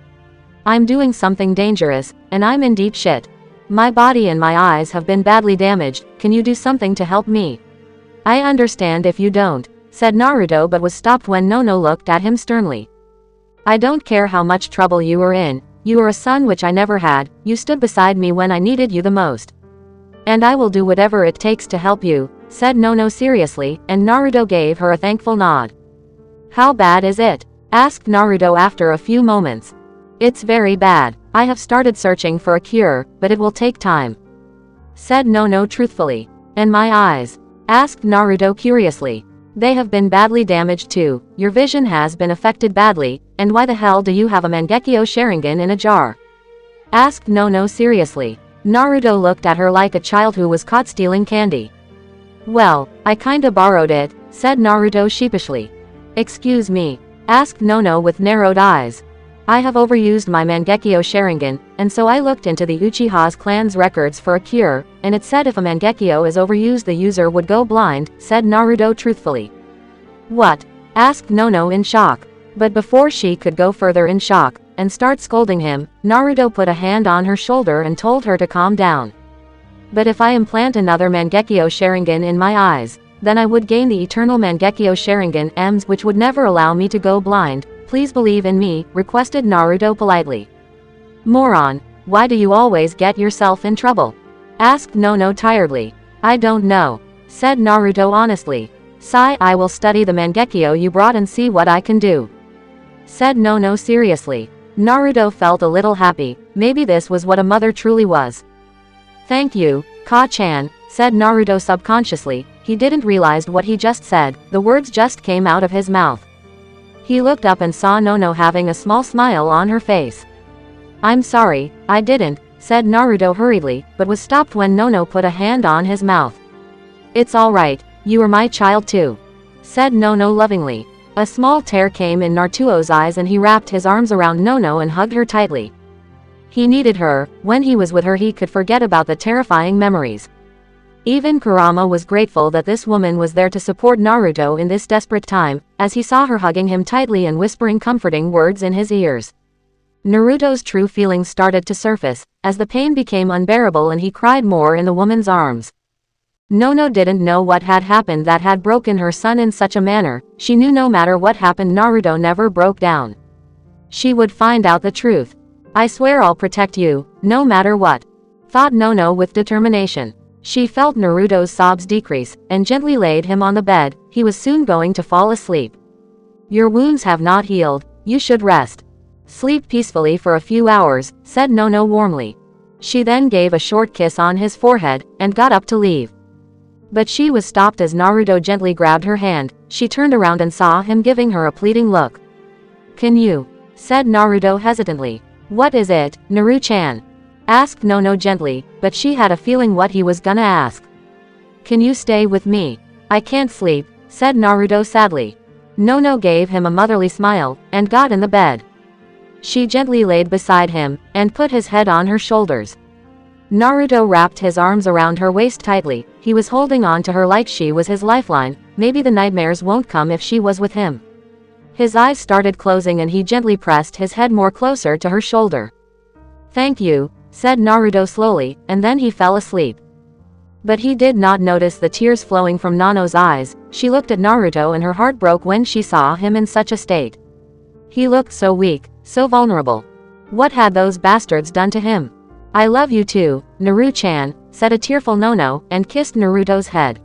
"I'm doing something dangerous, and I'm in deep shit. My body and my eyes have been badly damaged. Can you do something to help me?" "I understand if you don't," said Naruto, but was stopped when Nono looked at him sternly. "I don't care how much trouble you are in. You are a son which I never had, you stood beside me when I needed you the most. And I will do whatever it takes to help you, said Nono seriously, and Naruto gave her a thankful nod. How bad is it? Asked Naruto after a few moments. It's very bad. I have started searching for a cure, but it will take time, said Nono truthfully. And my eyes? Asked Naruto curiously. They have been badly damaged too, your vision has been affected badly, and why the hell do you have a Mangekyo Sharingan in a jar? Asked Nono seriously. Naruto looked at her like a child who was caught stealing candy. Well, I kinda borrowed it, said Naruto sheepishly. Excuse me? Asked Nono with narrowed eyes. I have overused my Mangekyo Sharingan, and so I looked into the Uchiha's clan's records for a cure, and it said if a Mangekyo is overused the user would go blind, said Naruto truthfully. What? Asked Nono in shock. But before she could go further in shock, and start scolding him, Naruto put a hand on her shoulder and told her to calm down. But if I implant another Mangekyo Sharingan in my eyes, then I would gain the eternal Mangekyo Sharingan M's which would never allow me to go blind. Please believe in me, requested Naruto politely. Moron, why do you always get yourself in trouble? Asked Nono tiredly. I don't know, said Naruto honestly. Sigh, I will study the Mangekyo you brought and see what I can do, said Nono seriously. Naruto felt a little happy, maybe this was what a mother truly was. Thank you, Ka-chan, said Naruto subconsciously. He didn't realize what he just said, the words just came out of his mouth. He looked up and saw Nono having a small smile on her face. I'm sorry, I didn't, said Naruto hurriedly, but was stopped when Nono put a hand on his mouth. It's alright, you are my child too, said Nono lovingly. A small tear came in Naruto's eyes and he wrapped his arms around Nono and hugged her tightly. He needed her. When he was with her he could forget about the terrifying memories. Even Kurama was grateful that this woman was there to support Naruto in this desperate time, as he saw her hugging him tightly and whispering comforting words in his ears. Naruto's true feelings started to surface, as the pain became unbearable and he cried more in the woman's arms. Nono didn't know what had happened that had broken her son in such a manner. She knew no matter what happened Naruto never broke down. She would find out the truth. I swear I'll protect you, no matter what, thought Nono with determination. She felt Naruto's sobs decrease, and gently laid him on the bed. He was soon going to fall asleep. Your wounds have not healed, you should rest. Sleep peacefully for a few hours, said Nono warmly. She then gave a short kiss on his forehead, and got up to leave. But she was stopped as Naruto gently grabbed her hand. She turned around and saw him giving her a pleading look. Can you? Said Naruto hesitantly. What is it, Naru-chan? Asked Nono gently, but she had a feeling what he was gonna ask. Can you stay with me? I can't sleep, said Naruto sadly. Nono gave him a motherly smile, and got in the bed. She gently laid beside him, and put his head on her shoulders. Naruto wrapped his arms around her waist tightly. He was holding on to her like she was his lifeline. Maybe the nightmares won't come if she was with him. His eyes started closing and he gently pressed his head more closer to her shoulder. Thank you, said Naruto slowly, and then he fell asleep. But he did not notice the tears flowing from Nano's eyes. She looked at Naruto and her heart broke when she saw him in such a state. He looked so weak, so vulnerable. What had those bastards done to him? I love you too, Naru-chan, said a tearful Nono, and kissed Naruto's head.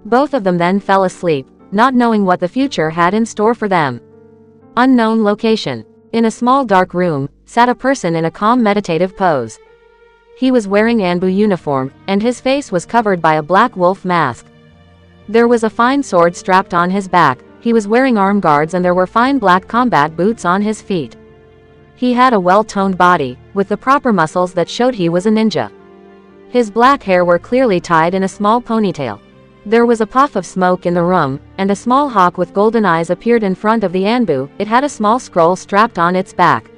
Both of them then fell asleep, not knowing what the future had in store for them. Unknown location. In a small dark room, sat a person in a calm meditative pose. He was wearing Anbu uniform, and his face was covered by a black wolf mask. There was a fine sword strapped on his back. He was wearing arm guards and there were fine black combat boots on his feet. He had a well-toned body, with the proper muscles that showed he was a ninja. His black hair were clearly tied in a small ponytail. There was a puff of smoke in the room, and a small hawk with golden eyes appeared in front of the Anbu. It had a small scroll strapped on its back.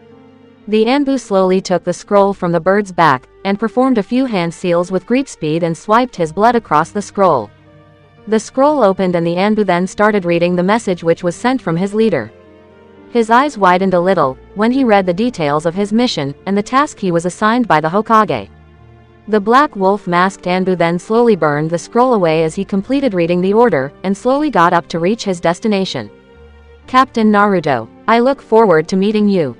The Anbu slowly took the scroll from the bird's back, and performed a few hand seals with great speed and swiped his blood across the scroll. The scroll opened and the Anbu then started reading the message which was sent from his leader. His eyes widened a little, when he read the details of his mission, and the task he was assigned by the Hokage. The black wolf masked Anbu then slowly burned the scroll away as he completed reading the order, and slowly got up to reach his destination. Captain Naruto, I look forward to meeting you.